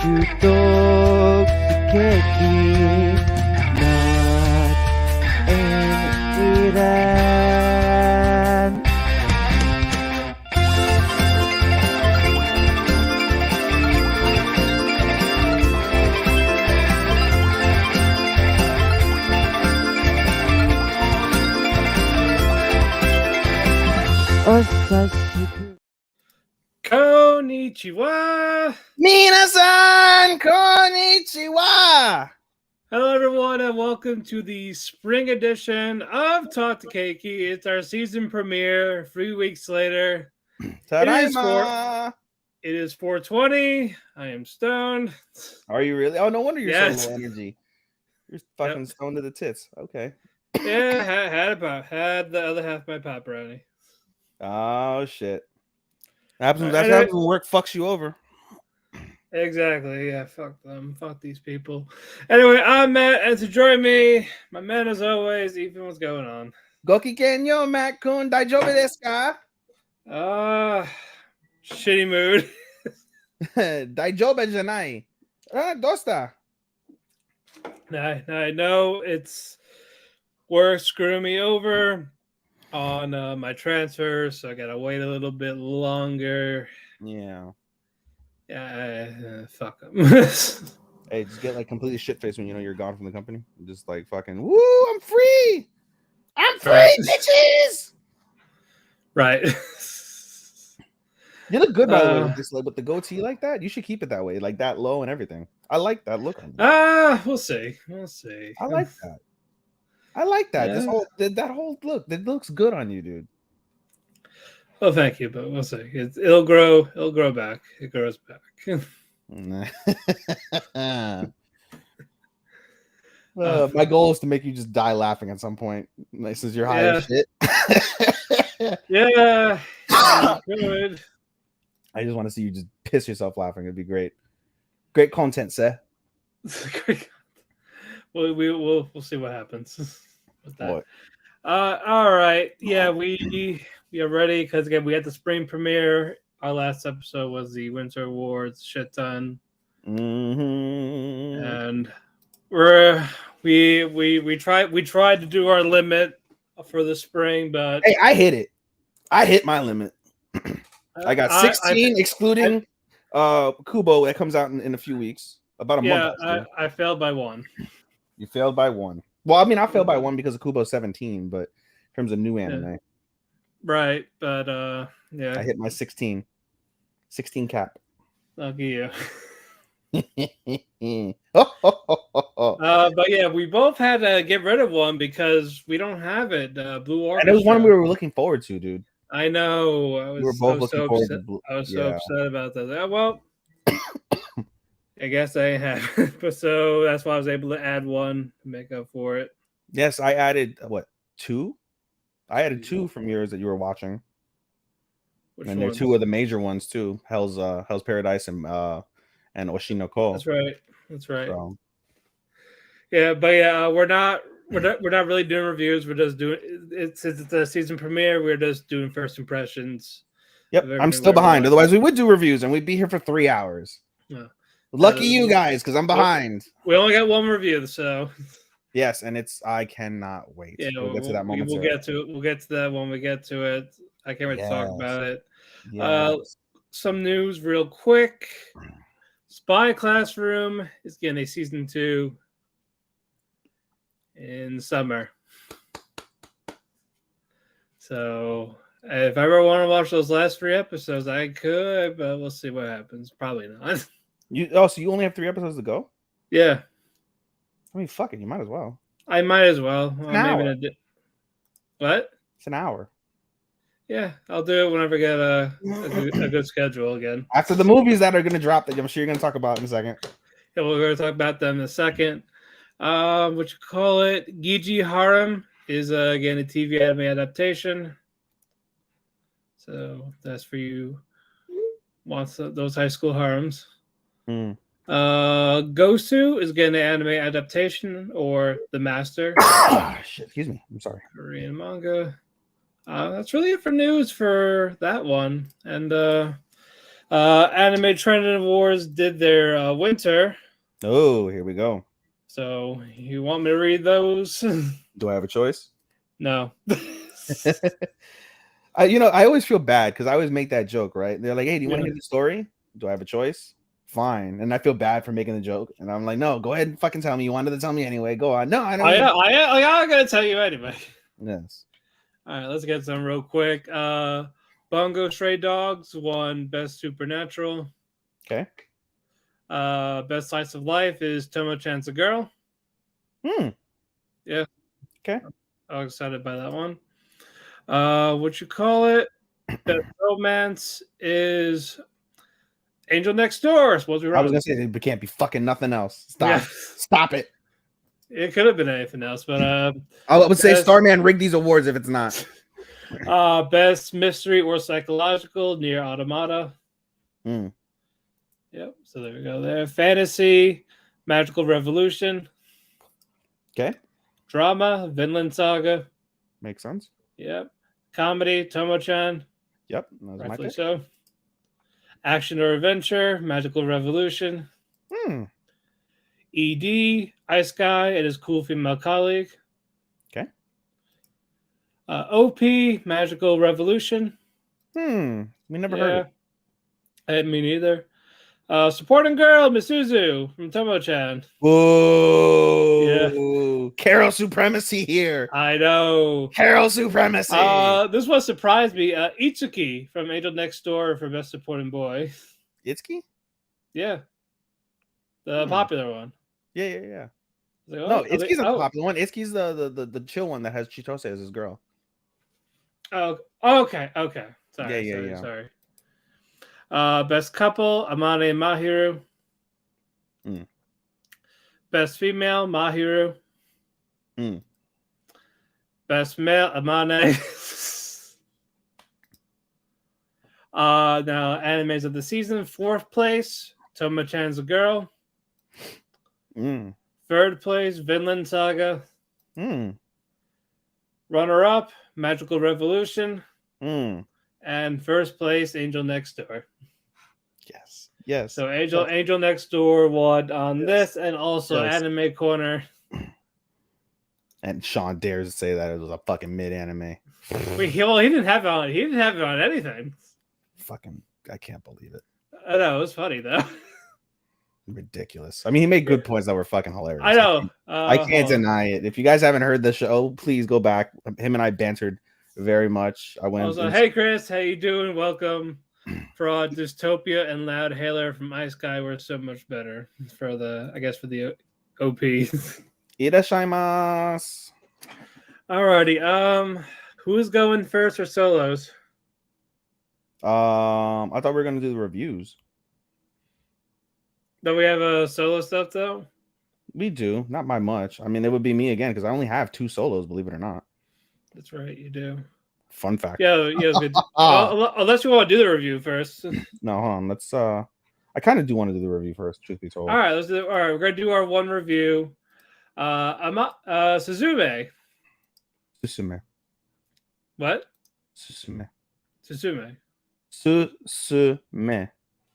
to Talk the Kēki, not in Iran. Osashiku. Konnichiwa! Minasan konnichiwa! Hello, everyone, and welcome to the spring edition of Talk the Kēki. It's our season premiere 3 weeks later. Tadaima! It is 4:20. I am stoned. Are you really? Oh, no wonder you're Yes. so low energy. You're fucking stoned to the tits. Okay. Yeah, had the other half of my pepperoni. Oh, shit. That's And what happens when work fucks you over. Exactly. Yeah, fuck them. Fuck these people. Anyway, I'm Matt, and to join me, my man as always, Ethan, what's going on? Goki kenyo, Matt kun, daijoubu desu ka? Shitty mood. Daijoubu janai. Dosta? I know it's work screwing me over on my transfer, so I gotta wait a little bit longer. Yeah. Yeah, fuck them. Hey, just get like completely shit faced when you know you're gone from the company. Just like fucking, woo, I'm free! I'm free, Right. bitches! Right. You look good by the way with this, like with the goatee like that. You should keep it that way, like that low and everything. I like that look on you. We'll see. We'll see. I like that. I like that. Yeah. That whole look. That looks good on you, dude. Well, thank you, but we'll see. It'll grow. It'll grow back. It grows back. My goal is to make you just die laughing at some point, like, since you're high as shit. Yeah. Good. I just want to see you just piss yourself laughing. It'd be great. Great content, sir. We'll see what happens with that. What? All right. Yeah, we are ready because again we had the spring premiere. Our last episode was the Winter Awards shit ton, and we tried to do our limit for the spring, but hey, I hit it. I hit my limit. I got 16, excluding Kubo that comes out in a few weeks. About a month. Yeah, I failed by one. You failed by one. Well, I mean, I failed by one because of Kubo 17, but in terms of new anime. Yeah. Right, but yeah. I hit my 16 cap. Lucky you. But But yeah, we both had to get rid of one because we don't have it. Blue Orchestra. and it was one we were looking forward to, dude. I know. We were both looking forward to Blue. I was so upset about that. Well, I guess I had it. But so that's why I was able to add one to make up for it. Yes, I added what, 2? I added 2 from yours that you were watching. And they're 2 of the major ones too. Hell's Paradise and Oshi no Ko. That's right. So. Yeah, but yeah, we're not really doing reviews. We're just doing it's the season premiere. We're just doing first impressions. Yep, I'm still behind. Otherwise, we would do reviews and we'd be here for 3 hours. Yeah. Lucky you guys, because I'm behind. We only got one review, so yes, and I cannot wait. Yeah, we'll get to that moment. We'll get to it. We'll get to that when we get to it. I can't wait to talk about it. Yes. Some news real quick. Spy Classroom is getting a season 2 in summer. So if I ever want to watch those last 3 episodes, I could, but we'll see what happens. Probably not. So you only have 3 episodes to go? Yeah. I mean, fuck it. You might as well. I might as well. Maybe What? It's an hour. Yeah, I'll do it whenever I get a good schedule again. After the movies that are going to drop that I'm sure you're going to talk about in a second. Yeah, we're going to talk about them in a second. What you call it? Gigi Harem is again a TV anime adaptation. So that's for you. Wants those high school harems. Gosu is getting an anime adaptation, or The Master. Shit, excuse me. I'm sorry. Korean manga. That's really it for news for that one. And Anime Trending Awards did their winter. Oh, here we go. So you want me to read those? Do I have a choice? No. I always feel bad because I always make that joke, right? They're like, "Hey, do you want to hear the story? Do I have a choice?" Fine, and I feel bad for making the joke, and I'm like, "No, go ahead and fucking tell me. You wanted to tell me anyway. Go on." No, I don't. I'm gonna tell you anyway. Yes. All right, let's get some real quick. Bungo Stray Dogs won Best Supernatural. Okay. Best Slice of Life is Tomo-chan's a Girl. Yeah. Okay. I was excited by that one. What you call it? Best Romance is Angel Next Door. Supposed to be I was gonna say it can't be fucking nothing else. Stop. Yeah. Stop it. It could have been anything else, but I would say Starman rigged these awards if it's not. Best Mystery or Psychological, Near Automata. Yep. So there we go. There. Fantasy, Magical Revolution. Okay. Drama, Vinland Saga. Makes sense. Yep. Comedy, Tomo-chan. Yep. That was Rightfully my pick. so. Action or Adventure, Magical Revolution. ED, Ice Guy, and his cool female colleague. Okay. OP, Magical Revolution. We never heard it. Me neither. Supporting Girl, Misuzu from Tomo-chan. Whoa. Yeah. Carol supremacy here. I know. Carol supremacy. This one surprised me. Itsuki from Angel Next Door for Best Supporting Boy. Itsuki? Yeah. The popular one. Yeah. Like, No, Itsuki's a popular one. Itsuki's the chill one that has Chitose as his girl. Oh, okay. Sorry. Best couple, Amane and Mahiru. Best female, Mahiru. Best male, Amane. Now, animes of the season, 4th place, Tomo-chan's a Girl. 3rd place, Vinland Saga. Runner-up, Magical Revolution. And 1st place, Angel Next Door. Yes. So Angel Next Door won on this, and also Anime Corner. And Sean dares to say that it was a fucking mid anime. He didn't have it on. He didn't have it on anything. Fucking, I can't believe it. I know, it was funny though. Ridiculous. I mean, he made good points that were fucking hilarious. I know. I can't deny it. If you guys haven't heard the show, please go back. Him and I bantered very much. I was like, "Hey Chris, how you doing? Welcome." Fraud, Dystopia, and Loud Hailer from Ice Guy were so much better for the OP. Irashaimasu. Alrighty. Who's going first for solos? I thought we were gonna do the reviews. Don't we have solo stuff though? We do, not by much. I mean, it would be me again because I only have 2 solos, believe it or not. That's right, you do. Fun fact. Yeah. Good. Unless you want to do the review first. No, hold on. Let's. I kind of do want to do the review first. Truth be told. All right, let's do. All right, we're gonna do our one review. Suzume. Suzume. What? Suzume. Suzume. Suzume.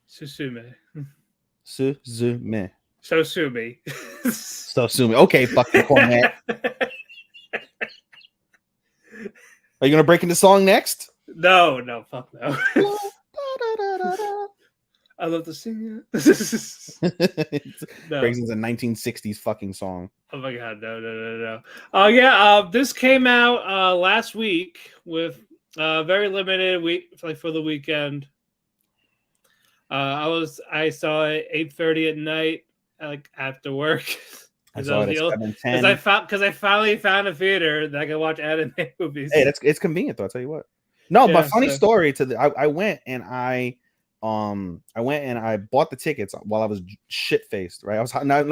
Suzume. Suzume. Sosumi. Suzume. Okay, fucking cornet. Are you gonna break into song next? No, fuck no. I love to sing it. No. Breaks into 1960s fucking song. Oh my god, no. Oh yeah, this came out last week with very limited week for the weekend. I saw it 8:30 at night, like after work. Because I finally found a theater that I can watch anime movies. Hey, it's convenient though. I'll tell you what. No, but funny story to the I went and I bought the tickets while I was shit faced. Right, I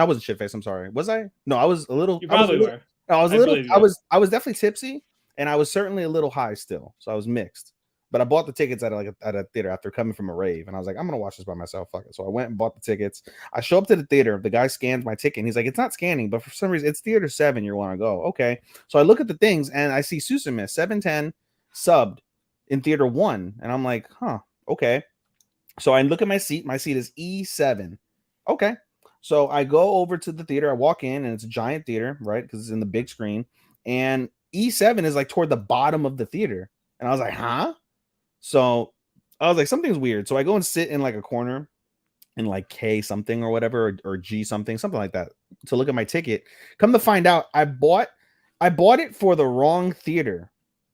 wasn't shit faced. I'm sorry. Was I? No, I was a little. You probably were. I was definitely tipsy, and I was certainly a little high still. So I was mixed. But I bought the tickets at a theater after coming from a rave, and I was like, I'm gonna watch this by myself. Fuck it. So I went and bought the tickets. I show up to the theater. The guy scans my ticket, and he's like, it's not scanning, but for some reason it's theater 7. You want to go? Okay. So I look at the things, and I see Suzume 710 subbed in theater 1, and I'm like, huh, okay. So I look at my seat. My seat is E7. Okay. So I go over to the theater. I walk in, and it's a giant theater, right? Because it's in the big screen. And E7 is like toward the bottom of the theater. And I was like, huh? So I was like, something's weird. So I go and sit in like a corner in like K something or whatever, or G something like that, to look at my ticket. Come to find out, I bought it for the wrong theater.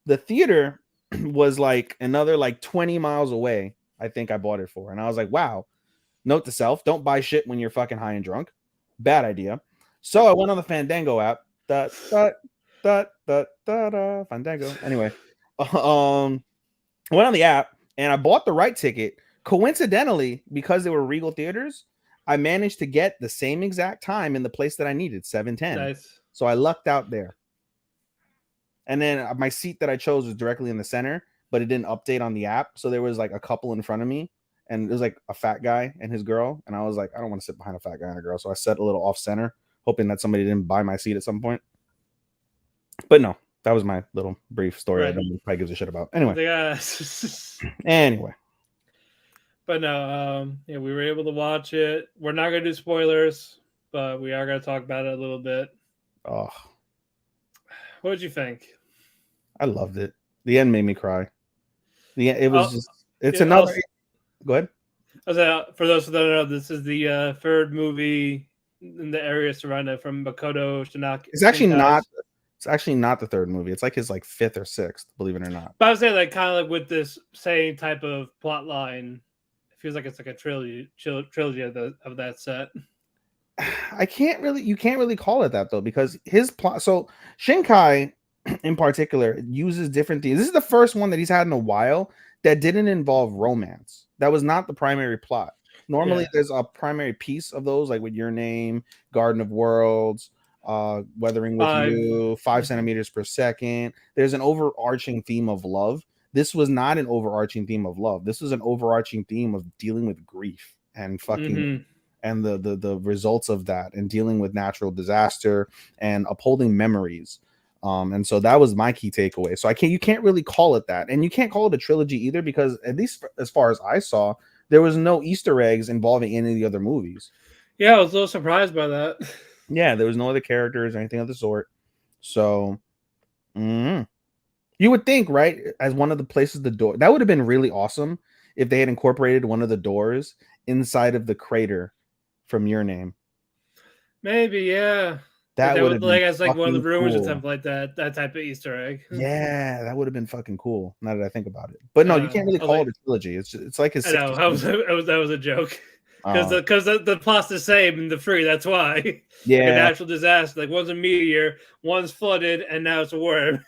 The theater was like another like 20 miles away. I think I bought it for. And I was like, wow. Note to self, don't buy shit when you're fucking high and drunk. Bad idea. So I went on the Fandango app. Fandango. Anyway, went on the app and I bought the right ticket. Coincidentally, because they were Regal theaters, I managed to get the same exact time in the place that I needed, 7:10. Nice. So I lucked out there. And then my seat that I chose was directly in the center, but it didn't update on the app. So there was like a couple in front of me, and it was like a fat guy and his girl. And I was like, I don't want to sit behind a fat guy and a girl. So I sat a little off center, hoping that somebody didn't buy my seat at some point. But no, that was my little brief story. Right. I don't probably gives a shit about. Anyway. Anyway. But no, yeah, we were able to watch it. We're not going to do spoilers, but we are going to talk about it a little bit. Oh. What did you think? I loved it. The end made me cry. It was just, it's another. Go ahead. For those who don't know, this is the third movie in the area surrounded from Makoto Shinkai. It's actually not. It's actually not the third movie. It's like his like fifth or sixth, believe it or not. But I was saying, like, kind of like with this same type of plot line, it feels like it's like a trilogy of that set. You can't really call it that though, because his plot. So Shinkai, in particular, uses different things. This is the first one that he's had in a while that didn't involve romance. That was not the primary plot. Normally, there's a primary piece of those, like with Your Name, Garden of Worlds, Weathering with You, 5 centimeters per second. There's an overarching theme of love. This was not an overarching theme of love. This was an overarching theme of dealing with grief and fucking and the results of that, and dealing with natural disaster and upholding memories. And so that was my key takeaway. So you can't really call it that, and you can't call it a trilogy either, because at least as far as I saw, there was no Easter eggs involving any of the other movies. Yeah, I was a little surprised by that. Yeah, there was no other characters or anything of the sort. So you would think, right, as one of the places, the door, that would have been really awesome if they had incorporated one of the doors inside of the crater from Your Name. Maybe, yeah. That would have like as like one of the rumors or something like that type of Easter egg. Yeah, that would have been fucking cool. Now that I think about it, but no, you can't really call it a trilogy. It's like his. I know that was a joke, because the plot's the same in the three. That's why. Yeah, like a natural disaster. Like one's a meteor, one's flooded, and now it's a worm.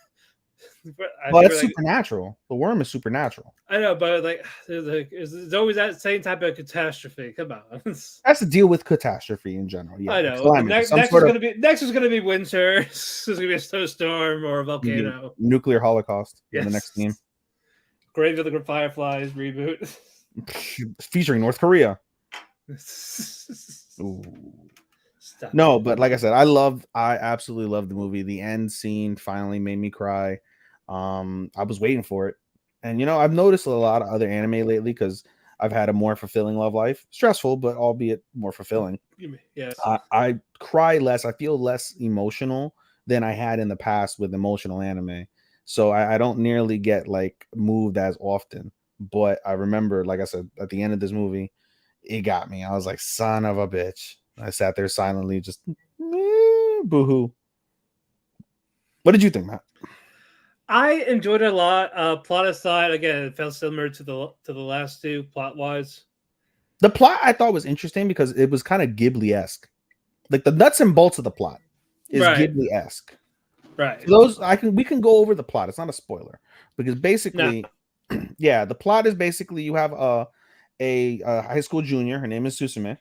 Well, that's supernatural. The worm is supernatural. I know, but like, there's always that same type of catastrophe. Come on, that's to deal with catastrophe in general. Yeah, I know. Next is gonna be winter. There's gonna be a snowstorm or a volcano. Nuclear holocaust. Yes. In the next team. Grave of the Fireflies reboot featuring North Korea. Ooh. Stop. No, but like I said, I absolutely loved the movie. The end scene finally made me cry. I was waiting for it. And I've noticed a lot of other anime lately, because I've had a more fulfilling love life. Stressful, but albeit more fulfilling. Yes. I cry less. I feel less emotional than I had in the past with emotional anime. So I don't nearly get like moved as often. But I remember, like I said, at the end of this movie, it got me. I was like, son of a bitch. I sat there silently, just boo-hoo. What did you think, Matt? I enjoyed it a lot. Plot aside, again, it felt similar to the last two plot wise. The plot I thought was interesting because it was kind of Ghibli-esque. Like the nuts and bolts of the plot is Ghibli-esque. Right. So we can go over the plot. It's not a spoiler, because basically, the plot is basically you have a high school junior. Her name is Suzume.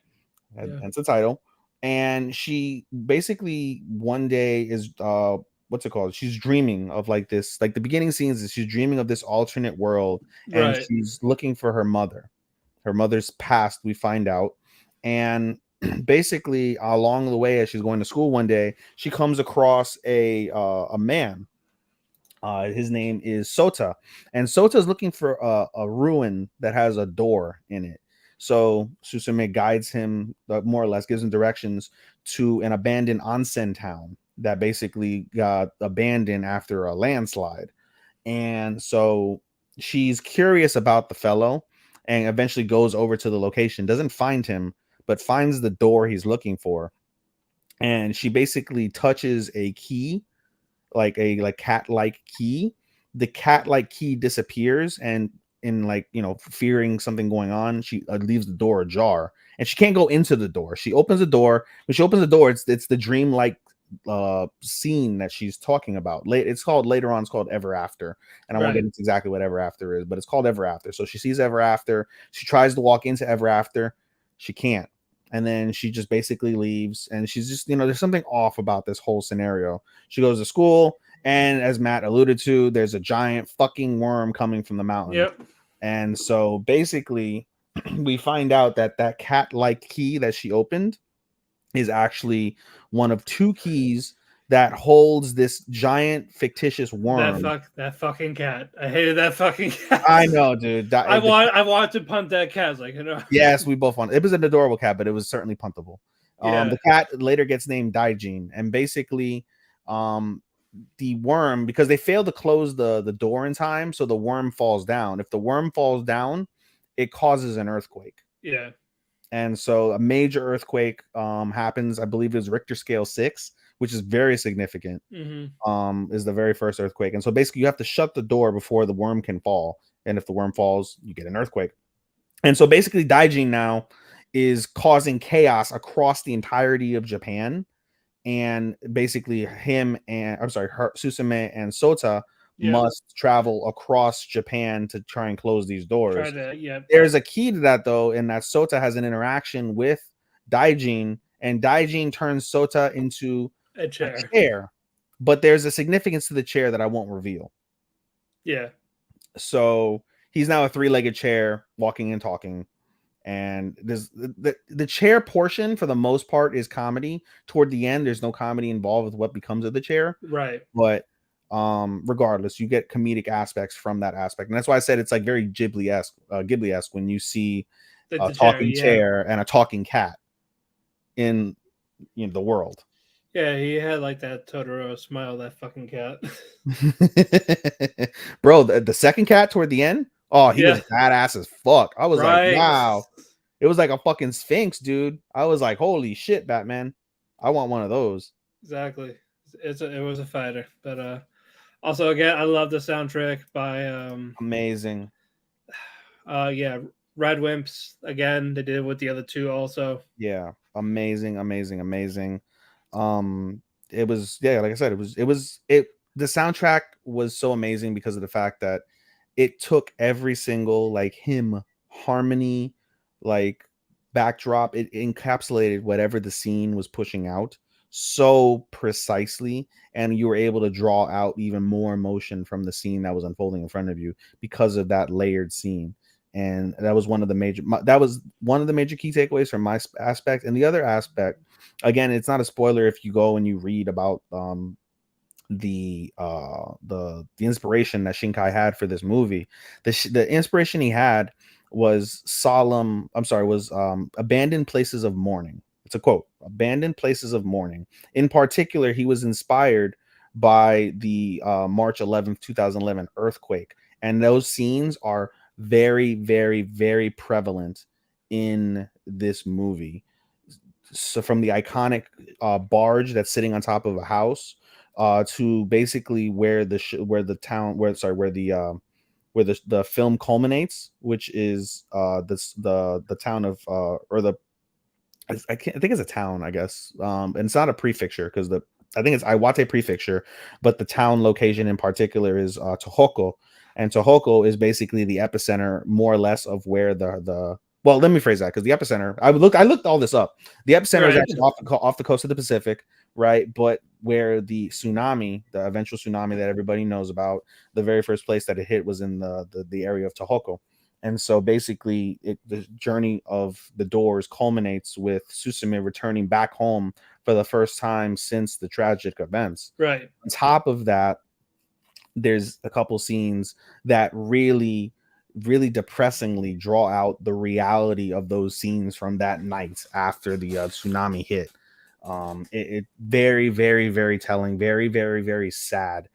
That's the title. And she basically one day is what's it called? She's dreaming of like this, like the beginning scenes is she's dreaming of this alternate world, and she's looking for her mother. Her mother's passed, we find out. And basically along the way, as she's going to school one day, she comes across a man His name is Sota, and Sota is looking for a ruin that has a door in it. So Suzume guides him, more or less, gives him directions to an abandoned onsen town that basically got abandoned after a landslide. And so she's curious about the fellow and eventually goes over to the location, doesn't find him, but finds the door he's looking for. And she basically touches a key, like a cat-like key. The cat-like key disappears, and in, like, fearing something going on, she leaves the door ajar, and she can't go into the door. She opens the door. When she opens the door, it's the dream-like scene that she's talking about. It's called later on. It's called Ever After, and I won't get into exactly what Ever After is, but it's called Ever After. So she sees Ever After. She tries to walk into Ever After. She can't. And then she just basically leaves, and she's just, there's something off about this whole scenario. She goes to school, and as Matt alluded to, there's a giant fucking worm coming from the mountain. Yep. And so basically, we find out that cat-like key that she opened is actually one of two keys that holds this giant fictitious worm. That fucking cat. I hated that fucking cat. I know, dude. I wanted to punt that cat. Like, Yes, we both wanted. It was an adorable cat, but it was certainly puntable. Yeah. The cat later gets named Daijin, and basically, the worm, because they failed to close the door in time, so the worm falls down. If the worm falls down, it causes an earthquake. Yeah. And so a major earthquake happens. I believe it was Richter scale 6, which is very significant. Mm-hmm. Is the very first earthquake. And so basically you have to shut the door before the worm can fall. And if the worm falls, you get an earthquake. And so basically Daijin now is causing chaos across the entirety of Japan. And basically Suzume and Sota must travel across Japan to try and close these doors. There's a key to that, though, in that Sota has an interaction with Daijin, and Daijin turns Sota into a chair. But there's a significance to the chair that I won't reveal. Yeah. So he's now a 3-legged chair, walking and talking. And there's the chair portion, for the most part, is comedy. Toward the end, there's no comedy involved with what becomes of the chair. Right. But regardless, you get comedic aspects from that aspect, and that's why I said it's like very Ghibli-esque when you see a talking chair and a talking cat in the world. Yeah, he had like that Totoro smile, that fucking cat. Bro, the second cat toward the end, he was badass as fuck. I was like, wow. It was like a fucking sphinx, dude. I was like, holy shit, Batman. I want one of those. Exactly. It was a fighter. But also, again, I love the soundtrack by amazing. Red Wimps. Again, they did it with the other two also. Yeah, amazing. It was, like I said, the soundtrack was so amazing because of the fact that it took every single like hymn, harmony, like backdrop. It encapsulated whatever the scene was pushing out so precisely, and you were able to draw out even more emotion from the scene that was unfolding in front of you because of that layered scene. And that was one of the major key takeaways from my aspect. And the other aspect, again, it's not a spoiler if you go and you read about the inspiration that Shinkai had for this movie. The inspiration he had was abandoned places of mourning. It's a quote, abandoned places of mourning. In particular, he was inspired by the March 11th, 2011 earthquake. And those scenes are very, very, very prevalent in this movie. So from the iconic barge that's sitting on top of a house to basically where the film culminates, which is the town of I think it's a town, I guess. And it's not a prefecture because I think it's Iwate Prefecture, but the town location in particular is Tohoku. And Tohoku is basically the epicenter, more or less, of where well, let me phrase that, because the epicenter, I looked all this up. The epicenter is actually off the coast of the Pacific, right? But where the eventual tsunami that everybody knows about, the very first place that it hit was in the area of Tohoku. And so basically the journey of the doors culminates with Suzume returning back home for the first time since the tragic events. Right. On top of that, there's a couple scenes that really depressingly draw out the reality of those scenes from that night after the tsunami hit. It very, very, very telling, very, very, very sad.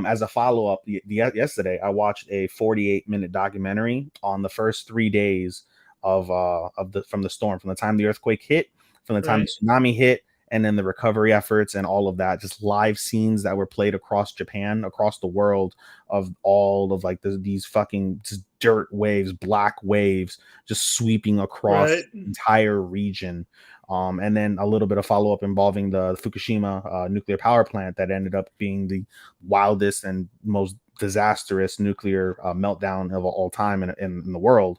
As a follow-up, yesterday I watched a 48-minute documentary on the first 3 days of the from the storm, from the time the earthquake hit, from the time the tsunami hit, and then the recovery efforts and all of that. Just live scenes that were played across Japan, across the world, of all of like these fucking just dirt waves, black waves, just sweeping across the entire region. And then a little bit of follow-up involving the Fukushima nuclear power plant that ended up being the wildest and most disastrous nuclear meltdown of all time in the world.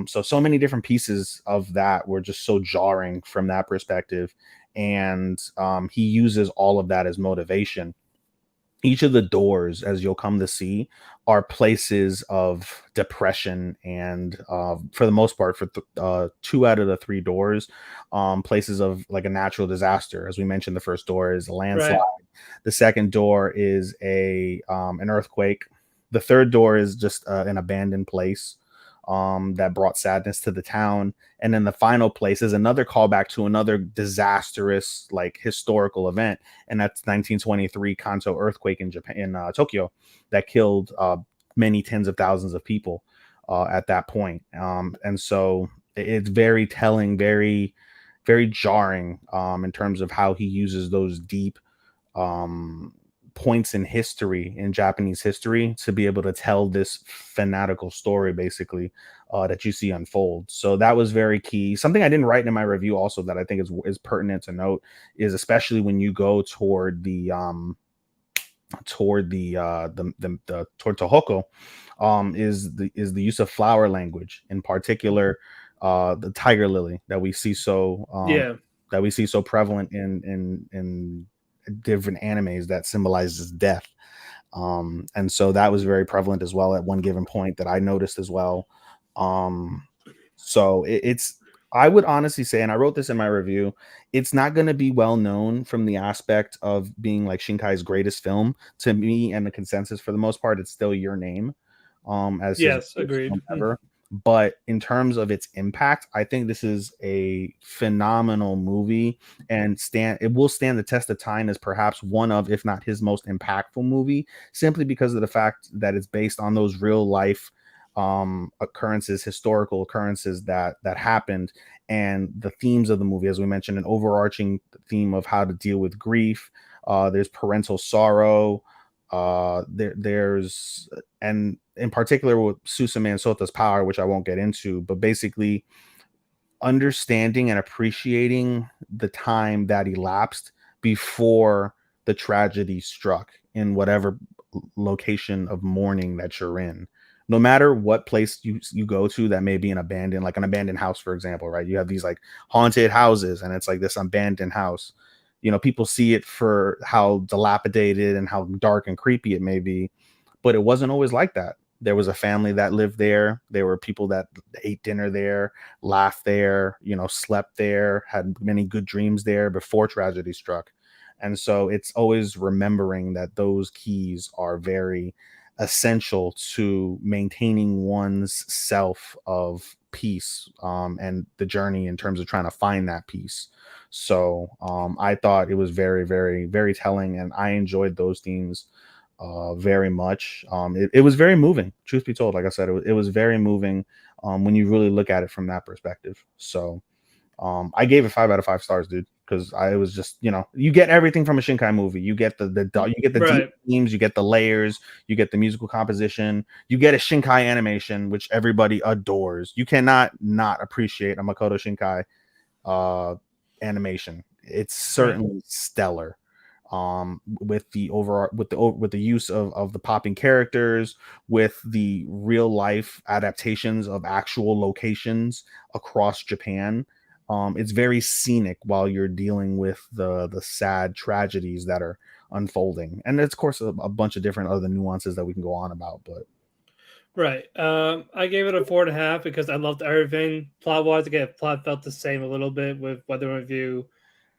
So many different pieces of that were just so jarring from that perspective. And he uses all of that as motivation. Each of the doors, as you'll come to see, are places of depression, and for the most part, for 2 out of the 3 doors, places of like a natural disaster. As we mentioned, the first door is a landslide. The second door is an earthquake. The third door is just an abandoned place that brought sadness to the town. And then the final place is another callback to another disastrous, like, historical event, and that's 1923 Kanto earthquake in Japan, in Tokyo, that killed many tens of thousands of people at that point. And so it's very telling, very, very jarring in terms of how he uses those deep points in history, in Japanese history, to be able to tell this fanatical story, basically, that you see unfold. So that was very key. Something I didn't write in my review also that I think is pertinent to note is, especially when you go toward toward Tohoku, is the use of flower language, in particular the tiger lily that we see so prevalent in different animes that symbolizes death. And so that was very prevalent as well at one given point that I noticed as well. So it's, I would honestly say, and I wrote this in my review, it's not going to be well known from the aspect of being like Shinkai's greatest film. To me, and the consensus for the most part, it's still Your Name as his agreed film ever. But in terms of its impact, I think this is a phenomenal movie, and it will stand the test of time as perhaps one of, if not his most impactful movie, simply because of the fact that it's based on those real life occurrences, historical occurrences that happened, and the themes of the movie, as we mentioned, an overarching theme of how to deal with grief. There's parental sorrow. There's, and in particular with Suzume and Sota's power, which I won't get into, but basically understanding and appreciating the time that elapsed before the tragedy struck in whatever location of mourning that you're in. No matter what place you go to that may be an abandoned house, for example, right? You have these like haunted houses, and it's like this abandoned house. You know, people see it for how dilapidated and how dark and creepy it may be, but it wasn't always like that. There was a family that lived there. There were people that ate dinner there, laughed there, slept there, had many good dreams there before tragedy struck. And so it's always remembering that those keys are very essential to maintaining one's self of peace, and the journey in terms of trying to find that peace. So I thought it was very, very, very telling, and I enjoyed those themes very much. It was very moving, truth be told. Like I said, it was very moving when you really look at it from that perspective. So I gave it 5 out of 5 stars, dude, because I was just, you get everything from a Shinkai movie. You get the deep themes, you get the layers, you get the musical composition, you get a Shinkai animation, which everybody adores. You cannot not appreciate a Makoto Shinkai animation. It's certainly stellar. With the use of the popping characters, with the real life adaptations of actual locations across Japan. It's very scenic while you're dealing with the sad tragedies that are unfolding, and it's, of course, a bunch of different other nuances that we can go on about. But I gave it a 4.5 because I loved everything plot wise. Again, plot felt the same a little bit with Weather Review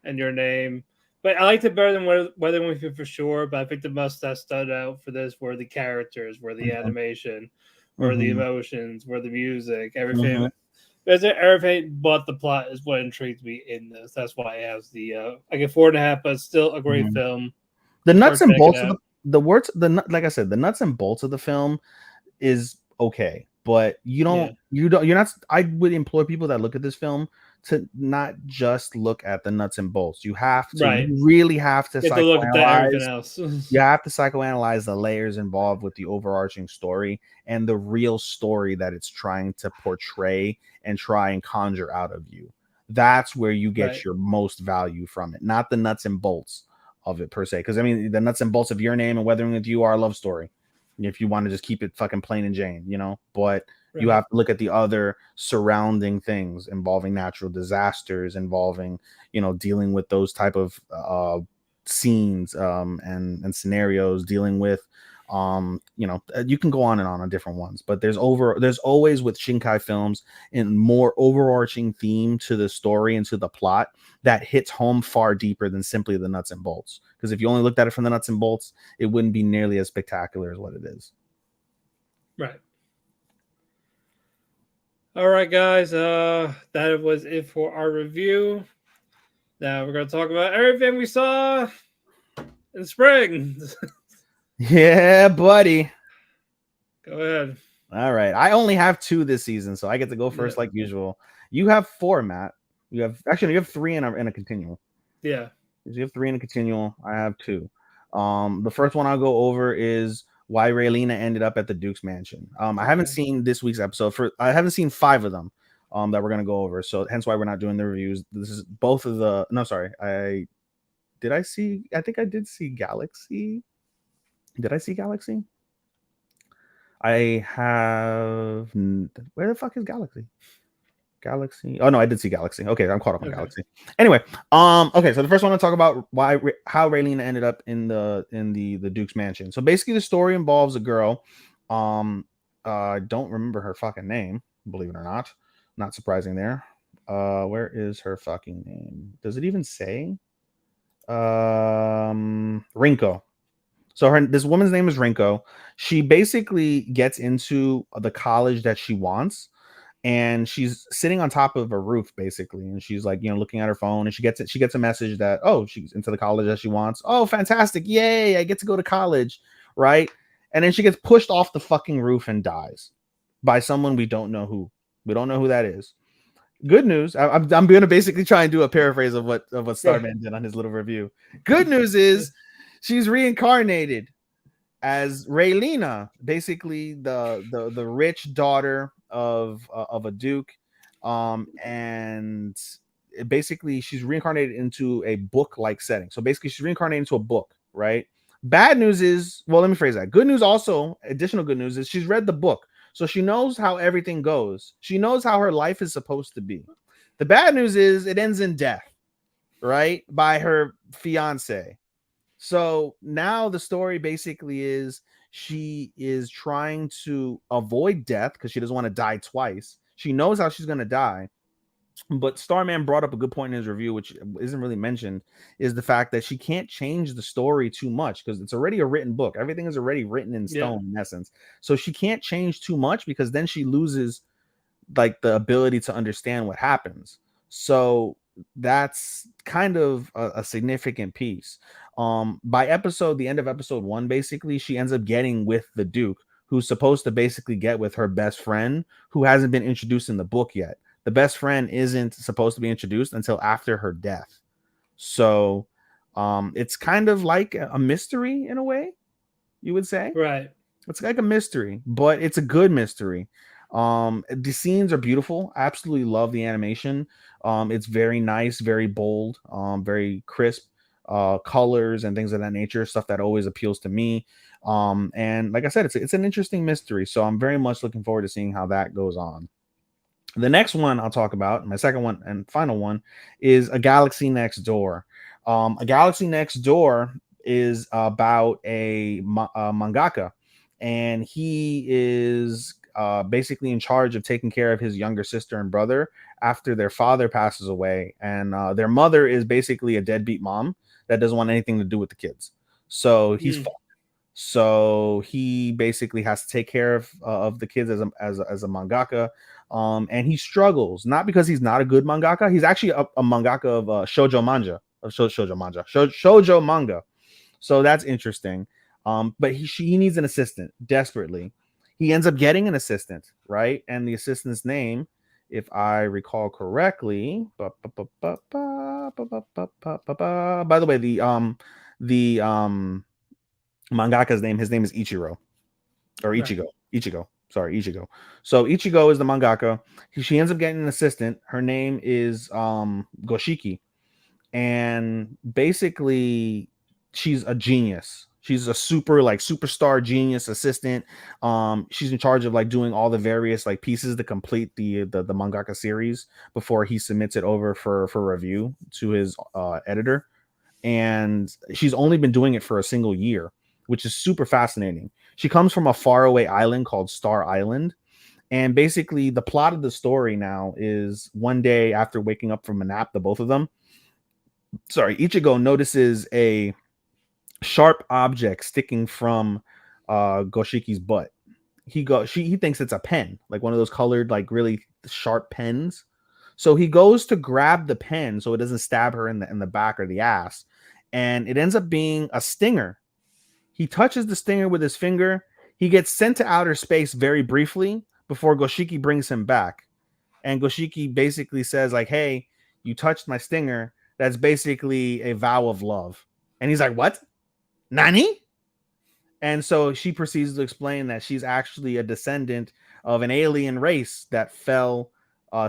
and Your Name. But I liked it better than Weather with You for sure. But I think the most that stood out for this were the characters, were the animation, were the emotions, were the music, everything. Everything but the plot is what intrigues me in this. That's why it has the I get 4.5, but still a great film. The nuts and bolts of like I said, the nuts and bolts of the film is okay, but you're not. I would implore people that look at this film to not just look at the nuts and bolts. You have to, you really have to look at everything else. You have to psychoanalyze the layers involved with the overarching story and the real story that it's trying to portray and try and conjure out of you. That's where you get your most value from it, not the nuts and bolts of it per se. Because I mean, the nuts and bolts of Your Name and Weathering with You are a love story. If you want to just keep it fucking plain and Jane, you know, but you have to look at the other surrounding things involving natural disasters, involving, you know, dealing with those type of scenes and scenarios, dealing with you know, you can go on different ones, but there's always with Shinkai films in more overarching theme to the story and to the plot that hits home far deeper than simply the nuts and bolts. Because if you only looked at it from the nuts and bolts, it wouldn't be nearly as spectacular as what it is. Right. All right, guys. That was it for our review. Now we're gonna talk about everything we saw in spring. Yeah, buddy. Go ahead. All right. I only have 2 this season, so I get to go first like usual. You have 4, Matt. You have 3 in a continual. Yeah. You have 3 in a continual. I have 2. The first one I'll go over is why Raylina ended up at the Duke's mansion. I haven't seen this week's episode. I haven't seen 5 of them that we're gonna go over. So hence why we're not doing the reviews. This is both of the. No, sorry. I think I did see Galaxy. Did I see Galaxy? I have. Where the fuck is Galaxy? Galaxy. Oh no, I did see Galaxy. Okay, I'm caught up on Galaxy. Anyway, okay. So the first one to talk about how Raylina ended up in the Duke's mansion. So basically, the story involves a girl. I don't remember her fucking name. Believe it or not. Not surprising there. Where is her fucking name? Does it even say? Rinko. So this woman's name is Rinko. She basically gets into the college that she wants, and she's sitting on top of a roof basically, and she's like, you know, looking at her phone, and she gets a message that, oh, she's into the college that she wants. Oh, fantastic. Yay, I get to go to college, right? And then she gets pushed off the fucking roof and dies by someone we don't know who. We don't know who that is. Good news. I'm going to basically try and do a paraphrase of what Starman did on his little review. Good news is she's reincarnated as Raylina, basically the rich daughter of a duke, and basically she's reincarnated into a book-like setting. So basically she's reincarnated into a book, right? Bad news is, well, let me phrase that. Good news also, additional good news is she's read the book. So she knows how everything goes. She knows how her life is supposed to be. The bad news is it ends in death, right? By her fiance. So now the story basically is she is trying to avoid death because she doesn't want to die twice. She knows how she's going to die. But Starman brought up a good point in his review, which isn't really mentioned, is the fact that she can't change the story too much because it's already a written book. Everything is already written in stone, in essence. So she can't change too much because then she loses like the ability to understand what happens. So that's kind of a significant piece. By the end of episode 1, basically, she ends up getting with the Duke, who's supposed to basically get with her best friend, who hasn't been introduced in the book yet. The best friend isn't supposed to be introduced until after her death. So it's kind of like a mystery in a way, you would say. Right. It's like a mystery, but it's a good mystery. The scenes are beautiful. I absolutely love the animation. It's very nice, very bold, very crisp, colors and things of that nature, stuff that always appeals to me. And like I said, it's an interesting mystery. So I'm very much looking forward to seeing how that goes on. The next one I'll talk about, my second one and final one, is A Galaxy Next Door. A Galaxy Next Door is about a mangaka, and he is basically in charge of taking care of his younger sister and brother after their father passes away. And their mother is basically a deadbeat mom that doesn't want anything to do with the kids. So he's fucked. So he basically has to take care of the kids as a mangaka, and he struggles not because he's not a good mangaka. He's actually a mangaka of shoujo manga. So that's interesting. But he needs an assistant desperately. He ends up getting an assistant, right? And the assistant's name, if I recall correctly, by the way, the mangaka's name, his name is Ichiro or Ichigo. Ichigo. Sorry, Ichigo. So Ichigo is the mangaka. She ends up getting an assistant. Her name is Goshiki. And basically she's a genius. She's a superstar genius assistant. She's in charge of like doing all the various like pieces to complete the mangaka series before he submits it over for review to his editor. And she's only been doing it for a single year, which is super fascinating. She comes from a faraway island called Star Island. And basically the plot of the story now is one day after waking up from a nap, the both of them, Ichigo notices a sharp object sticking from Goshiki's butt. He thinks it's a pen, like one of those colored, like really sharp pens. So he goes to grab the pen so it doesn't stab her in the back or the ass, and it ends up being a stinger. He touches the stinger with his finger. He gets sent to outer space very briefly before Goshiki brings him back. And Goshiki basically says like, "Hey, you touched my stinger. That's basically a vow of love." And he's like, "What? Nani?" And so she proceeds to explain that she's actually a descendant of an alien race that fell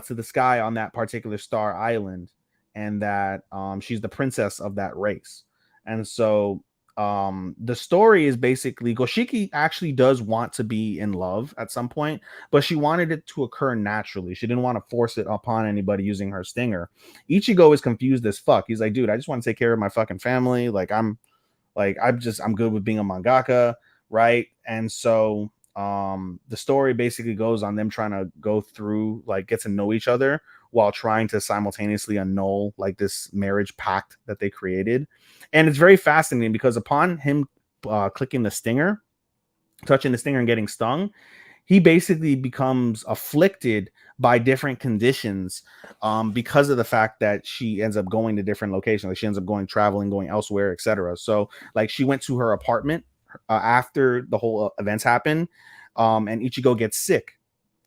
to the sky on that particular star island, and that she's the princess of that race. And so the story is basically Goshiki actually does want to be in love at some point, but she wanted it to occur naturally. She didn't want to force it upon anybody using her stinger. Ichigo is confused as fuck. He's like, "Dude, I just want to take care of my fucking family. I'm good with being a mangaka," right? And so the story basically goes on them trying to go through, like, get to know each other while trying to simultaneously annul like this marriage pact that they created. And it's very fascinating because upon him touching the stinger and getting stung, he basically becomes afflicted by different conditions because of the fact that she ends up going to different locations. Like she ends up traveling, going elsewhere, etc. So like she went to her apartment after the whole events happen, and Ichigo gets sick,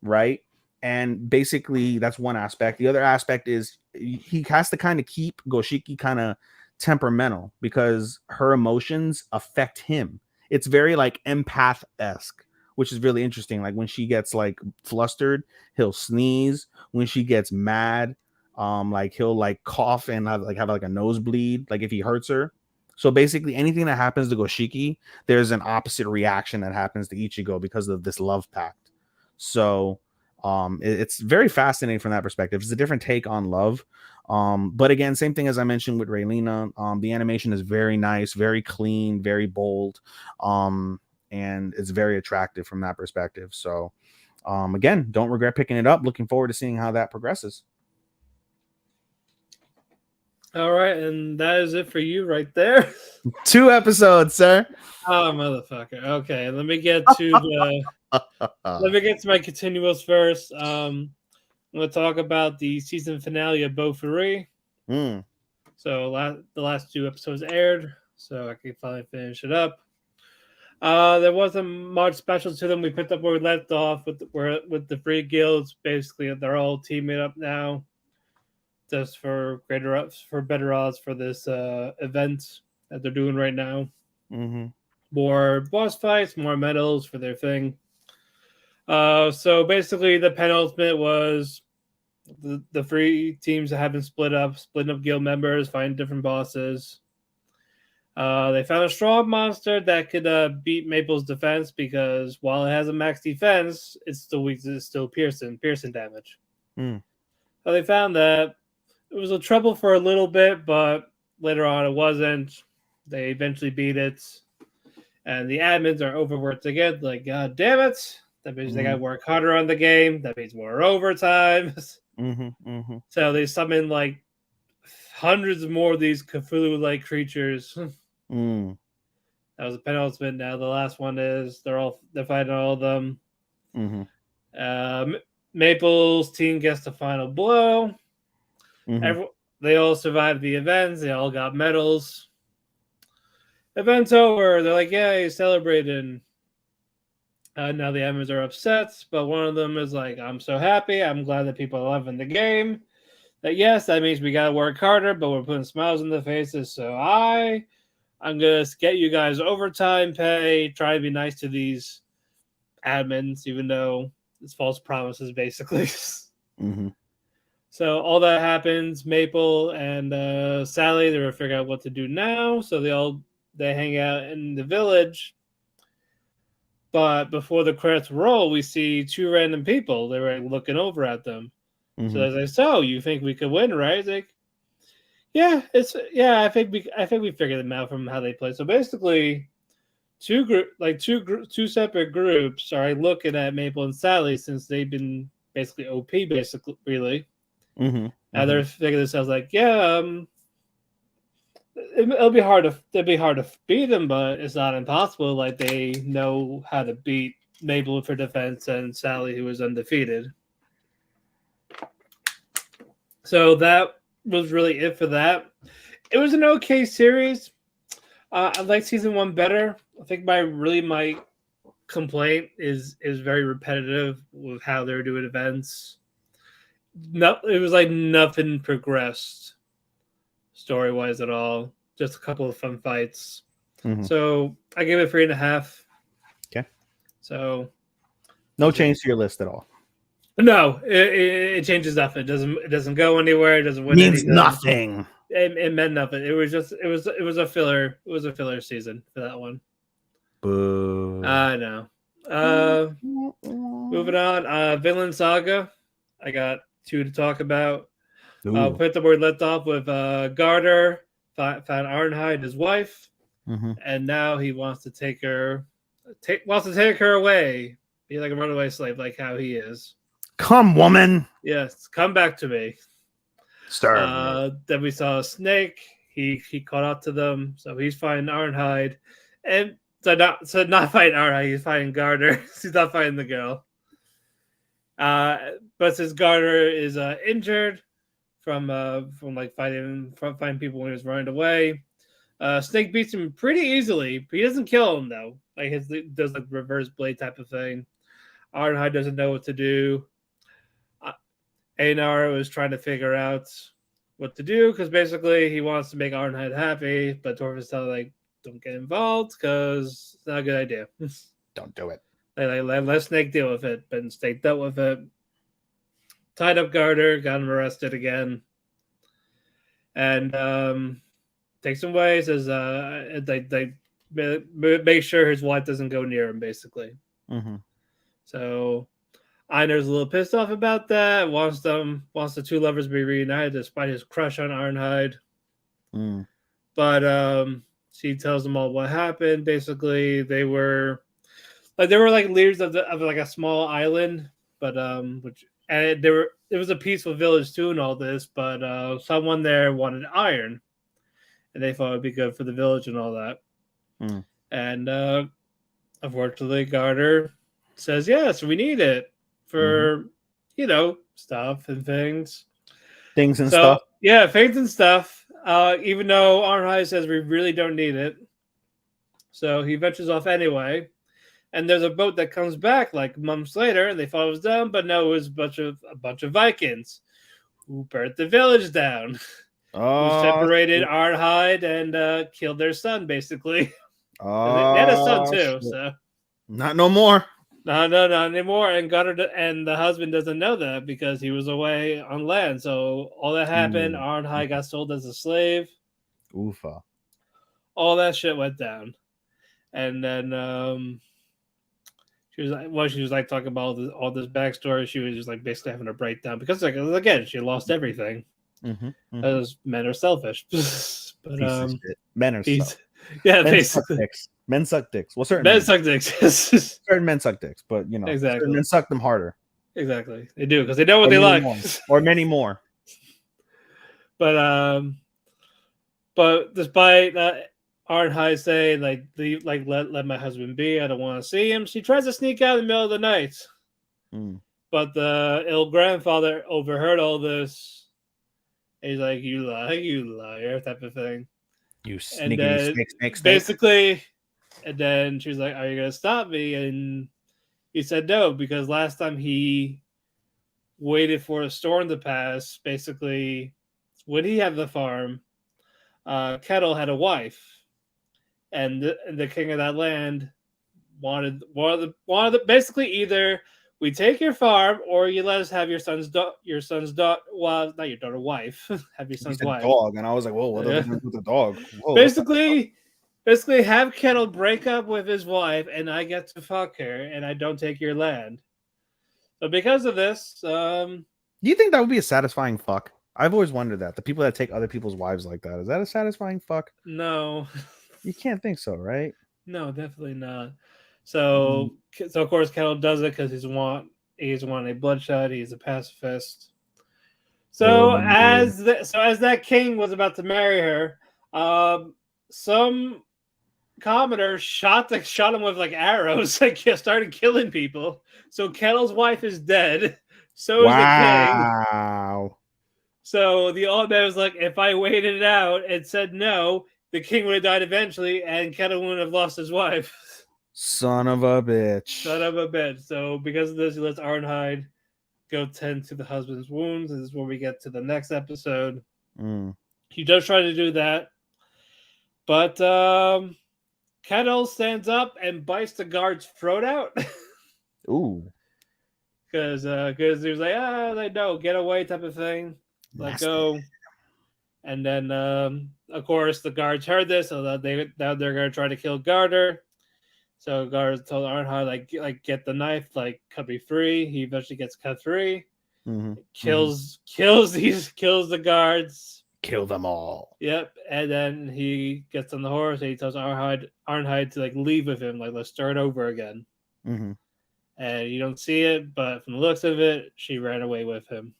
right? And basically that's one aspect. The other aspect is he has to kind of keep Goshiki kind of temperamental because her emotions affect him. It's very like empath-esque, which is really interesting. Like when she gets like flustered, he'll sneeze. When she gets mad, like he'll like cough and have like a nosebleed, like if he hurts her. So basically anything that happens to Goshiki, there's an opposite reaction that happens to Ichigo because of this love pact. So it's very fascinating from that perspective. It's a different take on love. But again, same thing as I mentioned with Raylina. The animation is very nice, very clean, very bold. And it's very attractive from that perspective. So again, don't regret picking it up. Looking forward to seeing how that progresses. All right, and that is it for you right there. 2 episodes, sir. Oh, motherfucker. Okay, let me get to my continuals first. I'm going to talk about the season finale of Bofuri. So the last 2 episodes aired, so I can finally finish it up. There wasn't much special to them. We picked up where we left off with the free guilds. Basically, they're all teaming up now, just for better odds for this event that they're doing right now. More boss fights, more medals for their thing. So basically, the penultimate was the 3 teams that have been splitting up guild members, finding different bosses. They found a strong monster that could beat Maple's defense because while it has a max defense, it's still weak. It's still piercing damage. So they found that it was a trouble for a little bit, but later on it wasn't. They eventually beat it, and the admins are overworked again. Like, God damn it! That means they got to work harder on the game. That means more overtime. So they summon like hundreds more of these Cthulhu-like creatures. Mm. That was the penultimate. Now the last one is they're fighting all of them. Mm-hmm. Maple's team gets the final blow. Mm-hmm. They all survived the events. They all got medals. Event's over. They're like, yay, celebrating. Now the admins are upset, but one of them is like, I'm so happy. I'm glad that people are loving the game. That yes, that means we gotta work harder, but we're putting smiles on the faces. So I'm gonna get you guys overtime pay. Try to be nice to these admins, even though it's false promises, basically. Mm-hmm. So all that happens. Maple and Sally, they're gonna figure out what to do now. So they hang out in the village. But before the credits roll, we see two random people. They were looking over at them. Mm-hmm. So they're like, "So you think we could win, right?" It's like, I think we figured them out from how they play. So basically, two separate groups are looking at Maple and Sally since they've been basically OP, basically, really. Mm-hmm. Now they're figuring themselves like, it'll be hard to beat them, but it's not impossible. Like they know how to beat Maple for defense and Sally, who was undefeated. So that was really it for that. It was an okay series. I like season 1 better. I think my complaint is very repetitive with how they're doing events. It was like nothing progressed story-wise at all. Just a couple of fun fights. Mm-hmm. So I gave it 3.5. Okay. So no change to your list at all. No, it changes nothing. It doesn't go anywhere. It doesn't win Means anything. nothing. It meant nothing. It was a filler. It was a filler season for that one. Boo. I know. Moving on. Vinland Saga. I got 2 to talk about. Put the word left off with Garter found Ironhide, his wife, and now he wants to take her away, be like a runaway slave, like how he is. Come, woman. Yes, come back to me. Then we saw a snake. He caught up to them, so he's fighting Ironhide, and not fighting Ironhide. He's fighting Garter. He's not fighting the girl. But since Garter is injured from fighting people when he was running away, Snake beats him pretty easily. He doesn't kill him though. Like does like reverse blade type of thing. Ironhide doesn't know what to do. Einar was trying to figure out what to do because basically he wants to make Ironhide happy, but Torf is telling like, don't get involved because it's not a good idea. Don't do it. Let Snake deal with it, but Snake dealt with it. Tied up Garter, got him arrested again, and takes him away. Says they make sure his wife doesn't go near him, basically. So Einar's a little pissed off about that. Wants the two lovers to be reunited despite his crush on Ironhide. But she tells them all what happened. Basically, they were like leaders of like a small island, but it was a peaceful village too and all this, but someone there wanted iron, and they thought it'd be good for the village and all that. And unfortunately, Garter says yes, we need it for stuff and things. Stuff. Yeah, things and stuff. Even though Ironhide says we really don't need it, so he ventures off anyway. And there's a boat that comes back like months later, and they thought it was done, but no, it was a bunch of Vikings who burnt the village down, who separated Ironhide and killed their son, basically. They had a son too, so not no more. No, not anymore. And Garter and the husband doesn't know that because he was away on land. So all that happened. Ironhide got sold as a slave. Oofa. All that shit went down, and then she was like talking about all this backstory. She was just like basically having a breakdown because like again she lost everything. Because men are selfish, but men are stuff. Yeah, basically. Men suck dicks. Well, certain men suck dicks. Certain men suck dicks, but exactly. Men suck them harder. Exactly, they do because they know what they like, or many more. But But despite Arnhide saying let my husband be, I don't want to see him, she tries to sneak out in the middle of the night. But the ill grandfather overheard all this. He's like, you liar, type of thing. You and then snake. basically, and then she was like, are you gonna stop me? And he said no, because last time he waited for a storm to pass, basically when he had the farm, Kettle had a wife, and the king of that land wanted basically either we take your farm or you let us have your son's daughter. Well, not your daughter, wife. Have your son's wife. Dog, and I was like, whoa, what are they with the dog? Whoa, basically have Kettle break up with his wife, and I get to fuck her, and I don't take your land. So because of this, do you think that would be a satisfying fuck? I've always wondered that. The people that take other people's wives like that, is that a satisfying fuck? No. You can't think so, right? No, definitely not. So of course Kettle does it because he's wanting a bloodshed. He's a pacifist. So as that king was about to marry her, some commoner shot him with like arrows, like started killing people. So Kettle's wife is dead. So is the king. Wow. So the old man was like, if I waited it out and said no, the king would have died eventually, and Kettle wouldn't have lost his wife. Son of a bitch. So because of this, he lets Arnhide go tend to the husband's wounds. And this is where we get to the next episode. He does try to do that, but Kettle stands up and bites the guard's throat out. Ooh. Because he was like, no, get away, type of thing. Let go. And then, of course, the guards heard this, so that they're gonna try to kill Garter. So guards told Arnhide, like get the knife, like cut me free. He eventually gets cut free. Kills the guards. Kill them all. Yep. And then he gets on the horse and he tells Arnhide to like leave with him, like let's start over again. And you don't see it, but from the looks of it, she ran away with him.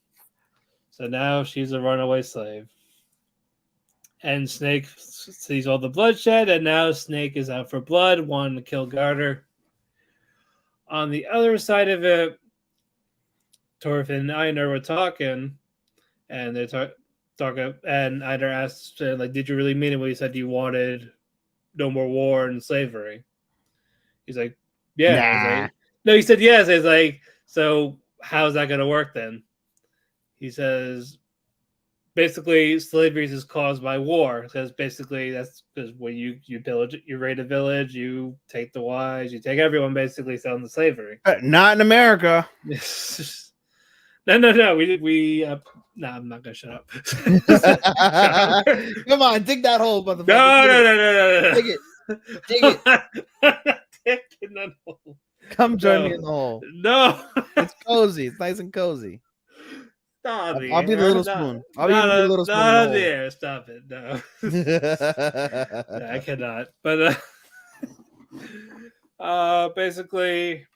So now she's a runaway slave. And Snake sees all the bloodshed, and now Snake is out for blood, wanting to kill Garter. On the other side of it, Thorfinn and Einar were talking, and they're talking, and Einar asked, like, did you really mean it when you said you wanted no more war and slavery? He's like, yeah. Nah. He's like, no, he said yes. He's like, so how's that going to work then? He says, basically, slavery is caused by war. Because basically, that's because when you pillage, you raid a village, you take the wives, you take everyone, basically selling the slavery. Not in America. No. We I'm not gonna shut up. Come on, dig that hole, motherfucker. No. Dig it. I'm not digging that hole. Come join me in the hole. No, it's cozy. It's nice and cozy. I'll be the little spoon. I'll be the little spoon. Not the air. Stop it. No. No, I cannot. But basically,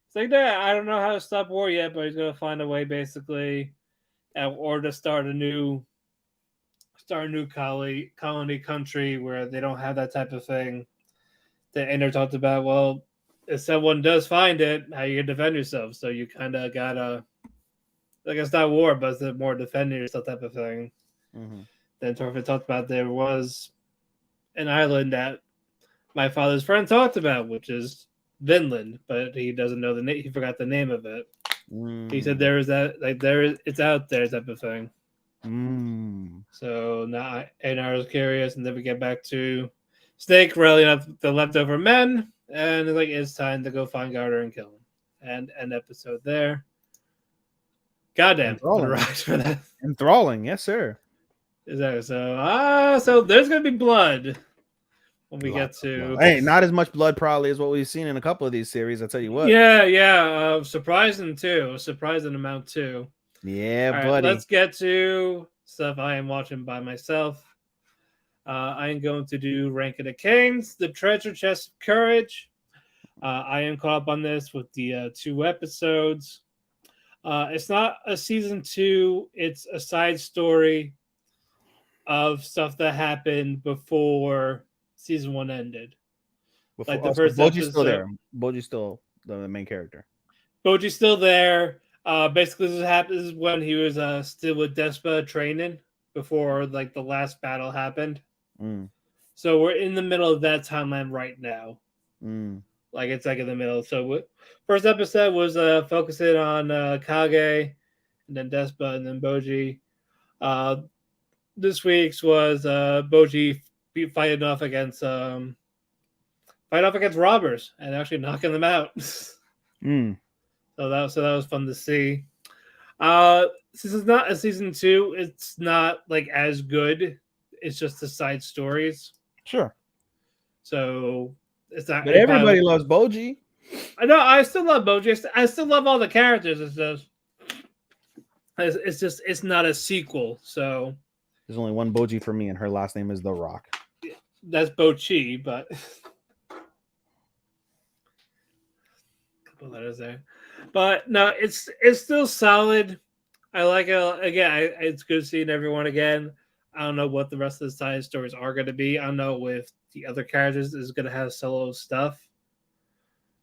it's like that. I don't know how to stop war yet, but he's gonna find a way, basically, or to start a new colony country where they don't have that type of thing. The Ender talked about, well, if someone does find it, how you can defend yourself. So you kind of gotta, like, it's not war, but it's more defending yourself type of thing. Then Thorfinn talked about there was an island that my father's friend talked about, which is Vinland, but he doesn't know the name. He forgot the name of it. He said there is that, like, it's out there type of thing. So now Einar is curious, and then we get back to Snake rallying up the leftover men, and it's like it's time to go find Garter and kill him. And end episode there. Goddamn, what a ride for that. Enthralling, yes, sir. Exactly. So there's gonna be blood when we get to. Hey, not as much blood probably as what we've seen in a couple of these series. I'll tell you what. Yeah. Surprising amount too. Yeah, all buddy. Right, let's get to stuff I am watching by myself. I am going to do Rank of the Kings, the Treasure Chest of Courage. I am caught up on this with the 2 episodes. It's not a season 2; it's a side story. of stuff that happened before season 1 ended. Before, Like the so first Boji's still episode. there. Boji's still the main character. Boji's still there. Basically, this happens when he was still with Despa training before like the last battle happened. Mm. So we're in the middle of that timeline right now. Mm. Like it's like in the middle. So first episode was focusing on Kage, and then Despa, and then Boji. This week's was Boji fighting off against robbers and actually knocking them out. Mm. So that was fun to see. Since it's not a season 2, it's not like as good. It's just the side stories. Sure. So it's not. But everybody loves Boji. I know. I still love Boji. I still love all the characters. It's just it's not a sequel. So There's only one Boji for me, and her last name is The Rock. that's Bochi, but couple letters there. But no, it's still solid. I like it again. It's good seeing everyone again. I don't know what the rest of the side stories are going to be. I don't know with the other characters is going to have solo stuff.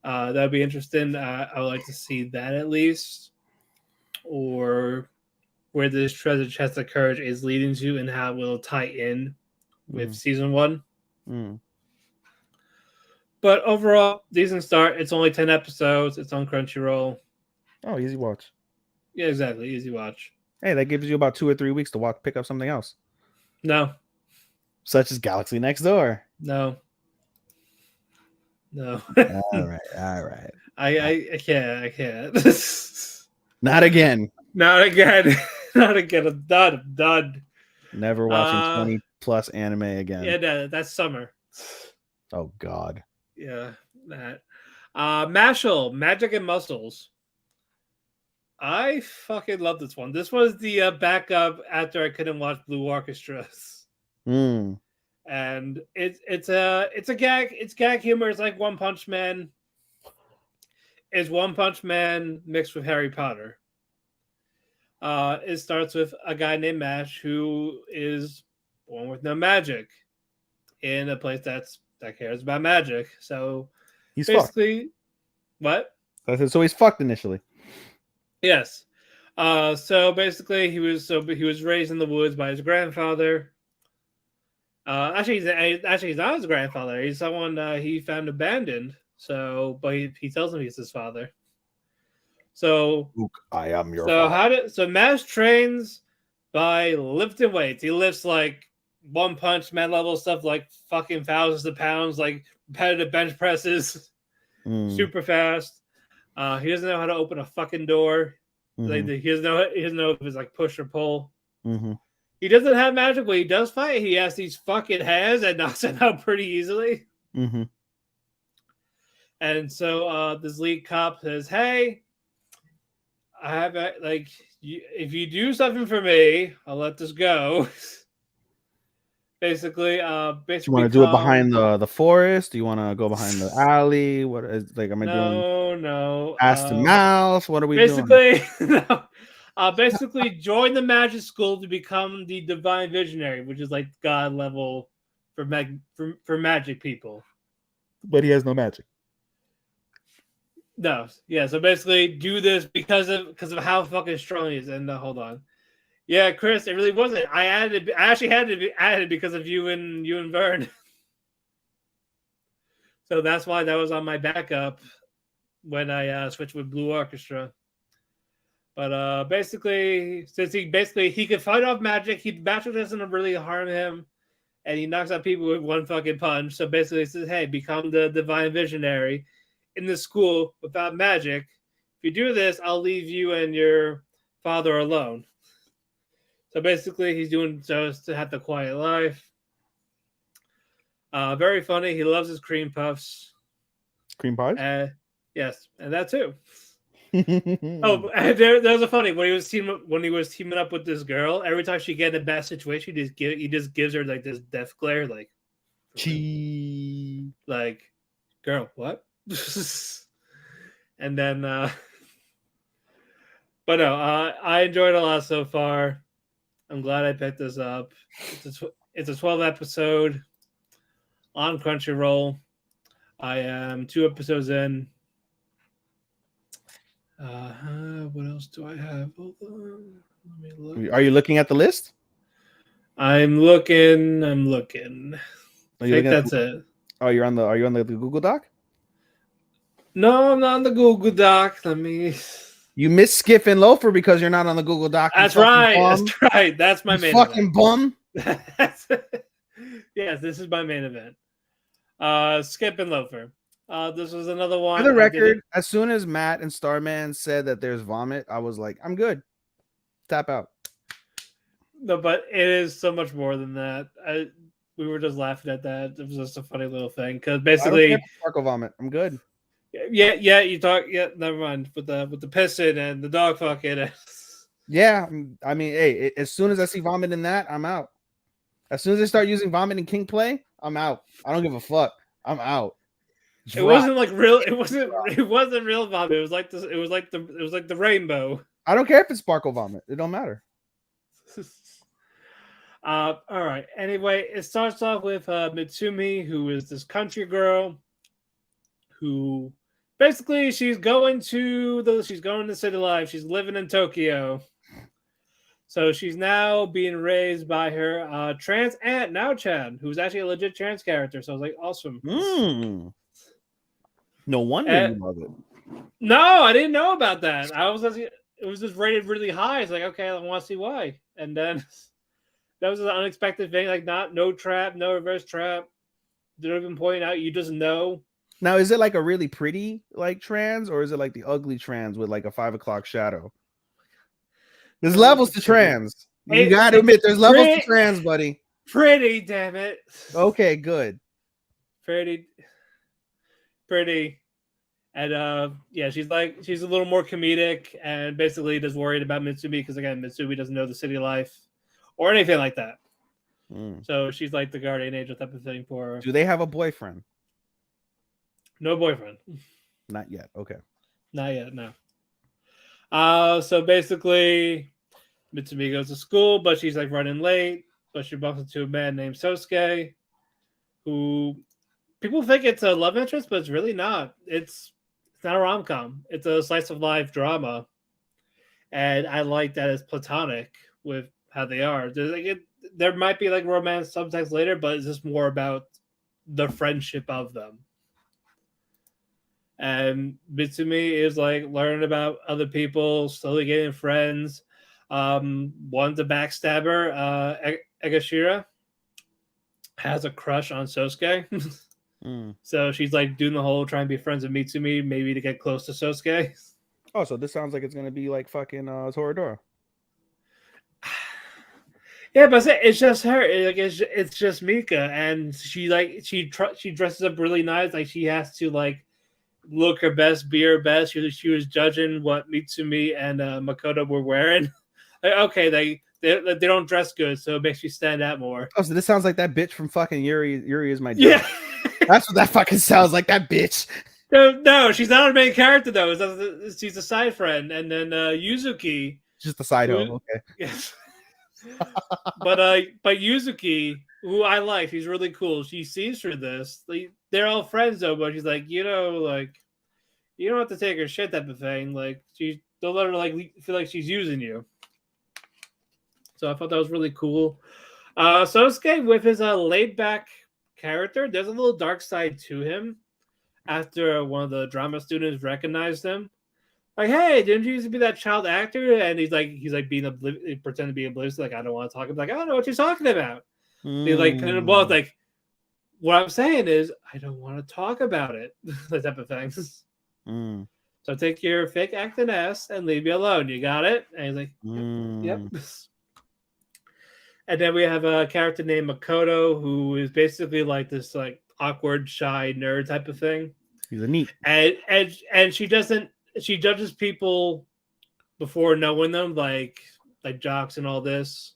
That'd be interesting. I would like to see that at least, or where this treasure chest of courage is leading to, and how it will tie in with season 1. Mm. But overall, decent start. It's only 10 episodes. It's on Crunchyroll. Oh, easy watch. Yeah, exactly. Easy watch. Hey, that gives you about 2 or 3 weeks to pick up something else. No. Such as Galaxy Next Door. No. All right. I can't. Not again. Not again. Not again. I'm done. Never watching 20+ anime again. Yeah, that's summer. Oh God. Yeah, that. Mashal, Magic and Muscles. I fucking love this one. This was the backup after I couldn't watch Blue Orchestras. Mm. And it's a gag. It's gag humor. It's like One Punch Man. It's One Punch Man mixed with Harry Potter. It starts with a guy named Mash who is born with no magic in a place that cares about magic. So He's basically, fucked. what? So he's fucked initially. Yes. So basically, he was raised in the woods by his grandfather. Actually, he's not his grandfather. He's someone he found abandoned. So, but he tells him he's his father. So, Luke, I am your father. So Mash trains by lifting weights. He lifts like One Punch Man level stuff, like fucking thousands of pounds, like repetitive bench presses, super fast. He doesn't know how to open a fucking door. Like he doesn't know if it's like push or pull. He doesn't have magic, but he does fight. He has these fucking hands and knocks it out pretty easily. And so this lead cop says, "Hey, I have if you do something for me, I'll let this go." Basically, do you want to do it behind the forest? Do you want to go behind the alley? What is like? Am I doing? No. Ass to mouth. What are we doing? No. Basically, join the magic school to become the divine visionary, which is like god level for magic people. But he has no magic. No, yeah. So basically, do this because of how fucking strong he is. And hold on, yeah, Chris, it really wasn't. I actually had to be added because of you and Vern. So that's why that was on my backup when I switched with Blue Orchestra. But basically, since he could fight off magic, magic doesn't really harm him, and he knocks out people with one fucking punch. So basically, he says, "Hey, become the divine visionary in the school without magic. If you do this, I'll leave you and your father alone." So basically, he's doing so to have the quiet life. Very funny. He loves his cream puffs. Cream pies? Yes, and that too. Oh, there's a funny when he was teaming up with this girl. Every time she gets in a bad situation, he just gives her like this death glare, like, Chee. like, girl, what? And then, but no, I enjoyed it a lot so far. I'm glad I picked this up. It's a 12 episode on Crunchyroll. I am 2 episodes in. What else do I have? Hold on. Let me look. Are you looking at the list? I'm looking. I think that's it. Oh, you're on the. Are you on the Google Doc? No, I'm not on the Google Doc. Let me. You missed Skiff and Loafer because you're not on the Google Doc. That's right. Bum. That's right. That's my main fucking event. bum. Yes, this is my main event. Skip and Loafer. This was another one. For the record, as soon as Matt and Starman said that there's vomit, I was like, I'm good. Tap out. No, but it is so much more than that. We were just laughing at that. It was just a funny little thing because basically, sparkle vomit. I'm good. Yeah. You talk. Yeah, never mind. With the pissing and the dog fucking. Yeah, I mean, hey, as soon as I see vomit in that, I'm out. As soon as they start using vomit in King Play, I'm out. I don't give a fuck. I'm out. It wasn't like real. It wasn't real vomit. It was like this. It was like the rainbow. I don't care if it's sparkle vomit. It don't matter. All right. Anyway, it starts off with Mitsumi, who is this country girl, who basically she's going to city life. She's living in Tokyo. So she's now being raised by her trans aunt, Now-chan, who's actually a legit trans character. So I was like, awesome. No wonder you love it. No, I didn't know about that. It was just rated really high. It's like, okay, I want to see why. And then that was an unexpected thing. Like, no trap, no reverse trap. They don't even point out. You just know. Now, is it like a really pretty like trans, or is it like the ugly trans with like a 5 o'clock shadow? There's levels to trans. You got to admit, there's levels to trans, buddy. Pretty, damn it. Okay, good. Pretty. And yeah, she's a little more comedic and basically just worried about Mitsumi because again, Mitsumi doesn't know the city life or anything like that. So she's like the guardian angel type of thing for her. Do they have a boyfriend? No boyfriend. Not yet. Okay. Not yet, no. So basically, Mitsumi goes to school, but she's like running late. But she bumps into a man named Sosuke, who people think it's a love interest, but it's really not. It's not a rom-com. It's a slice of life drama, and I like that it's platonic with how they are. There might be like romance subtext later, but it's just more about the friendship of them. And Mitsumi is like learning about other people, slowly getting friends. One's a backstabber. Egashira has a crush on Sosuke. So she's like doing the whole trying to be friends with Mitsumi, maybe to get close to Sosuke. Oh, so this sounds like it's gonna be like fucking Toradora. Yeah, but it's just her. It's just Mika, and she dresses up really nice. Like she has to like look her best, be her best. She was judging what Mitsumi and Makoto were wearing. Like, okay, they don't dress good, so it makes you stand out more. Oh, so this sounds like that bitch from fucking Yuri is my dad. Yeah. That's what that fucking sounds like, that bitch. No, she's not a main character though. She's a side friend, and then Yuzuki, just a side hoe. Okay. Yes. but Yuzuki, who I like, she's really cool. She sees through this. They're all friends though, but she's like, you don't have to take her shit type of thing. Like don't let her like feel like she's using you. So I thought that was really cool. Sosuke with his laid back character, there's a little dark side to him. After one of the drama students recognized him, like, "Hey, didn't you used to be that child actor?" And he's like pretend to be oblivious, like, "I don't want to talk about." Like, "I don't know what you're talking about." He's like, like, what I'm saying is, I don't want to talk about it. That type of thing. So take your fake acting ass and leave me alone. You got it? And he's like, yep. And then we have a character named Makoto, who is basically like this like awkward, shy nerd type of thing. He's a neat. And she judges people before knowing them, like jocks and all this.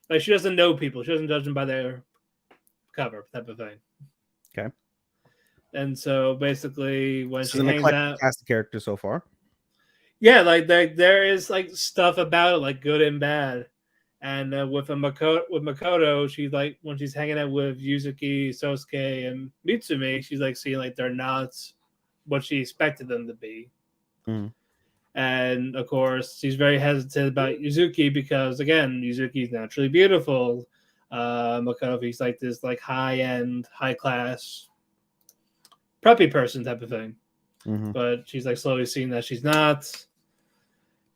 Like she doesn't know people. She doesn't judge them by their cover type of thing. Okay. And so basically when she hangs out, cast the character so far. Yeah, like there is like stuff about it, like good and bad. And with Makoto, she's like when she's hanging out with Yuzuki, Sosuke, and Mitsumi, she's like seeing like they're not what she expected them to be. Mm. And of course, she's very hesitant about Yuzuki because again, Yuzuki's naturally beautiful. Makoto, he's like this like high end, high class, preppy person type of thing. Mm-hmm. But she's like slowly seeing that she's not.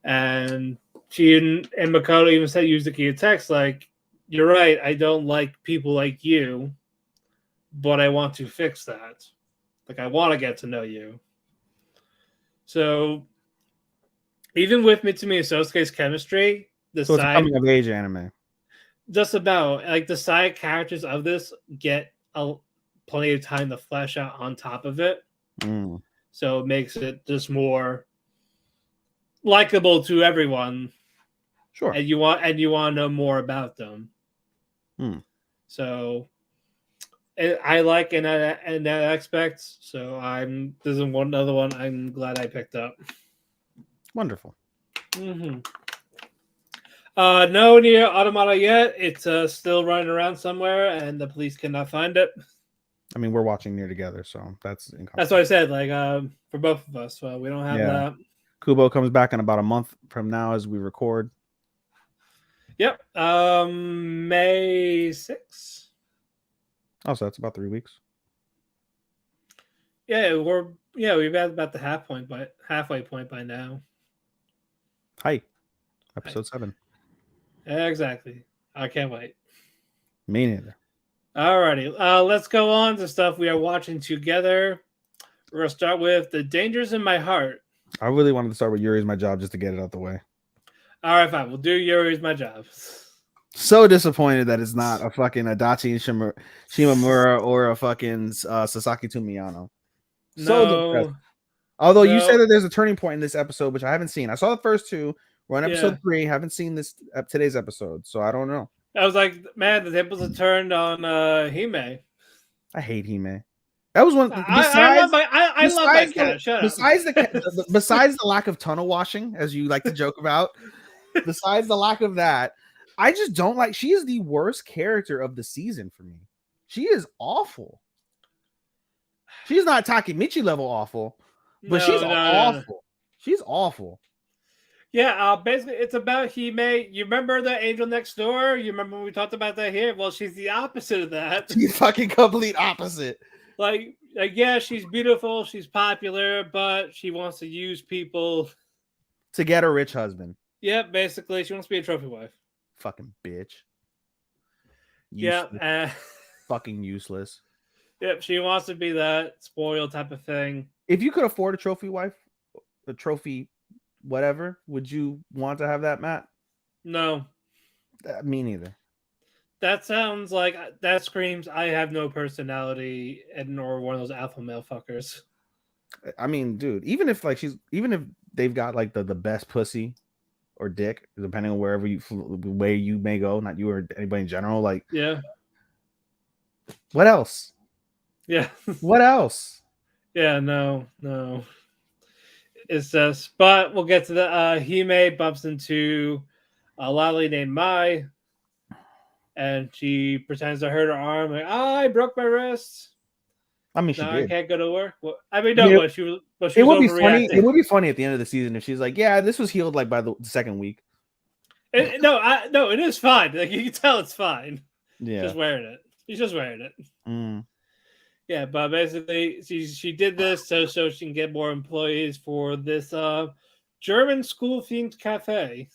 And she and Makoto even said Yuzuki a text like, "You're right. I don't like people like you, but I want to fix that. Like I want to get to know you." So even with Mitsumi and Sosuke's chemistry, So it's a coming of age anime. Just about like the side characters of this get plenty of time to flesh out on top of it. Mm. So it makes it just more likable to everyone. Sure. And you want to know more about them. Hmm. So I like in that aspect. So this is another one I'm glad I picked up. Wonderful. Mm-hmm. No Nier Automata yet. It's still running around somewhere, and the police cannot find it. I mean, we're watching Nier together, so that's what I said. Like for both of us, we don't have that. Kubo comes back in about a month from now as we record. Yep. May 6th. Oh, so that's about 3 weeks. Yeah, we've had about the halfway point by now. Hi. Episode 7. Exactly. I can't wait. Me neither. Alrighty. Let's go on to stuff we are watching together. We're gonna start with The Dangers in My Heart. I really wanted to start with Yuri's My Job just to get it out the way. All right, fine. We'll do Yuri's My Job. So disappointed that it's not a fucking Adachi Shimamura or a fucking Sasaki Tomiyano. So depressed. Although you said that there's a turning point in this episode, which I haven't seen. I saw the first two. We're on episode 3. Haven't seen today's episode, so I don't know. I was like, man, the tables have turned on Hime. I hate Hime. That was one. I love my cat. Shut up. Besides the lack of tunnel washing, as you like to joke about, besides the lack of that, I just don't like. She is the worst character of the season for me. She is awful. She's not Takemichi level awful, but she's awful. No. She's awful. Yeah, basically, it's about Hime. You remember the Angel Next Door? You remember when we talked about that here? Well, she's the opposite of that. She's fucking complete opposite. Like, yeah, she's beautiful, she's popular, but she wants to use people to get a rich husband. Yeah, basically, she wants to be a trophy wife. Fucking bitch. Useless. Yeah. Fucking useless. Yep, she wants to be that spoiled type of thing. If you could afford a trophy wife, a trophy whatever, would you want to have that, Matt? No. Me neither. That sounds like that screams I have no personality and or one of those alpha male fuckers. I mean, dude, even if they've got like the best pussy or dick, depending on wherever way you may go, not you or anybody in general, like yeah. What else? Yeah. What else? Yeah, no. It's just, but we'll get to the Hime bumps into a lolly named Mai, and she pretends to hurt her arm. Like, I broke my wrist. I mean, she did. I can't go to work. Well, I mean, no, but she was. It would be funny. It would be funny at the end of the season if she's like, "Yeah, this was healed like by the second week." No, it is fine. Like you can tell, it's fine. Yeah, just wearing it. She's just wearing it. Mm. Yeah, but basically, she did this so she can get more employees for this German school themed cafe.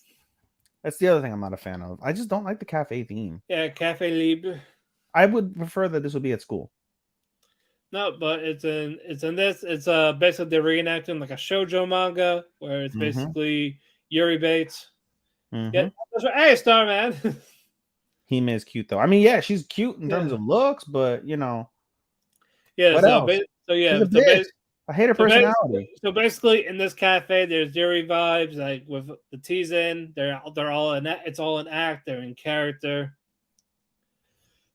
That's the other thing I'm not a fan of. I just don't like the cafe theme. Yeah, Cafe Libre. I would prefer that this would be at school. No, but it's in this. It's basically they're reenacting like a shoujo manga where it's basically Yuri Bates. Mm-hmm. Yeah, hey, Starman. Hime is cute though. I mean, yeah, she's cute in terms of looks, but you know. Yeah. What else? I hate her personality. So basically, in this cafe, there's Yuri vibes, like with the teasing. They're all in. It's all an act. They're in character.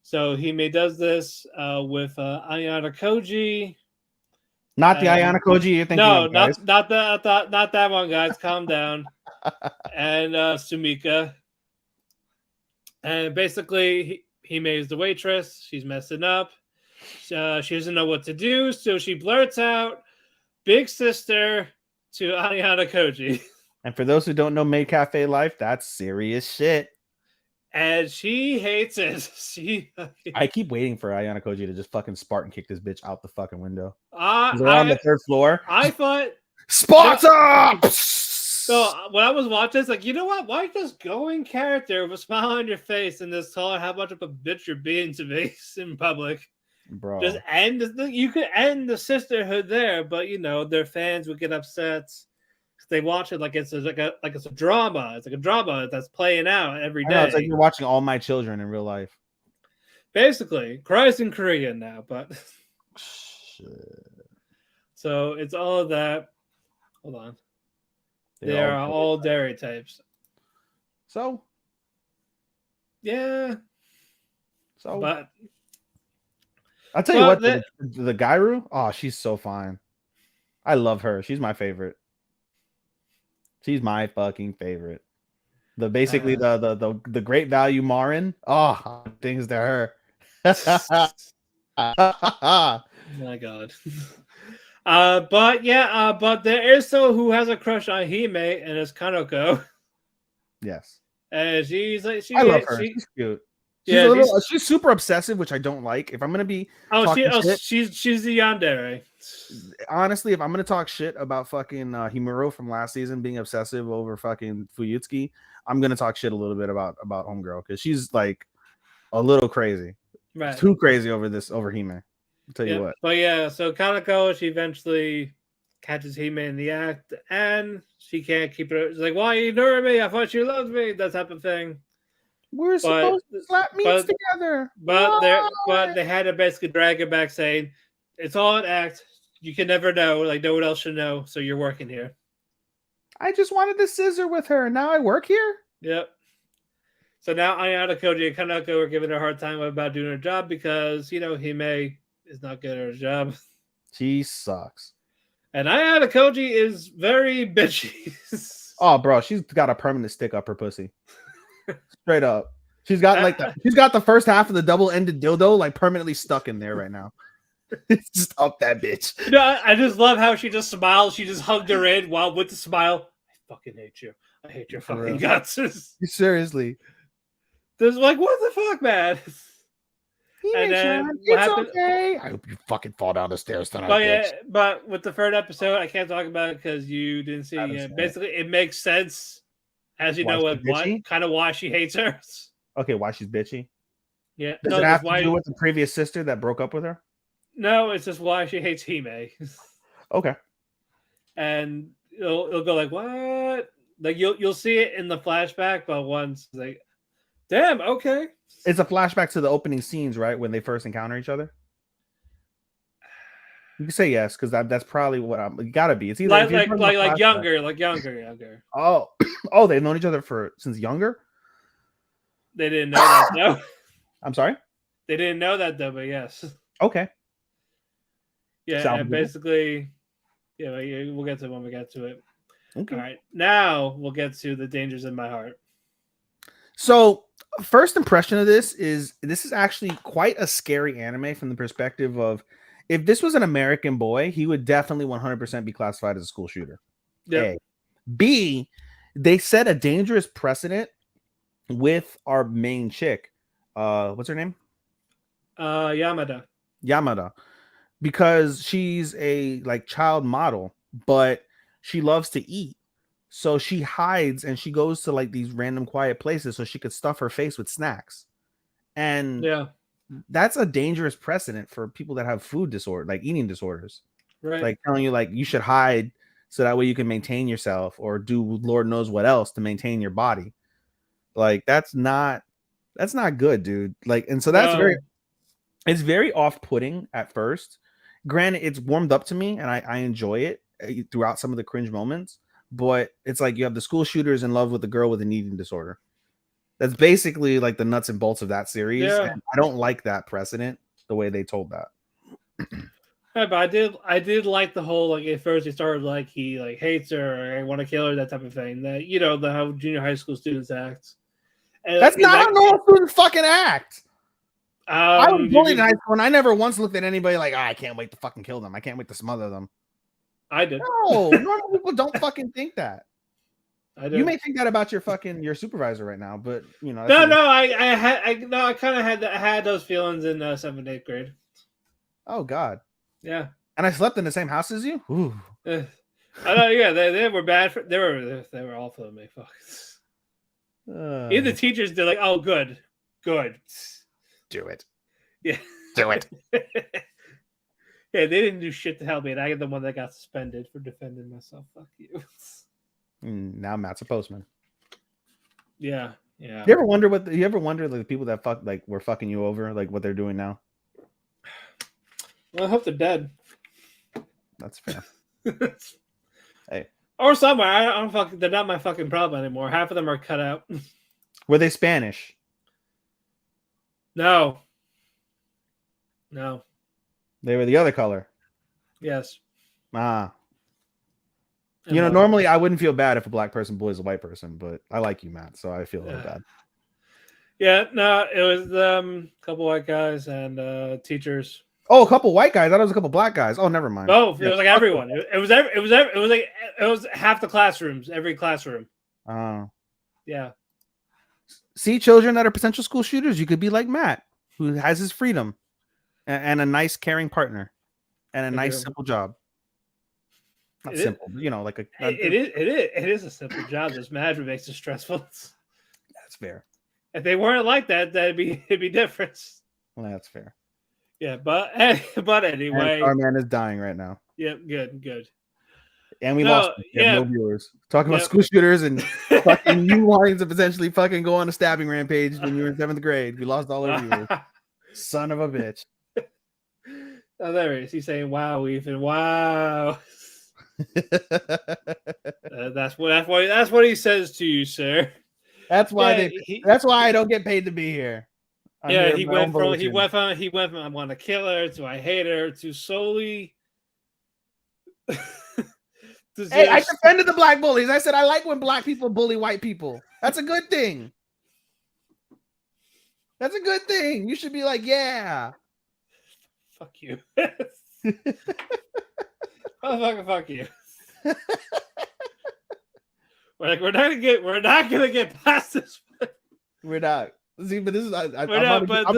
So Hime does this with Ayana Koji. Not the Ayana Koji you're thinking. No, of, guys. not that one, guys. Calm down. And Sumika. And basically, Hime is the waitress. She's messing up. She doesn't know what to do, so she blurts out, "Big sister," to Ayana Koji. And for those who don't know Maid Cafe life, that's serious shit. And she hates it. I keep waiting for Ayana Koji to just fucking Spartan kick this bitch out the fucking window. They're I on the third floor. I thought Sparta! so. When I was watching, it's like, you know what? Why just go in character with a smile on your face and just tell her how much of a bitch you're being to me in public? Bro. Just end. You could end the sisterhood there, but their fans would get upset. They watch it like it's a drama. It's like a drama that's playing out every day. It's like you're watching All My Children in real life. Basically, cries in Korean now, but so it's all of that. Hold on, they are all dairy types. So, yeah. So, but I'll tell you what, the Gairu, oh, she's so fine. I love her. She's my favorite. She's my fucking favorite. The great value Marin. Oh, things to her. My God. But there is someone who has a crush on Hime, and it's Kanoko. Yes. And she's like, I love her. She's cute. She's super obsessive, which I don't like. If I'm gonna be she's the yandere. Honestly, if I'm gonna talk shit about fucking Himuro from last season being obsessive over fucking Fuyutsuki, I'm gonna talk shit a little bit about Homegirl because she's like a little crazy, right? Too crazy over Hime. I'll tell you what. But yeah, so Kanako, she eventually catches Hime in the act, and she can't keep it. She's like, "Why are you ignoring me? I thought you loved me." That type of thing. We're supposed to slap meats together. But they had to basically drag it back, saying it's all an act. You can never know. Like, no one else should know. So you're working here. I just wanted to scissor with her. Now I work here? Yep. So now Ayana Koji and Kanako are giving her a hard time about doing her job because, Hime is not good at her job. She sucks. And Ayana Koji is very bitchy. Oh, bro. She's got a permanent stick up her pussy. Straight up. She's got she's got the first half of the double-ended dildo like permanently stuck in there right now. It's just up that bitch. I just love how she just smiled. She just hugged her in while with the smile. I fucking hate you. I hate your fucking guts. Seriously. There's like, what the fuck, man? And then it's okay. I hope you fucking fall down the stairs tonight. But with the third episode, I can't talk about it because you didn't see it. Basically, it makes sense. As you know, why she hates her. Okay, why she's bitchy? Yeah. Does it have to do with the previous sister that broke up with her? No, it's just why she hates Hime. Okay. And it'll go like, what? Like you'll see it in the flashback, but once like, damn, okay. It's a flashback to the opening scenes, right? When they first encounter each other. You can say yes, because that's probably what it gotta be. It's either like younger. Oh, they've known each other since younger. They didn't know that though. I'm sorry. They didn't know that though, but yes. Okay. Yeah, and basically, we'll get to it when we get to it. Okay. All right, now we'll get to the dangers in my heart. So, first impression of this is actually quite a scary anime from the perspective of. If this was an American boy, he would definitely 100% be classified as a school shooter. Yeah. A. B, they set a dangerous precedent with our main chick. What's her name? Yamada. Because she's a child model, but she loves to eat. So she hides and she goes to these random quiet places so she could stuff her face with snacks. And that's a dangerous precedent for people that have food disorder, eating disorders. Right. Telling you you should hide so that way you can maintain yourself or do Lord knows what else to maintain your body. That's not good, dude. And so that's it's very off-putting at first. Granted, it's warmed up to me and I enjoy it throughout some of the cringe moments, but it's you have the school shooters in love with the girl with an eating disorder. That's basically the nuts and bolts of that series. Yeah. And I don't like that precedent, the way they told that. Yeah, but I did like the whole at first he started he hates her or I want to kill her, that type of thing. That how junior high school students act. And, That's not how normal students fucking act. I was bullied in high school, and I never once looked at anybody like, I can't wait to fucking kill them. I can't wait to smother them. I did. No, normal people don't fucking think that. I did. You may think that about your supervisor right now, but you know. I kind of had those feelings in 7th, 8th grade. Oh God. Yeah. And I slept in the same house as you. Ooh. I know. Yeah, they were bad. They were awful to me. Fuck. Even the teachers, they're like, "Oh, good. Do it. Yeah, do it." Yeah, they didn't do shit to help me, and I am the one that got suspended for defending myself. Fuck you. Now Matt's a postman. Yeah. You ever wonder like the people that were fucking you over, like what they're doing now? Well, I hope they're dead. That's fair. Hey. Or somewhere. I don't fucking. They're not my fucking problem anymore. Half of them are cut out. Were they Spanish? No. They were the other color. Yes. Ah. You know, normally I wouldn't feel bad if a black person bullies a white person, but I like you, Matt, so I feel a little bad. Yeah, no, it was a couple white guys and teachers. Oh, a couple white guys. I thought it was a couple black guys. Oh, never mind. Oh, it was like everyone. It was half the classrooms, every classroom. Oh. Yeah. See, children that are potential school shooters, you could be like Matt, who has his freedom and a nice, caring partner and a nice, simple job. Not simple, you know, like it is a simple job. This management makes it stressful. That's fair. If they weren't like that, it'd be different. Well, that's fair. Yeah, but anyway, our man is dying right now. Yeah, good. And we lost no viewers. Talking about school shooters and fucking you wanting to potentially fucking go on a stabbing rampage when you were in 7th grade. We lost all our viewers. Son of a bitch. Oh, there he is. He's saying, "Wow, Ethan, wow." That's what he says to you, sir. That's why that's why I don't get paid to be here. He went from I want to kill her to I hate her to solely. Hey, I defended the black bullies. I said I like when black people bully white people. That's a good thing. That's a good thing. You should be like, yeah. Fuck you. Fuck you. We're not gonna get past this. We're not. See, but this is I'm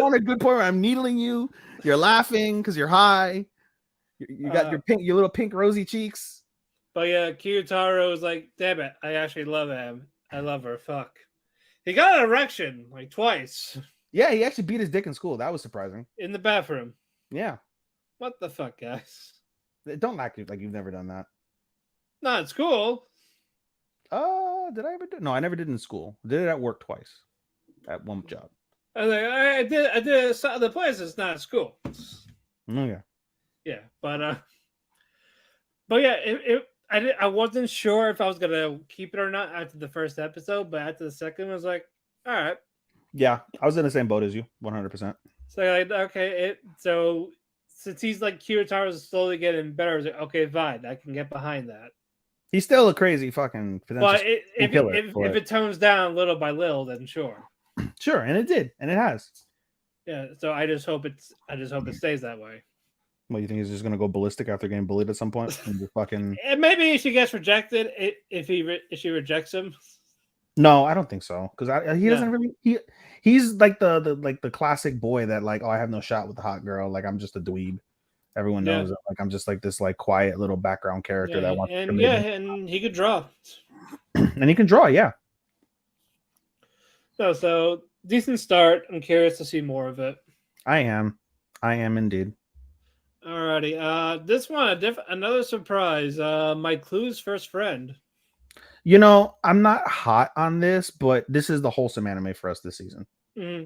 on a good point where I'm needling you. You're laughing because you're high. You got your little pink rosy cheeks. But yeah, Kiyotaro was like, damn it, I actually love him. I love her. Fuck. He got an erection like twice. Yeah, he actually beat his dick in school. That was surprising. In the bathroom. Yeah. What the fuck, guys? Don't act like you've never done that. Not in school. Did I ever do? No, I never did in school. I did it at work twice. At one job. I did some other places, not at school. Okay. Yeah, but yeah, I wasn't sure if I was gonna keep it or not after the first episode, but after the second, I was like, all right. Yeah, I was in the same boat as you, 100%. So like, okay, so since he's like Kyotaro's slowly getting better, I was like, okay, fine, I can get behind that. He's still a crazy fucking. But if it tones down little by little, then sure. Sure, and it did, and it has. Yeah, so I just hope it stays that way. What, you think he's just gonna go ballistic after getting bullied at some point? And just fucking. And maybe she gets rejected if she rejects him. No, I don't think so. Because he doesn't really. He's like the classic boy that like, oh, I have no shot with the hot girl. Like I'm just a dweeb. Everyone knows that. Like I'm just like this like quiet little background character that wants. And he could draw. And he can draw, yeah. So decent start. I'm curious to see more of it. I am indeed. Alrighty. This one another surprise. My Clue's first friend. You know, I'm not hot on this, but this is the wholesome anime for us this season. Mm-hmm.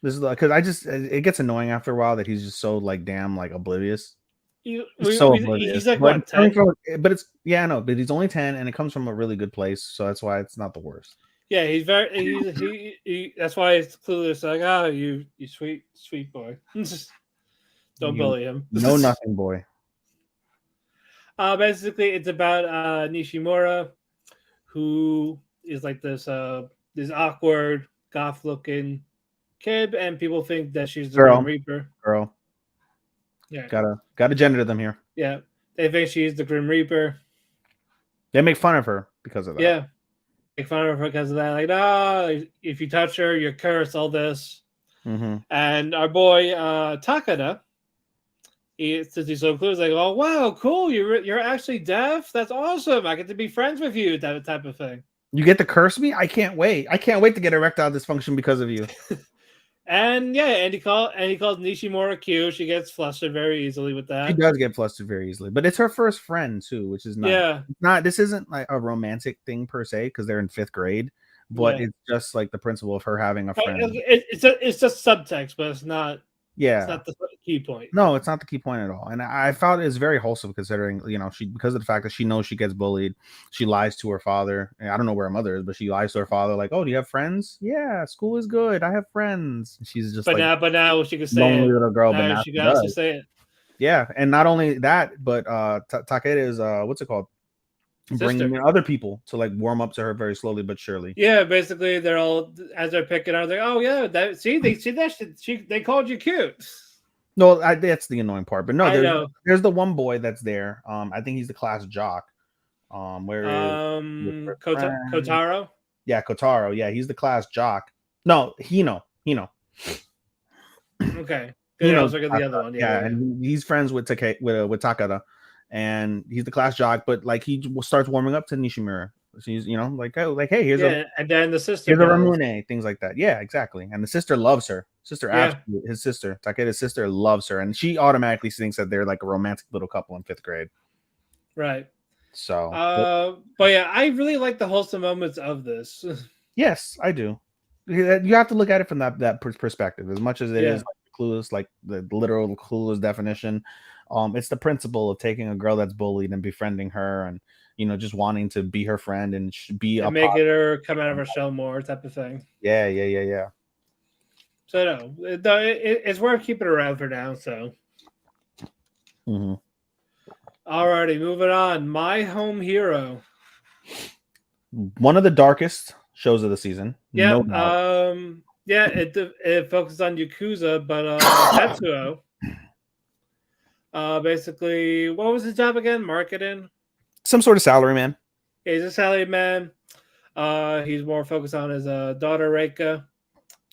This is because it gets annoying after a while that he's just so like damn like oblivious. He's like what, 10? But he's only 10 and it comes from a really good place, so that's why it's not the worst. Yeah, he's very he that's why it's clueless. Like, oh, you sweet boy. Don't bully him. No nothing boy. Basically it's about Nishimura, who is like this awkward goth looking kid, and people think that she's the Girl. Grim Reaper. Girl. Yeah. Gotta gender them here. Yeah. They think she's the Grim Reaper. They make fun of her because of that. Yeah. Make fun of her because of that. Like, no, if you touch her, you're cursed, all this. Mm-hmm. And our boy Takada, since he's so cool, he's like, oh wow, cool, you're actually deaf. That's awesome. I get to be friends with you. That type of thing. You get to curse me? I can't wait. I can't wait to get erectile dysfunction because of you. And yeah, and he calls Nishimura cute. She gets flustered very easily with that. She does get flustered very easily, but it's her first friend too, which is not. This isn't like a romantic thing per se because they're in 5th grade, but it's just like the principle of her having a friend. It's just subtext, but it's not. Yeah, it's not the key point. No, it's not the key point at all. And I felt it's very wholesome considering, because of the fact that she knows she gets bullied. She lies to her father. And I don't know where her mother is, but she lies to her father like, "Oh, do you have friends? Yeah, school is good. I have friends." She's just but now she can say it. Little girl, but now she can also say it. Yeah, and not only that, but Takeda is what's it called? Bringing in other people to like warm up to her very slowly but surely. Yeah, basically they're all as they're picking out, like, oh yeah, they see that shit. They called you cute. No, that's the annoying part. But no, there's the one boy that's there. I think he's the class jock. Where is Kotaro? Yeah, Kotaro. Yeah, he's the class jock. No, Hino. Okay, he knows. Look at the other one. Yeah, and he's friends with Takada. And he's the class jock, but like he starts warming up to Nishimura. She's hey, here's and then the sister, here's a Ramune, things like that. Yeah, exactly. And the sister loves her. His sister, Takeda's sister, loves her, and she automatically thinks that they're like a romantic little couple in 5th grade. Right. So, but yeah, I really like the wholesome moments of this. Yes, I do. You have to look at it from that perspective, as much as it is like clueless, like the literal clueless definition. It's the principle of taking a girl that's bullied and befriending her, and just wanting to be her friend and making her come out of her shell more, type of thing. Yeah. So no, it's worth keeping around for now. So, Alrighty, moving on. My Home Hero, one of the darkest shows of the season. Yeah, it focuses on Yakuza, but Tetsuo. Basically, what was his job again? Marketing? Some sort of salary man. Yeah, he's a salary man. He's more focused on his daughter, Reika.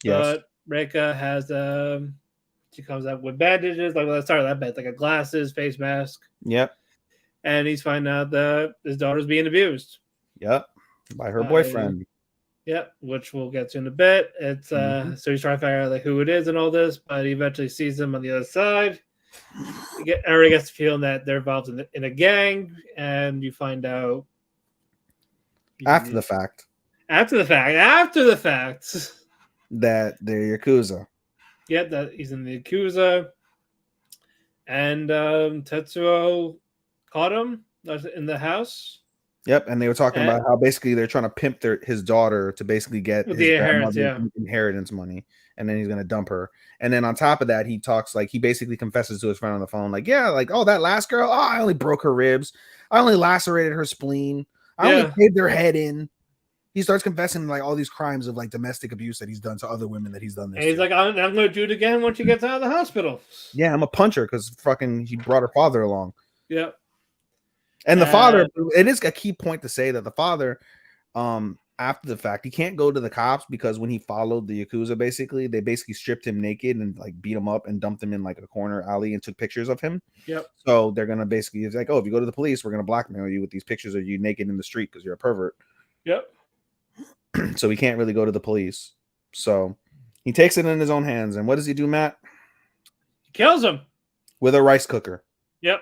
Yes. But Reika has, she comes out with bandages. Like, let's start that bit. Like a glasses, face mask. Yep. And he's finding out that his daughter's being abused. Yep. By her boyfriend. Yep, which we'll get to in a bit. It's so he's trying to figure out like who it is and all this, but he eventually sees them on the other side. Everybody gets the feeling that they're involved in a gang, and you find out after the fact that they're Yakuza. Yeah, that he's in the Yakuza, and Tetsuo caught him in the house. Yep, and they were talking about how basically they're trying to pimp his daughter to basically get the inheritance money, and then he's gonna dump her. And then on top of that, he talks like he basically confesses to his friend on the phone, like, yeah, like, oh, that last girl, I only broke her ribs, I only lacerated her spleen, I only caved her head in. He starts confessing like all these crimes of like domestic abuse that he's done to other women that he's done this. And he's like, I'm gonna do it again once she gets out of the hospital. Yeah, I'm a puncher because fucking he brought her father along. Yep. And the father, it is a key point to say that the father, after the fact, he can't go to the cops because when he followed the Yakuza, they basically stripped him naked and like beat him up and dumped him in like a corner alley and took pictures of him. Yep. So they're gonna basically, it's like, oh, if you go to the police, we're gonna blackmail you with these pictures of you naked in the street because you're a pervert. Yep. So he can't really go to the police. So he takes it in his own hands. And what does he do, Matt? He kills him with a rice cooker. Yep.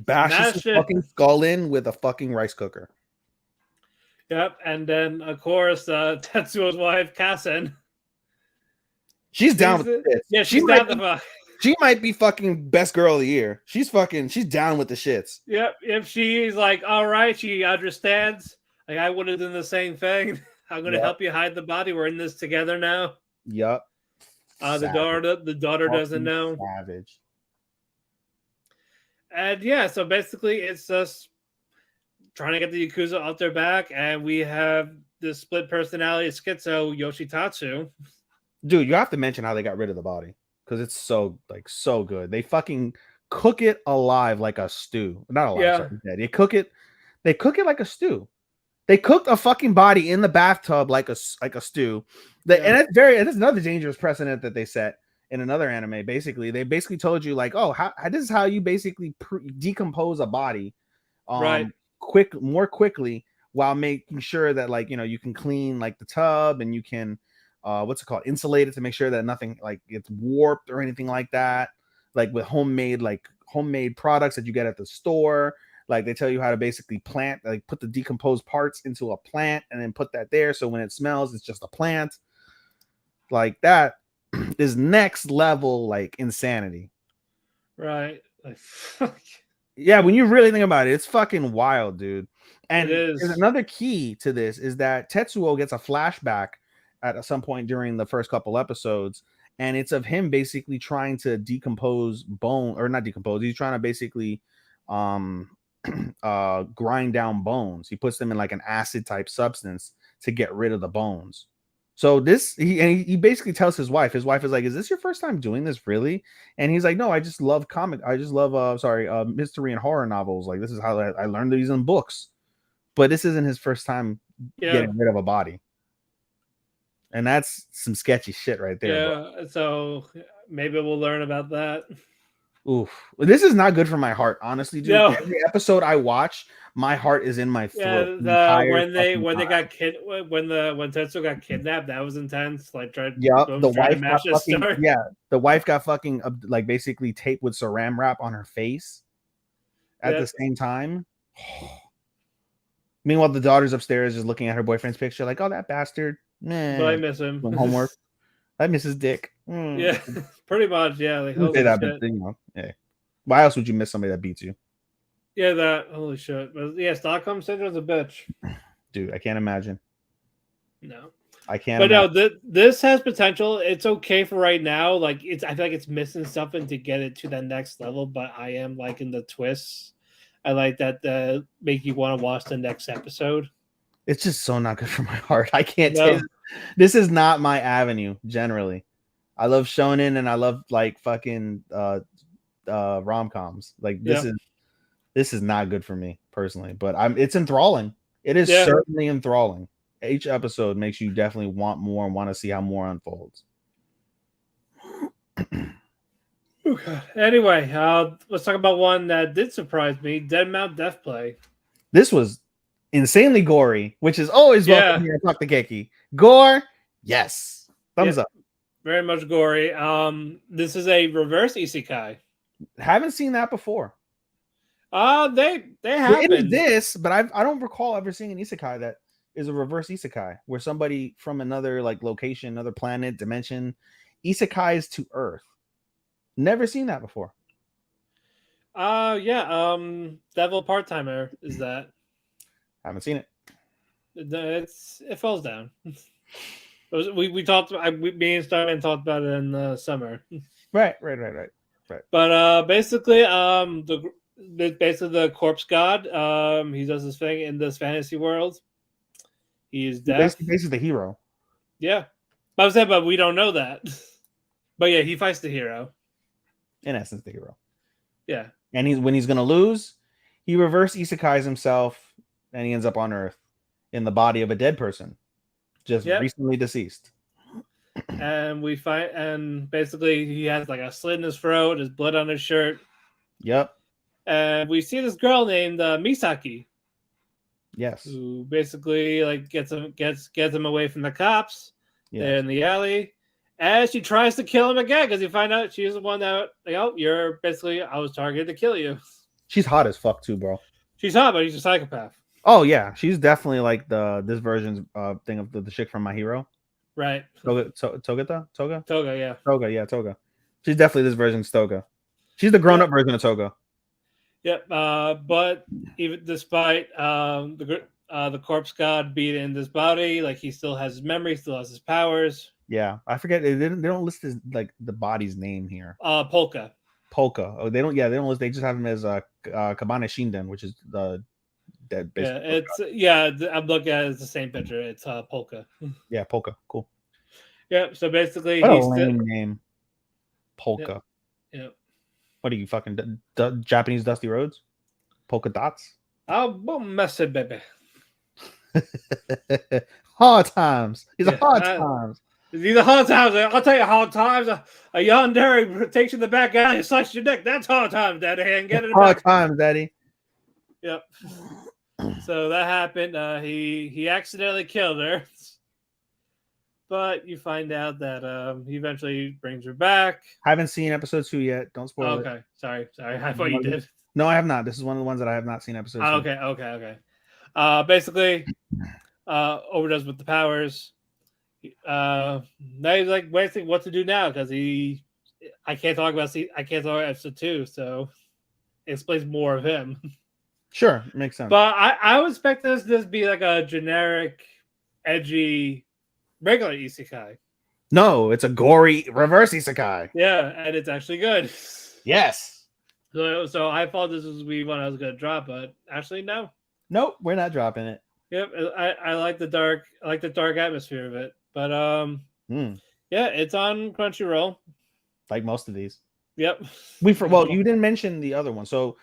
Bashes his fucking skull in with a fucking rice cooker. Yep, and then of course Tetsuo's wife, Kassen. She's down with the shits. Yeah, she's down with the She might be fucking best girl of the year. She's down with the shits. Yep, if she's like, all right, she understands. Like, I would have done the same thing. I'm gonna help you hide the body. We're in this together now. Yep. The daughter doesn't know. Savage. And yeah, so basically it's just trying to get the Yakuza off their back, and we have the split personality schizo Yoshitatsu. Dude, you have to mention how they got rid of the body because it's so good. They fucking cook it alive like a stew. Not alive, Yeah. sorry, dead. They cook it like a stew. They cooked a fucking body in the bathtub like a stew. And that's another dangerous precedent that they set in another anime. Basically, they basically told you like, oh, how this is how you basically decompose a body, Right. more quickly while making sure that like you can clean like the tub and you can what's it called, insulate it to make sure that nothing like gets warped or anything like that. Like with homemade products that you get at the store. Like they tell you how to basically plant, like put the decomposed parts into a plant and then put that there. So when it smells, it's just a plant. Like that is next level, like insanity. Right. Like, yeah, when you really think about it, it's fucking wild, dude. And there's another key to this is that Tetsuo gets a flashback at some point during the first couple episodes, and it's of him basically trying to decompose bone, or not decompose. He's trying to basically grind down bones. He puts them in like an acid type substance to get rid of the bones. So he basically tells his wife is like, is this your first time doing this, really? And he's like, no, I just love mystery and horror novels. Like this is how I learned these in books. But this isn't his first time getting rid of a body. And that's some sketchy shit right there. Yeah, bro. So maybe we'll learn about that. Oof. This is not good for my heart, honestly, dude. No. Every episode I watch, my heart is in my throat. Yeah, when Tetsuo got kidnapped, that was intense. Like the wife got fucking like basically taped with saran wrap on her face at the same time. Meanwhile, the daughter's upstairs just looking at her boyfriend's picture, like, "Oh, that bastard." But I miss him. Homework. I miss his dick. Yeah, pretty much. Yeah, like say that, but yeah. Why else would you miss somebody that beats you? Yeah, that holy shit. But yeah, Stockholm Syndrome's a bitch. Dude, I can't imagine. No, I can't. But imagine. No, this has potential. It's okay for right now. Like I feel like it's missing something to get it to that next level. But I am liking the twists. I like that make you want to watch the next episode. It's just so not good for my heart. I can't say this is not my avenue generally. I love shonen and I love like fucking rom-coms. Like this is not good for me personally, but it's enthralling. It is certainly enthralling. Each episode makes you definitely want more and want to see how more unfolds. Okay. Anyway, let's talk about one that did surprise me, Dead Mount Death Play. This was insanely gory, which is always welcome here at Talk the Kēki. Gore, yes. Thumbs up. Very much gory. This is a reverse isekai. Haven't seen that before. They have this, but I don't recall ever seeing an isekai that is a reverse isekai, where somebody from another like location, another planet, dimension, isekais to Earth. Never seen that before. Devil Part-Timer is that. Haven't seen it. It falls down. We talked. Me and Starman talked about it in the summer. Right. But basically, the corpse god. He does this thing in this fantasy world. He is death. Basically, the hero. Yeah, but we don't know that. But yeah, he fights the hero. In essence, the hero. Yeah, and when he's gonna lose, he reverse isekais himself, and he ends up on Earth in the body of a dead person, just recently deceased. And we find, and basically he has like a slit in his throat, his blood on his shirt. Yep. And we see this girl named Misaki. Yes. Who basically like gets him away from the cops. Yes. In the alley. And she tries to kill him again because you find out she's the one that, you're basically, I was targeted to kill you. She's hot as fuck too, bro. She's hot, but she's a psychopath. Oh yeah, she's definitely like this version's thing of the chick from My Hero. Right. Toga. Toga, yeah. Toga. She's definitely this version's Toga. She's the grown-up version of Toga. Yep. But even despite the corpse god beating this body, like he still has his memory, still has his powers. Yeah, I forget. They don't list his like the body's name here. Polka. Oh, they don't. Yeah, they don't list. They just have him as Kabane Shinden, which is the dead. Yeah, Basically. I'm looking at it, it's the same picture. It's Polka. Yeah, Polka. Cool. Yeah, so basically What a he's still. lame name. Polka. Yeah. What are you fucking Japanese Dusty Roads? Polka dots. Oh, bon messy, baby. Hard times. These are hard Yeah, times. These are hard times. I'll tell you hard times. A yandere takes you in the back alley and slices your dick. That's hard times, Daddy. And get in the Hard back. times, Daddy. Yep. So that happened. He accidentally killed her, but you find out that he eventually brings her back. Haven't seen episode 2 yet. Don't spoil it. Okay, sorry. I thought you did. No, I have not. This is one of the ones that I have not seen episode 2. Okay. Basically, overdoes with the powers. Now he's like waiting what to do now because I can't talk about episode 2, so it explains more of him. Sure, makes sense. But I would expect this to be like a generic, edgy, regular isekai. No, it's a gory reverse isekai. Yeah, and it's actually good. Yes. So I thought this was one I was going to drop, but actually no. Nope, we're not dropping it. Yep, I like the dark atmosphere of it. But yeah, it's on Crunchyroll. Like most of these. Yep. You didn't mention the other one. So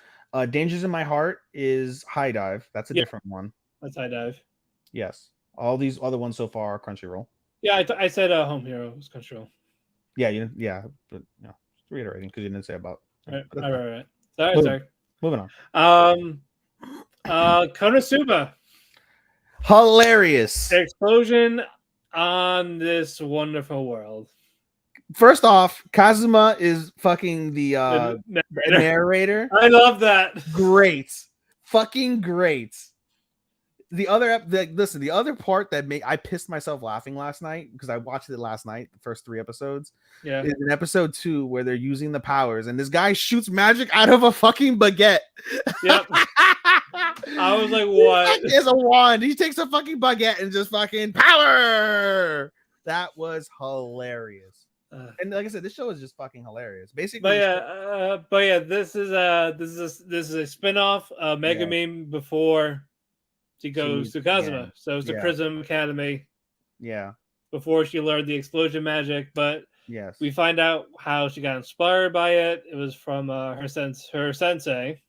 Dangers in My Heart is High Dive. That's a different one. That's High Dive. Yes. All these other ones so far are Crunchyroll. Yeah, I said Home Hero was Crunchyroll. Yeah, but just reiterating because you didn't say about. Right. Sorry. Moving on. Konosuba. Hilarious. Explosion on this wonderful world. First off, Kazuma is fucking the narrator. I love that. Great. Fucking great. The other part that I pissed myself laughing last night because I watched it last night, the first 3 episodes. Yeah. Is in episode 2 where they're using the powers and this guy shoots magic out of a fucking baguette. Yep. I was like, what? There's a wand. He takes a fucking baguette and just fucking power. That was hilarious. And like I said, this show is just fucking hilarious. Basically, but yeah, this is a spin-off of Megumin before she goes to Kazuma. Yeah. So it's the Prism Academy. Yeah. Before she learned the explosion magic, but yes, we find out how she got inspired by it. It was from her sensei.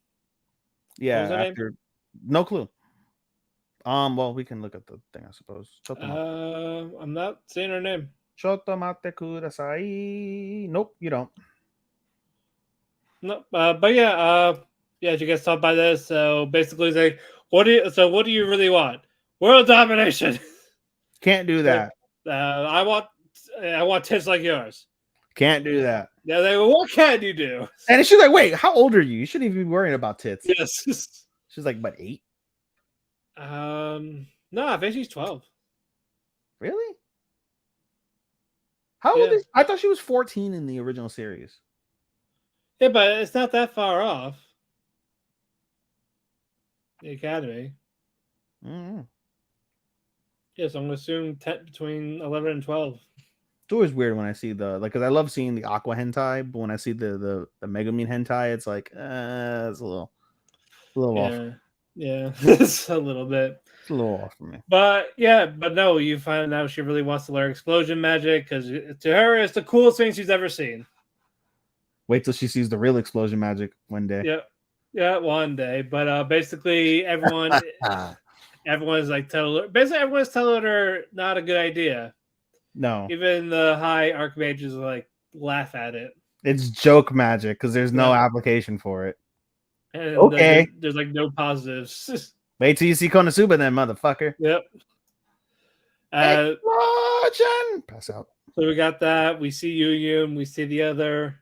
Yeah. No clue. Well, we can look at the thing, I suppose. I'm not seeing her name. Shotomate kudasai. Nope, you don't. No, but yeah, you get stopped by this. So basically, it's like, what do you really want? World domination. Can't do that. I want tits like yours. Can't do that. Yeah, what can you do? And she's like, wait, how old are you? You shouldn't even be worrying about tits. Yes. She's like, but 8? No, I think she's 12. Really? How old is? I thought she was 14 in the original series. Yeah, but it's not that far off. The Academy. Mm-hmm. Yes, I'm gonna assume between 11 and 12. It's always weird when I see because I love seeing the Aqua hentai, but when I see the Megumin hentai, it's like it's a little off. Yeah, it's a little bit. It's a little off for me. But no, you find out she really wants to learn explosion magic because to her it's the coolest thing she's ever seen. Wait till she sees the real explosion magic one day. Yeah, one day. But basically, everyone's like everyone's telling her not a good idea. No, even the high archmages like laugh at it. It's joke magic because there's no application for it. And okay, there's like no positives. Wait till you see Konosuba, then, motherfucker. Yep. Explosion! Pass out. So we got that. We see Yu. We see the other.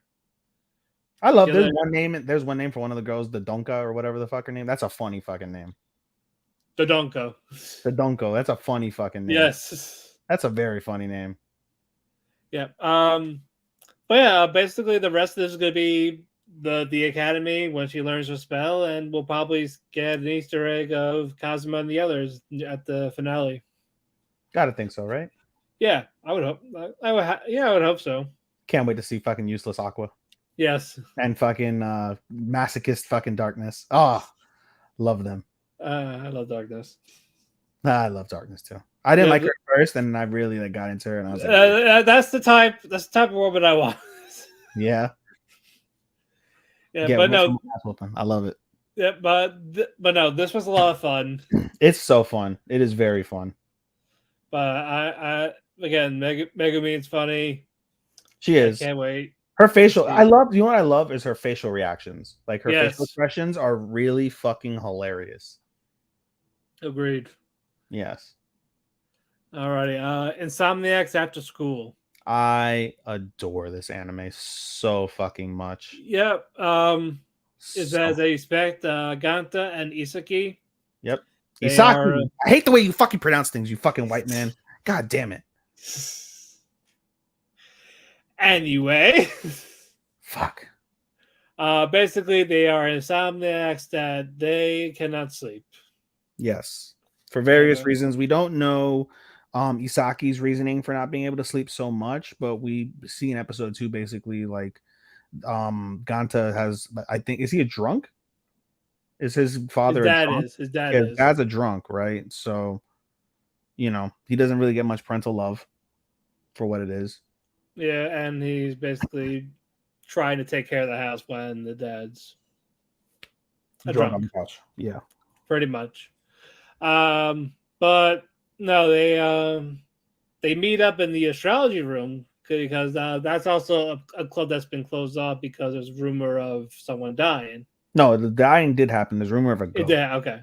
I love. There's one name. There's one name for one of the girls, the Donka or whatever the fuck her name. That's a funny fucking name. The Donko. The Donko. That's a funny fucking name. Yes. That's a very funny name. Yeah. But yeah, basically the rest of this is gonna be the Academy when she learns her spell, and we'll probably get an Easter egg of Kazuma and the others at the finale. Gotta think so, right? Yeah, I would hope. I would hope so. Can't wait to see fucking useless Aqua. Yes. And fucking masochist fucking darkness. Oh, love them. I love Darkness. I love Darkness too. I didn't Yeah, like her at first, and I really like got into her, and I was like, that's the type of woman I want. yeah, Yeah, get but rich no, from ass whooping. I love it. yeah, but no, this was a lot of fun. It's so fun. It is very fun. But I again, Megumin's funny. She I is. can't wait. Her facial, See. I love. You know what I love is her facial reactions. Like her facial Yes. expressions are really fucking hilarious. Agreed. Yes, Alrighty. Insomniacs After School. I adore this anime so fucking much. Yep. Is So, as they expect, Ganta and Isaki. yep. They Isaki, are- I hate the way you fucking pronounce things, you fucking white man. God damn it. Anyway. Fuck. Basically they are insomniacs that they cannot sleep. Yes. For various Okay. reasons. We don't know Isaki's reasoning for not being able to sleep so much, but we see in episode 2 basically like Ganta has, I think, is he a drunk? Is his father His dad a drunk? is. His dad Yeah, is. dad's a drunk, right? So, you know, he doesn't really get much parental love for what it is. Yeah, and he's basically trying to take care of the house when the dad's a Drunk on drunk, the couch. Yeah. pretty much. But no, they meet up in the astrology room because that's also a club that's been closed off because there's rumor of someone dying. No, the dying did happen. There's rumor of a ghost. Yeah, okay.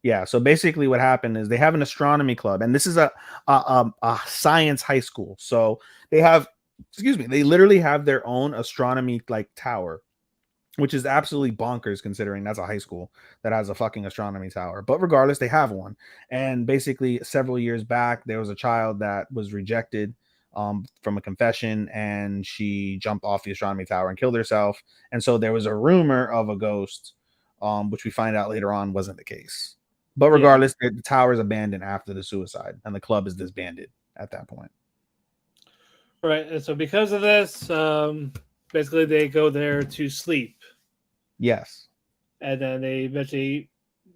Yeah. So basically, what happened is they have an astronomy club, and this is a science high school. So they have, excuse me, they literally have their own astronomy like tower, which is absolutely bonkers considering that's a high school that has a fucking astronomy tower. But regardless, they have one. And basically, several years back, there was a child that was rejected from a confession, and she jumped off the astronomy tower and killed herself. And so there was a rumor of a ghost, which we find out later on wasn't the case. But regardless, the tower is abandoned after the suicide, and the club is disbanded at that point. Right. And so because of this, basically they go there to sleep. Yes. And then they eventually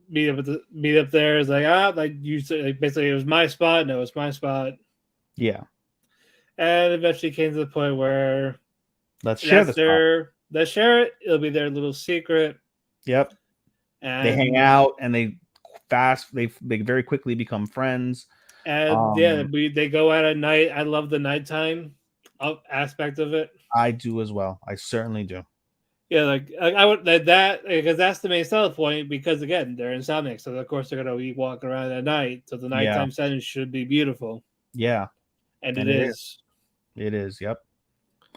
meet up there. It's like, like you said, like basically it was my spot. No, it's my spot. Yeah. And eventually came to the point where let's share let's share it. It'll be their little secret. Yep. And they hang out and they very quickly become friends. And they go out at night. I love the nighttime aspect of it. I do as well. I certainly do. Yeah, like I would that because that's the main selling point. Because again, they're insomniacs, so of course they're gonna be walking around at night. So the nighttime setting should be beautiful. Yeah, and it is. It is. Yep.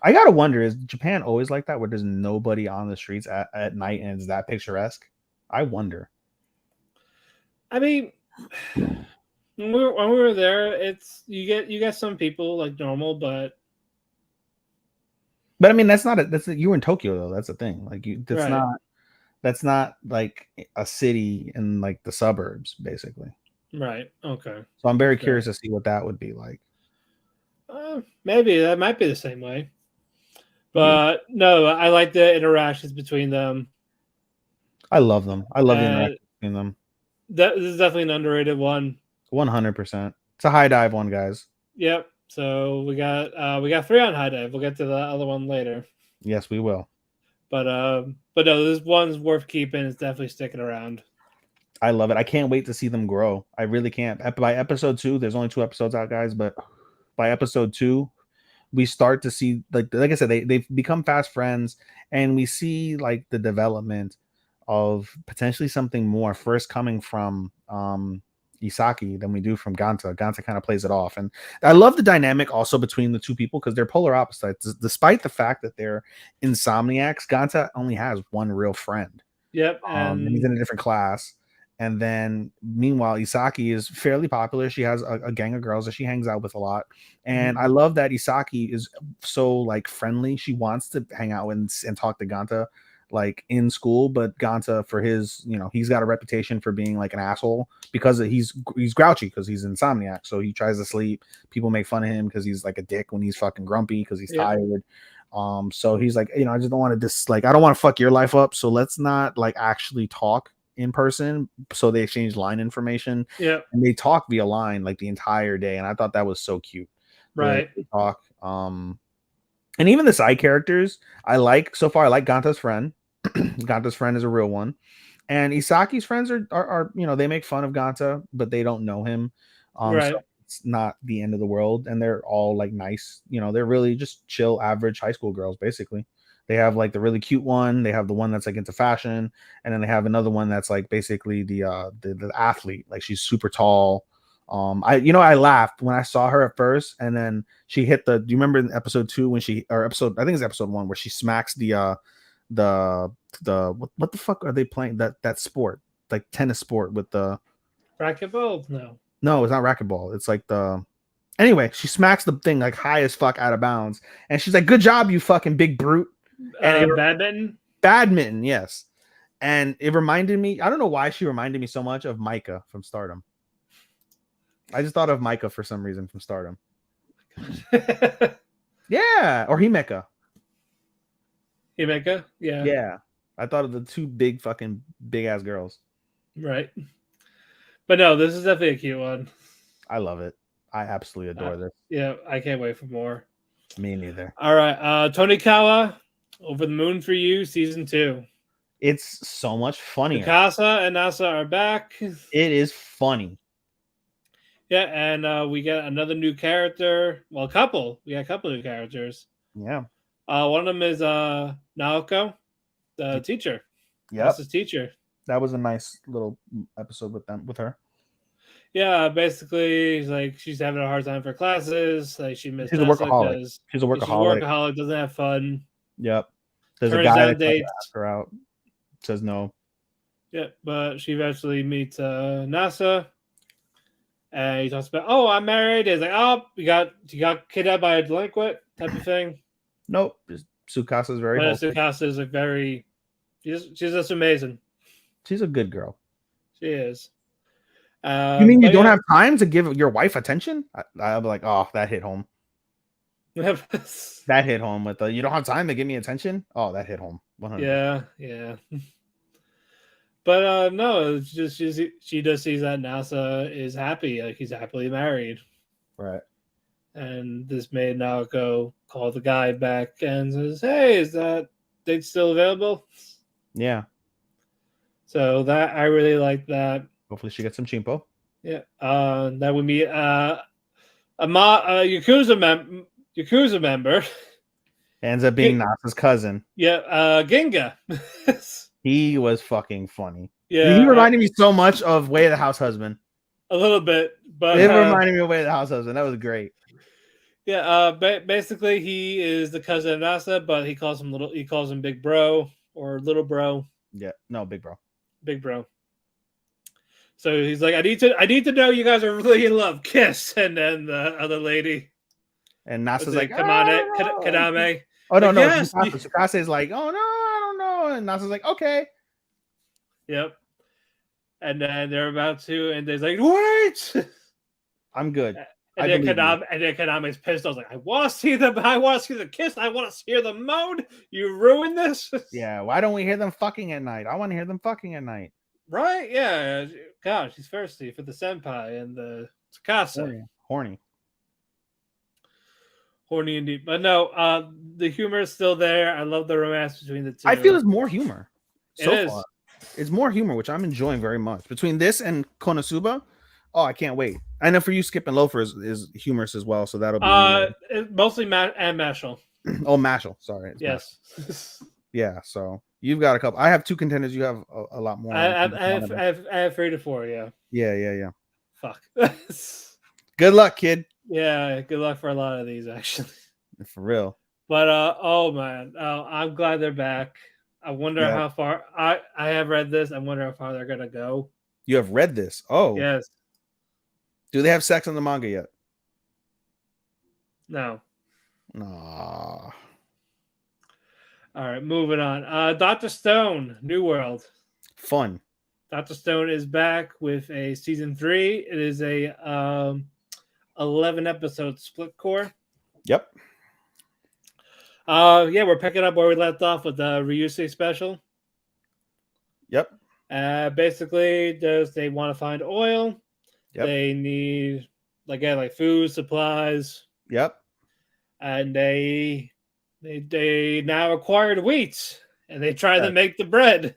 I gotta wonder: is Japan always like that, where there's nobody on the streets at night and it's that picturesque? I wonder. I mean, when we were there, it's you get some people like normal, but I mean that's you were in Tokyo though. That's the thing. Like that's not like a city in like the suburbs, basically. Right. Okay. So I'm very curious to see what that would be like. Maybe that might be the same way, but no, I like the interactions between them. I love them. I love the interaction between them. This is definitely an underrated one. 100%. It's a high dive one, guys. Yep. So we got 3 on high dive. We'll get to the other one later. Yes, we will. But no, this one's worth keeping. It's definitely sticking around. I love it. I can't wait to see them grow. I really can't. By episode 2, there's only 2 episodes out, guys, but by episode 2, we start to see like I said, they've become fast friends, and we see like the development of potentially something more first coming from Isaki than we do from Ganta. Ganta kind of plays it off, and I love the dynamic also between the two people because they're polar opposites. Despite the fact that they're insomniacs, Ganta only has one real friend. Yep, and he's in a different class. And then meanwhile, Isaki is fairly popular. She has a gang of girls that she hangs out with a lot. And I love that Isaki is so like friendly. She wants to hang out and talk to Ganta like in school, but Ganta, for his, he's got a reputation for being like an asshole because he's grouchy because he's insomniac. So he tries to sleep. People make fun of him because he's like a dick when he's fucking grumpy because he's tired. So he's like, I just don't want to I don't want to fuck your life up. So let's not like actually talk in person, so they exchange line information. Yeah. And they talk via line like the entire day, and I thought that was so cute. The way Right. they talk. And even the side characters, I like so far. I like Ganta's friend. Ganta's friend is a real one, and Isaki's friends are they make fun of Ganta, but they don't know him. Right. So it's not the end of the world, and they're all like nice. They're really just chill, average high school girls, basically. They have like the really cute one. They have the one that's like into fashion, and then they have another one that's like basically the athlete. Like she's super tall. I laughed when I saw her at first, and then she hit the. Do you remember in episode 2 when I think it's episode 1 where she smacks the what the fuck are they playing that sport, like tennis sport with the racquetball? No, it's not racquetball. It's like anyway, she smacks the thing like high as fuck out of bounds, and she's like, "Good job, you fucking big brute." And badminton, yes. And it reminded me, I don't know why she reminded me so much of Micah from Stardom. I just thought of Micah for some reason from Stardom. Yeah, or Himeka. Yeah. Yeah. I thought of the two big ass girls. Right. But no, this is definitely a cute one. I love it. I absolutely adore this. Yeah, I can't wait for more. Me neither. All right. Tonikawa, Over the Moon for You, season 2. It's so much funnier. Mikasa and Nasa are back. It is funny. Yeah, and we get another new character. Well, a couple. We got a couple new characters. Yeah. One of them is Naoko, the teacher. Yeah. That's his teacher. That was a nice little episode with her. Yeah, basically, like she's having a hard time for classes. Like she's a workaholic. She's a workaholic. Doesn't have fun. Yep. There's Turns a guy that that asks her out. Says no. Yeah, but she eventually meets Nasa, and he talks about, "Oh, I'm married." He's like, "Oh, you got kidnapped by a delinquent," type of thing. Nope. Tsukasa's very. But Tsukasa is a very. She's just amazing. She's a good girl. She is. You mean you don't have time to give your wife attention? I'll be like, oh, that hit home. That hit home with the you don't have time to give me attention. Oh, that hit home. 100%. Yeah. But no, it's just she just sees that NASA is happy, like he's happily married, right? And this made Naoko call the guy back and says, "Hey, is that date still available?" Yeah. So that I really like that. Hopefully, she gets some chimpo. Yeah. That would be a Yakuza member. Ends up being Nasa's cousin. Yeah. Ginga. He was fucking funny. Yeah. He reminded me so much of Way of the House Husband. A little bit, but it reminded me of Way of the House Husband. That was great. Yeah. Basically, he is the cousin of Nasa, but he calls him Big Bro or Little Bro. Yeah. No, Big Bro. Big Bro. So he's like, I need to know you guys are really in love. Kiss. And then the other lady. And Nasa's like, Kaname. Oh, no, like, no. Yes. Tsukasa is like, oh, no, I don't know. And Nasa's like, okay. Yep. And then they're about to, and they're like, wait. I'm good. And then Kaname's pissed. I was like, I want to see the kiss. I want to hear the moan. You ruined this. Yeah. Why don't we hear them fucking at night? I want to hear them fucking at night. Right? Yeah. God, she's thirsty for the senpai and the Tsukasa. Horny indeed. But no, the humor is still there. I love the romance between the two. I feel it's more humor. So far. It's more humor, which I'm enjoying very much. Between this and Konosuba, oh, I can't wait. I know for you, Skip and Loafer is humorous as well, so that'll be mostly and Mashal. Oh, Mashal. Sorry. Yes. Yeah, so you've got a couple. I have 2 contenders. You have a lot more. I have 3 to 4. Yeah. Yeah. Fuck. Good luck, kid. Yeah, good luck for a lot of these, actually. For real. But oh man, I'm glad they're back. I wonder how far I have read this. I wonder how far they're gonna go. You have read this? Oh, yes. Do they have sex in the manga yet? No. Nah. All right, moving on. Dr. Stone, New World. Fun. Dr. Stone is back with a season 3. It is a 11 episode split core. Yep. We're picking up where we left off with the Ryusei special. Yep. Basically, they want to find oil. Yep. They need like food supplies, Yep. and they now acquired wheat, and they try to make the bread.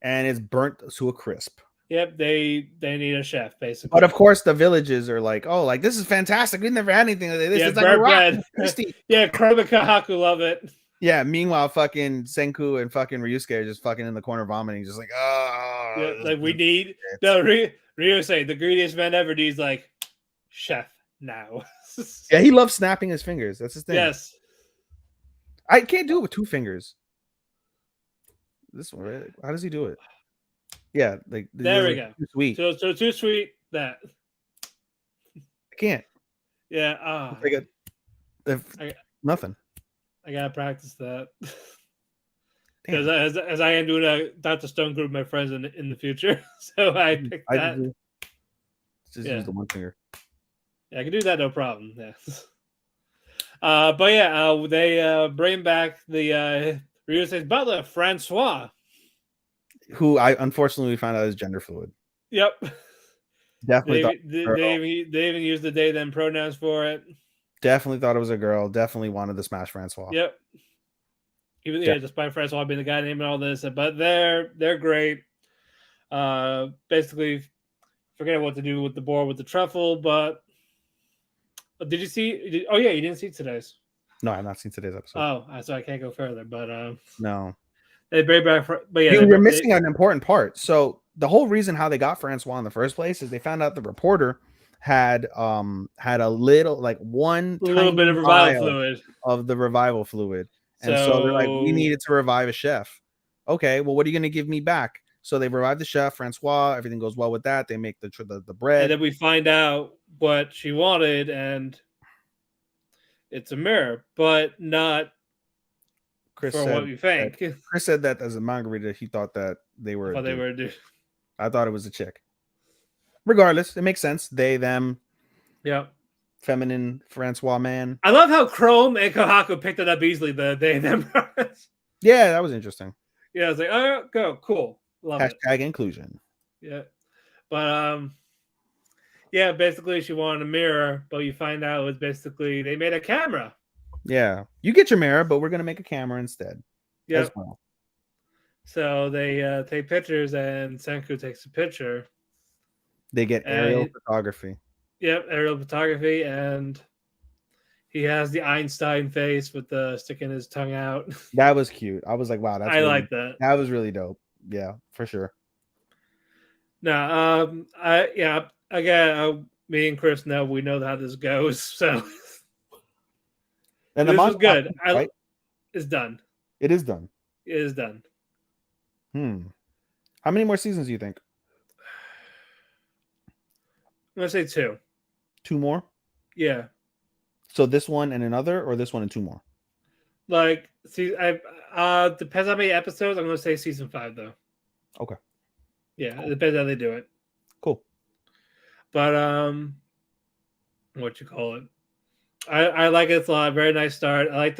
And it's burnt to a crisp. Yep, they need a chef basically. But of course, the villages are like, "Oh, like this is fantastic. We've never had anything like this. Yeah, it's like a rock bread. tasty." Yeah, Chroma Kahaku love it. Yeah. Meanwhile, fucking Senku and fucking Ryusuke are just fucking in the corner vomiting, just like, "Oh, Yeah, like we need no Ryu say the greediest man ever needs like chef now." Yeah, he loves snapping his fingers. That's his thing. Yes. I can't do it with 2 fingers. This one, right? How does he do it? Yeah, like There we go. Too sweet. So too sweet that I can't. yeah. Nothing. I gotta practice that because as I am doing a Dr. Stone group, my friends in the future, so I picked that. Just use the one finger. Yeah, I can do that no problem. Yeah. But yeah, they bring back the Ryusuke's butler, Francois, who I unfortunately found out is gender fluid. Yep. Definitely. They even used the they them pronouns for it. Definitely thought it was a girl. Definitely wanted to smash Francois. Yep. Even despite Francois being the guy naming all this, but they're great. Basically, forget what to do with the board with the truffle. But did you see? Oh yeah, you didn't see today's. No, I've not seen today's episode. Oh, so I can't go further. But no, they bring back. But yeah, you're missing an important part. So the whole reason how they got Francois in the first place is they found out the reporter had a little like one a little bit of revival fluid of the revival fluid, and so they're like, we needed to revive a chef. Okay, well, what are you going to give me back? So they revive the chef, Francois. Everything goes well with that. They make the bread, and then we find out what she wanted, and it's a mirror, but not Chris for said, what you think. Chris said that as a manga reader, he thought that they were. They were a dude. I thought it was a chick. Regardless, it makes sense. They, them. Yep. Feminine Francois man. I love how Chrome and Kohaku picked it up easily. The they them. Yeah, that was interesting. Yeah, I was like, oh, go, cool, love it. Hashtag inclusion. Yeah, but yeah, basically she wanted a mirror, but you find out it was basically they made a camera. Yeah, you get your mirror, but we're gonna make a camera instead. Yeah. Well. So they take pictures, and Senku takes a picture. They get aerial photography. Yep, aerial photography, and he has the Einstein face with the sticking his tongue out. That was cute. I was like, wow, I like that. That was really dope. Yeah, for sure. No, again, me and Chris we know how this goes. So, and this was good. Right? It's done. It is done. It is done. How many more seasons do you think? I'm gonna say 2. 2 more? Yeah. So this one and another, or this one and 2 more? Like, see, depends how many episodes. I'm gonna say season 5 though. Okay. Yeah, it depends how they do it. Cool. But what you call it? I like it. It's a lot. Very nice start. I like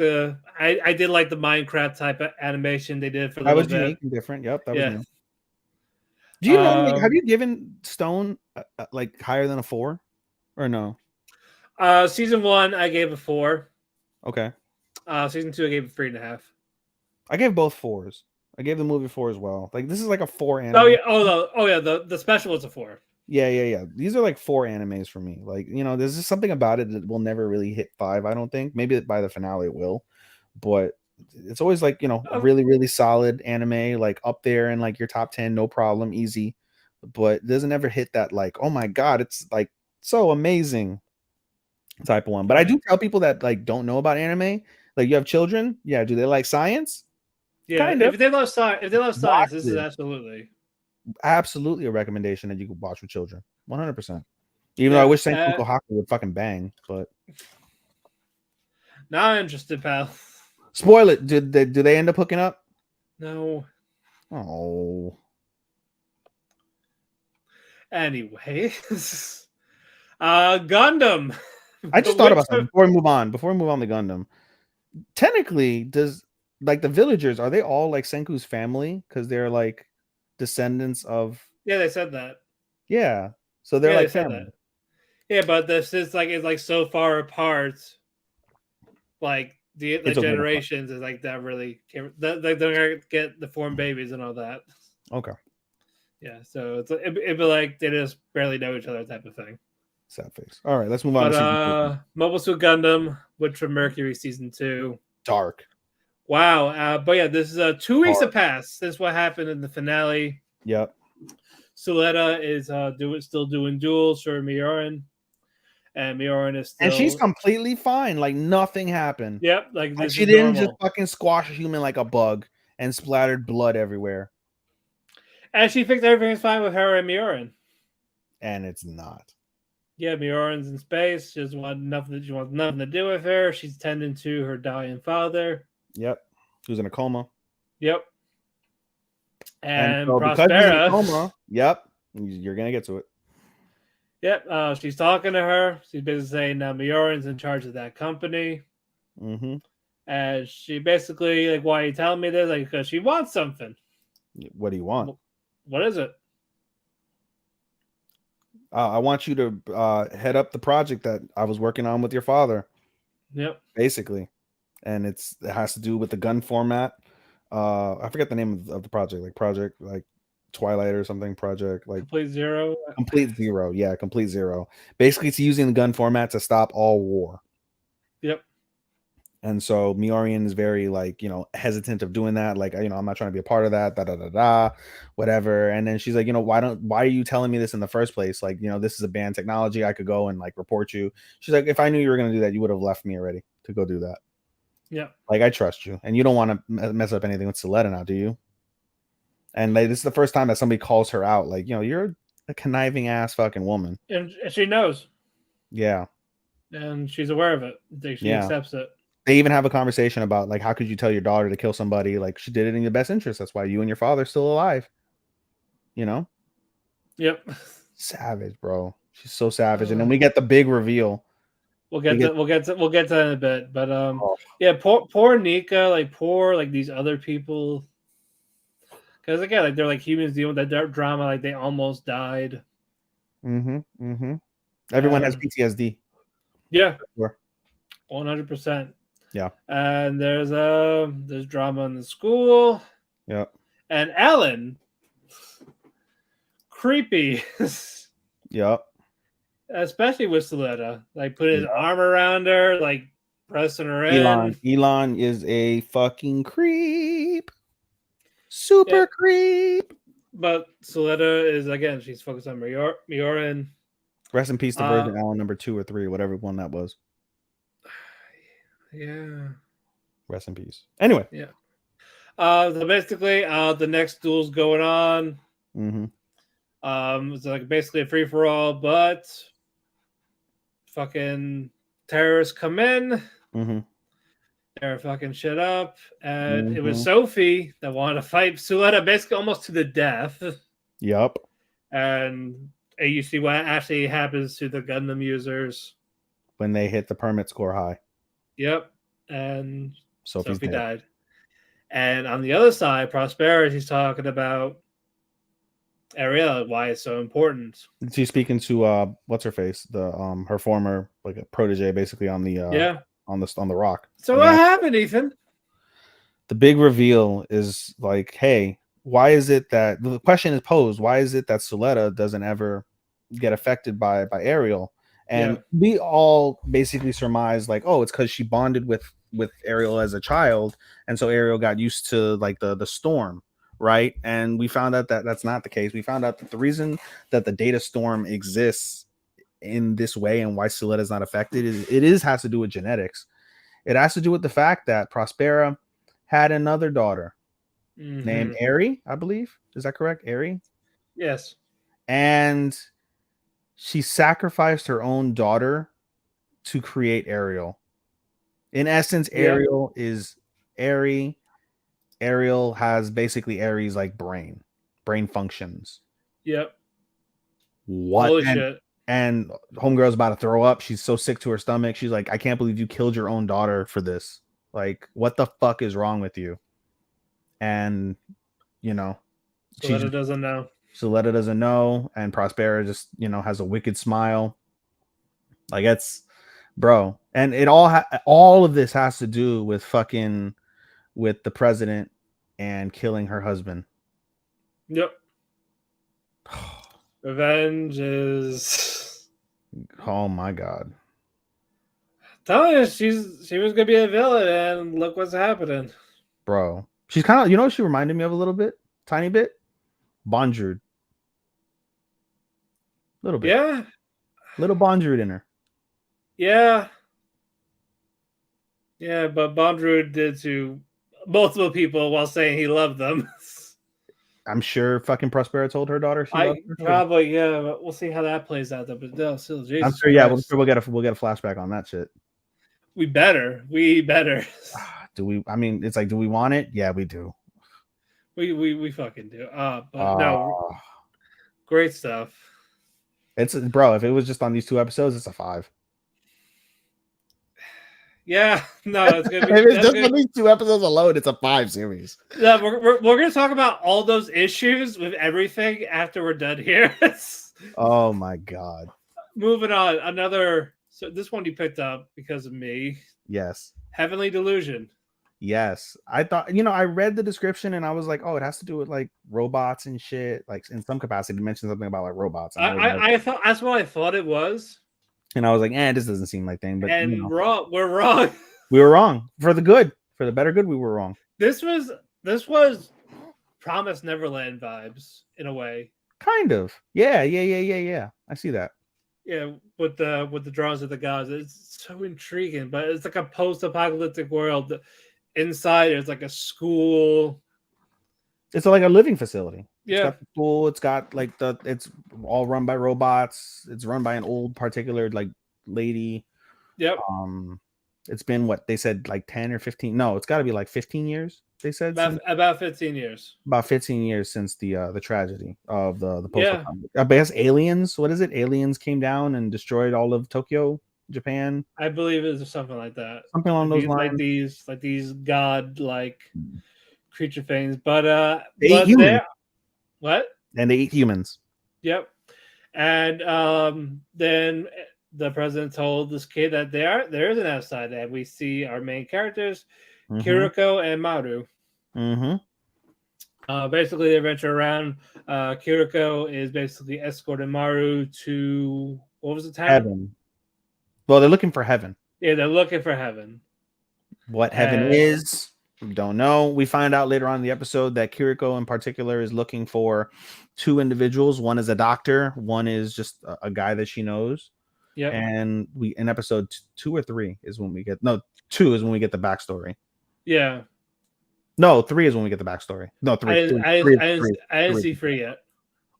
I did like the Minecraft type of animation they did for that was unique and different. Yep, that was new. Do you know? Have you given Stone like higher than a 4, or no? Season 1 I gave a 4. Okay. Season 2 I gave a 3.5. I gave both 4s. I gave the movie 4 as well. Like this is like a 4 anime. Oh yeah. Oh yeah. The special was a 4. Yeah. These are like 4 animes for me. Like, you know, there's just something about it that will never really hit 5. I don't think. Maybe by the finale it will, but it's always like, you know, a really, really solid anime, like up there in like your top 10, no problem, easy. But it doesn't ever hit that like, oh my god, it's like so amazing type of one. But I do tell people that like don't know about anime, like you have children, yeah, do they like science? Yeah, kind of. If they love science, this is absolutely a recommendation that you could watch with children. 100%. Even though I wish Senku Kohaku would fucking bang, but now I'm interested, pal. Spoil it. Do they end up hooking up? No. Oh. Anyway, Gundam. I just thought about that before we move on. Before we move on to Gundam, technically, does like the villagers, are they all like Senku's family? Because they're like descendants of. Yeah, they said that. Yeah, so they're Yeah, like they said family. that. Yeah, but this is like it's like so far apart. Like the It's okay. generations is like that really they're gonna get the form babies and all that. Okay. Yeah, so it'd be like they just barely know each other type of thing. Sad face. All right, let's move on But to season 2. Mobile Suit Gundam, Witch from Mercury season 2. Dark. Wow. But yeah, this is 2 weeks Dark. have passed since what happened in the finale. Yep. Suletta is still doing duels for Miorin. And Miorin is still, And she's completely fine. Like nothing happened. Yep, like Like this she is didn't normal. just fucking squash a human like a bug and splattered blood everywhere. And she thinks everything's fine with her and Miorin. And it's not. Yeah, Miorin's in space. She wants nothing to do with her. She's tending to her dying father. Yep. Who's in a coma. Yep. And so because he's in a Prospera. coma, yep, you're gonna get to it. Yep. She's talking to her. She's basically saying now Miorin's in charge of that company. Mm-hmm. And she basically like, why are you telling me this? Like, because she wants something. What do you want? What is it? I want you to head up the project that I was working on with your father. Yep. Basically, and it has to do with the gun format. I forget the name of the project, like Twilight or something. Project like Complete Zero. Complete Zero. Yeah, Complete Zero. Basically, it's using the gun format to stop all war. Yep. And so Miorian is very hesitant of doing that. Like, I'm not trying to be a part of that, whatever. And then she's like, why are you telling me this in the first place? Like, this is a banned technology. I could go and like report you. She's like, if I knew you were going to do that, you would have left me already to go do that. Yeah. Like, I trust you. And you don't want to mess up anything with Suletta now, do you? And like, this is the first time that somebody calls her out. Like, you're a conniving ass fucking woman. And she knows. Yeah. And she's aware of it. She accepts it. They even have a conversation about like, how could you tell your daughter to kill somebody? Like, she did it in your best interest. That's why you and your father are still alive. Yep. Savage, bro. She's so savage. And then we get the big reveal. We'll get to that in a bit. But yeah, poor Nika, like poor like these other people. Because again, like they're like humans dealing with that drama, like they almost died. Mm-hmm. Everyone has PTSD. Yeah. Sure. 100%. Yeah. And there's drama in the school. Yeah. And Ellen, creepy. Yep. Especially with Suletta. Like put his arm around her, like pressing her in. Elon is a fucking creep. Super creep. But Suletta is again, she's focused on Miorin. Rest in peace to Virgin Allen number 2 or 3, whatever one that was. Yeah. Rest in peace. Anyway. Yeah. So basically, the next duel's going on. Mm-hmm. It's like basically a free for all, but fucking terrorists come in. Mm-hmm. They're fucking shit up, and it was Sophie that wanted to fight Suletta basically almost to the death. Yep. And you see what actually happens to the Gundam users when they hit the permit score high. Yep. And Sophie died. And on the other side, Prosperity's talking about Ariel, why it's so important. She's speaking to what's her face, the her former like a protege, basically on the on the rock. So what happened, Ethan? The big reveal is like, hey, why is it that the question is posed? Why is it that Suletta doesn't ever get affected by Ariel? And we all basically surmise like, oh, it's because she bonded with Ariel as a child, and so Ariel got used to like the storm, right? And we found out that that's not the case. We found out that the reason that the data storm exists in this way and why Suletta is not affected has to do with genetics. It has to do with the fact that Prospera had another daughter named Ari, I believe. Is that correct? Ari? Yes. And she sacrificed her own daughter to create Ariel. In essence, Ariel is Ari. Ariel has basically Ari's like brain functions. Yep. What? Holy shit. And homegirl's about to throw up. She's so sick to her stomach. She's like, I can't believe you killed your own daughter for this. Like, what the fuck is wrong with you? And, Suletta doesn't know. Suletta doesn't know, and Prospera just has a wicked smile. Like it's, bro, and it all of this has to do with with the president and killing her husband. Yep. Revenge is. Oh my god. Telling you, she was gonna be a villain, and look what's happening, bro. She's kind of, what she reminded me of a little bit, tiny bit, Bondrewd. Little bit, yeah, little Bondrewd in her. Yeah, but Bondrewd did to multiple people while saying he loved them. I'm sure fucking Prospera told her daughter she loved her. Probably, yeah, but we'll see how that plays out though. But no, still, Jesus I'm sure, yeah, we'll get a flashback on that shit. We better. Do we? I mean, it's like, do we want it? Yeah, we do. We fucking do. But no, great stuff. It's, bro, if it was just on these 2 episodes, it's a 5. Yeah, no, it's gonna be. If it's just on these 2 episodes alone, it's a 5 series. Yeah, we're gonna talk about all those issues with everything after we're done here. Oh my god. Moving on, so this one you picked up because of me. Yes. Heavenly Delusion. Yes. I thought, I read the description and I was like, oh, it has to do with like robots and shit. Like in some capacity, it mentioned something about like robots. I thought that's what I thought it was. And I was like, this doesn't seem like thing. But we're wrong. We were wrong. For the good. For the better good, we were wrong. This was Promised Neverland vibes in a way. Kind of. Yeah. I see that. Yeah, with the drawings of the gods. It's so intriguing, but it's like a post-apocalyptic world. Inside it's like a school. It's like a living facility. Yeah. It's got the pool, it's got like it's all run by robots. It's run by an old particular like lady. Yep. It's been what they said, like 10 or 15. No, it's got to be like 15 years. They said about 15 years. About 15 years since the tragedy of the post. I guess aliens. What is it? Aliens came down and destroyed all of Tokyo, Japan. I believe it's something like that. Something along those lines. Like these god-like creature things, but they ate humans. What? And they eat humans. Yep. And then the president told this kid that there is an outside, and we see our main characters, Kiriko and Maru. Basically, they venture around. Kiriko is basically escorting Maru to, what was the town? Heaven. Well, they're looking for heaven. Yeah, they're looking for heaven. What heaven is, we don't know. We find out later on in the episode that Kiriko in particular is looking for 2 individuals. One is a doctor. One is just a guy that she knows. Yeah. And we, in episode 2 or 3 is when we get, 2 is when we get the backstory. Yeah. No, 3 is when we get the backstory. No, 3. I didn't see 3 yet.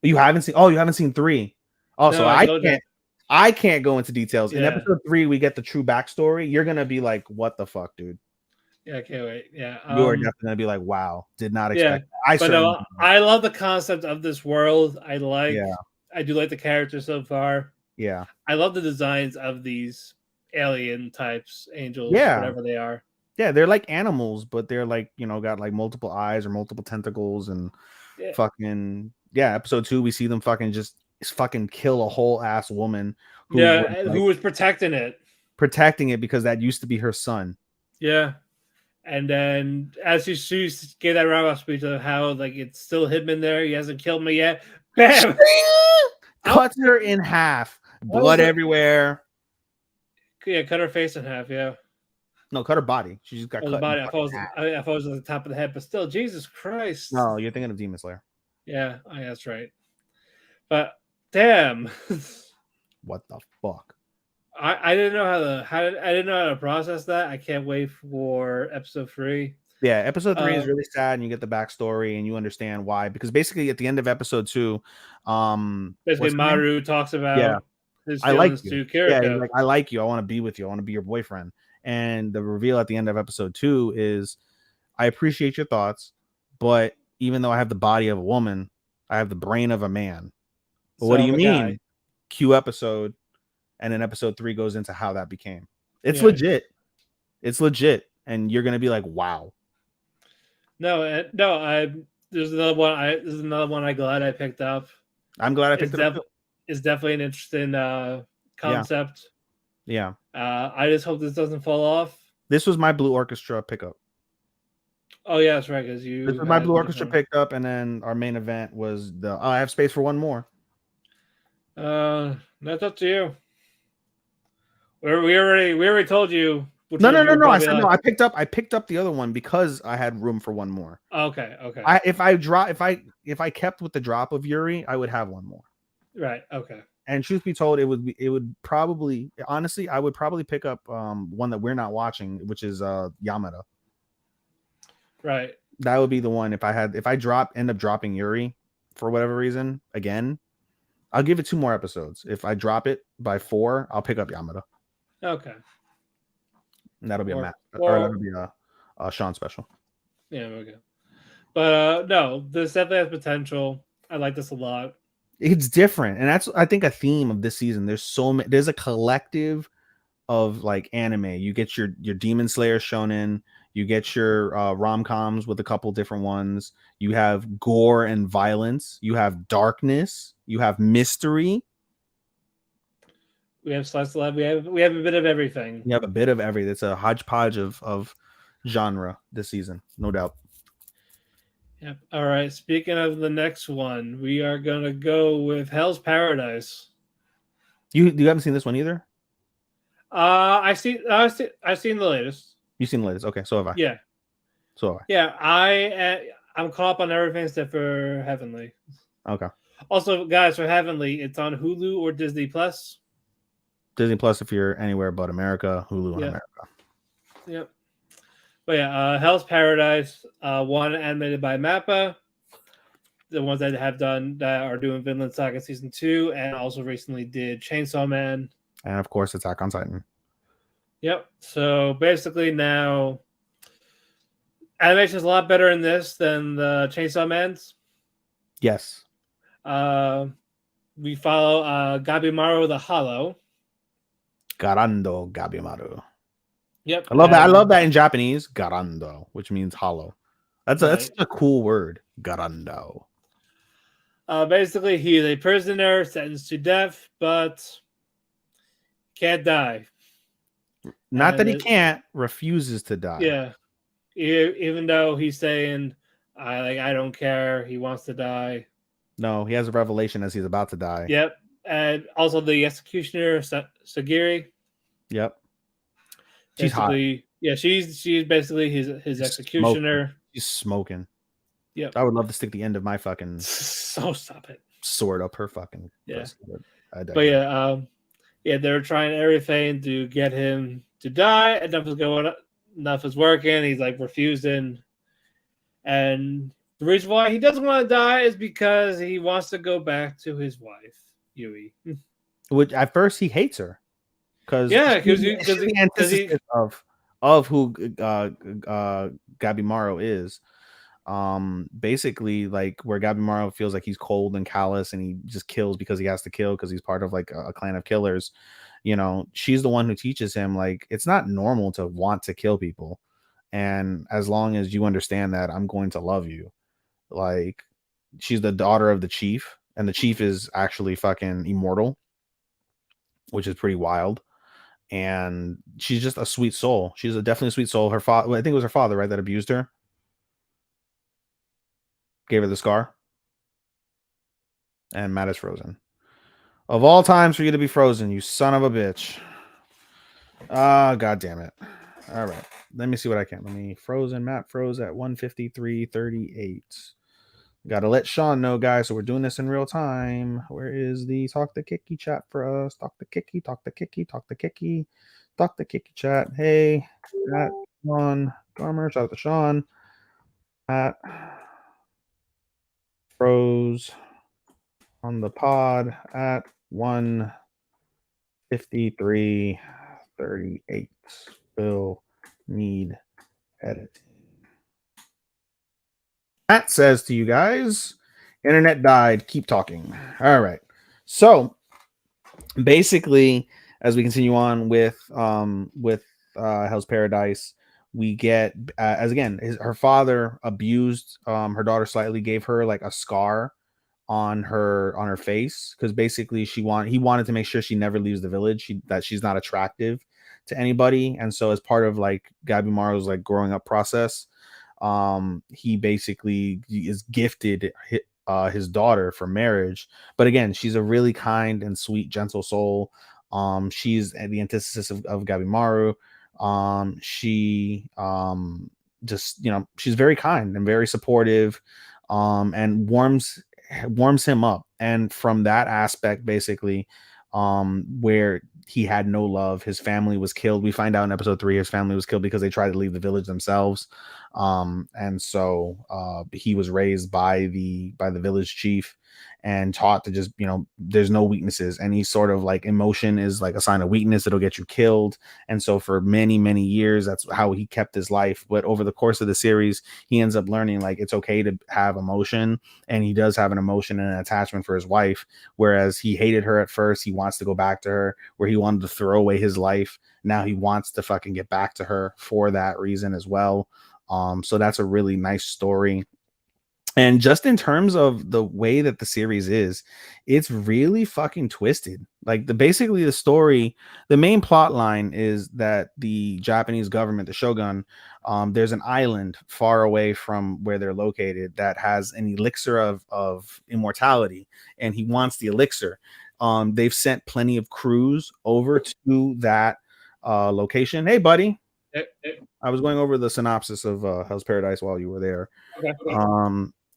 You haven't seen? Oh, you haven't seen 3. Oh, so I can't go into details. In episode 3, we get the true backstory. You're gonna be like, "What the fuck, dude?" Yeah, I can't wait. Yeah, you are definitely gonna be like, "Wow, did not expect." That. I love the concept of this world. I do like the characters so far. Yeah, I love the designs of these alien types, angels, whatever they are. Yeah, they're like animals, but they're like, got like multiple eyes or multiple tentacles and fucking Episode 2, we see them fucking kill a whole ass woman who was protecting it because that used to be her son. Yeah. And then as she gave that round speech of how like it's still him in there, he hasn't killed me yet. Bam! Cuts her in half, blood everywhere. Yeah, cut her face in half. Yeah. No, cut her body. She just got cut. Body. I thought it was at the top of the head, but still, Jesus Christ. No, you're thinking of Demon Slayer. Yeah, that's right. But damn, what the fuck? I didn't know I didn't know how to process that. I can't wait for episode 3. Yeah, episode 3 is really sad, and you get the backstory, and you understand why. Because basically, at the end of episode 2, basically Maru talks about his feelings to Kiriko. Yeah, like, I like you. I want to be with you. I want to be your boyfriend. And the reveal at the end of episode 2 is, I appreciate your thoughts, but even though I have the body of a woman, I have the brain of a man. But what do you mean? Cue episode, and then episode 3 goes into how that became. It's legit. It's legit, and you're gonna be like, wow. No. There's another one. There's another one. I'm glad I picked up. I'm glad I picked it up. It's definitely an interesting concept. Yeah. I just hope this doesn't fall off. This was my Blue Orchestra pickup. Oh yeah, that's right. Because this was my Blue Orchestra pickup, and then our main event was the. I have space for one more. That's up to you. We already told you. No. I said no. I picked up the other one because I had room for one more. Okay. If I kept with the drop of Yuri, I would have one more. Right. Okay. And truth be told, it would probably, honestly, I would probably pick up one that we're not watching, which is Yamada. Right. That would be the one if I end up dropping Yuri for whatever reason again, I'll give it 2 more episodes. If I drop it by 4, I'll pick up Yamada. Okay. And that'll be that'll be a Sean special. Yeah, okay. But no, this definitely has potential. I like this a lot. It's different, and that's I think a theme of this season. There's a collective of like anime. You get your Demon Slayer shonen, you get your rom-coms with a couple different ones. You have gore and violence, you have darkness, you have mystery. We have slice of life. We have a bit of everything. You have a bit of everything. It's a hodgepodge of genre this season, no doubt. Yep. All right. Speaking of the next one, we are gonna go with Hell's Paradise. You haven't seen this one either? I've seen the latest. You've seen the latest? Okay, so have I. Yeah. So have I. Yeah, I'm caught up on everything except for Heavenly. Okay. Also, guys, for Heavenly, it's on Hulu or Disney Plus. Disney Plus if you're anywhere but America, Hulu in America. Yep. But yeah, Hell's Paradise, one animated by Mappa. The ones that are doing Vinland Saga Season 2, and also recently did Chainsaw Man. And of course, Attack on Titan. Yep. So basically now, animation is a lot better in this than the Chainsaw Man's. Yes. We follow Gabimaru the Hollow. Garando Gabimaru. Yep. I love that in Japanese, garando, which means hollow. That's a cool word, garando. Basically, he is a prisoner sentenced to death, but can't die. Not that he can't, refuses to die. Yeah. Even though he's saying, I don't care, he wants to die. No, he has a revelation as he's about to die. Yep. And also the executioner, Sagiri. Yep. She's hot. Yeah, she's basically his executioner. She's smoking. Yep. I would love to stick the end of my fucking stop it. Sword up her fucking pussy. But they're trying everything to get him to die. Enough is working. He's like refusing. And the reason why he doesn't want to die is because he wants to go back to his wife, Yui. Which at first he hates her. Because the antithesis of who Gabimaru is. Basically like where Gabimaru feels like he's cold and callous and he just kills because he has to kill because he's part of like a clan of killers. You know, she's the one who teaches him like it's not normal to want to kill people, and as long as you understand that, I'm going to love you. Like, she's the daughter of the chief, and the chief is actually fucking immortal, which is pretty wild. And she's just a sweet soul. She's definitely a sweet soul. Her father, I think it was her father, right, that abused her. Gave her the scar. And Matt is frozen. Of all times for you to be frozen, you son of a bitch. God damn it. All right. Let me see what I can. Let me frozen. Matt froze at 153.38. Gotta let Sean know, guys. So we're doing this in real time. Where is the Talk the Kēki chat for us? Talk the Kēki, Talk the Kēki, Talk the Kēki, Talk the Kēki chat. Hey, Matt, Sean, Garmer, shout out to Sean. Matt froze on the pod at 153.38. Will need editing. Matt says to you guys, internet died, keep talking. All right. So basically, as we continue on with Hell's Paradise, we get as again her father abused her daughter slightly, gave her like a scar on her face because basically he wanted to make sure she never leaves the village, that she's not attractive to anybody. And so as part of like Gabimaru's like growing up process, he basically is gifted his daughter for marriage. But again, she's a really kind and sweet, gentle soul. She's the antithesis of Gabimaru. She just, she's very kind and very supportive, and warms him up. And from that aspect, basically, where he had no love, his family was killed. We find out in episode 3 his family was killed because they tried to leave the village themselves. And so he was raised by the village chief and taught to just, there's no weaknesses. Any sort of like emotion is like a sign of weakness, it'll get you killed. And so for many, many years, that's how he kept his life. But over the course of the series, he ends up learning like it's okay to have emotion, and he does have an emotion and an attachment for his wife. Whereas he hated her at first, he wants to go back to her. Where he wanted to throw away his life, now he wants to fucking get back to her for that reason as well. So that's a really nice story. And just in terms of the way that the series is, it's really fucking twisted. Like basically the story, the main plot line is that the Japanese government, the shogun, there's an island far away from where they're located that has an elixir of immortality, and he wants the elixir. They've sent plenty of crews over to that location. Hey, buddy. I was going over the synopsis of Hell's Paradise while you were there. Okay.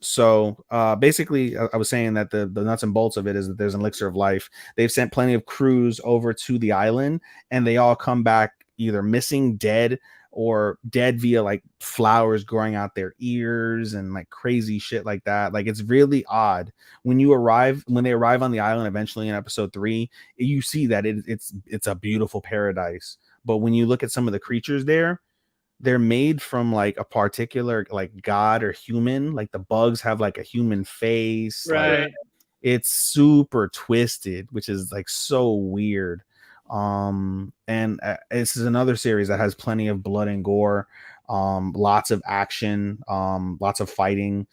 So basically, I was saying that the nuts and bolts of it is that there's an elixir of life. They've sent plenty of crews over to the island, and they all come back either missing, dead, or dead via like flowers growing out their ears and like crazy shit like that. Like it's really odd when they arrive on the island eventually in episode 3. You see that it's a beautiful paradise, but when you look at some of the creatures there, they're made from like a particular like god or human. Like the bugs have like a human face, right? Like, it's super twisted, which is like so weird. And this is another series that has plenty of blood and gore, lots of action, lots of fighting.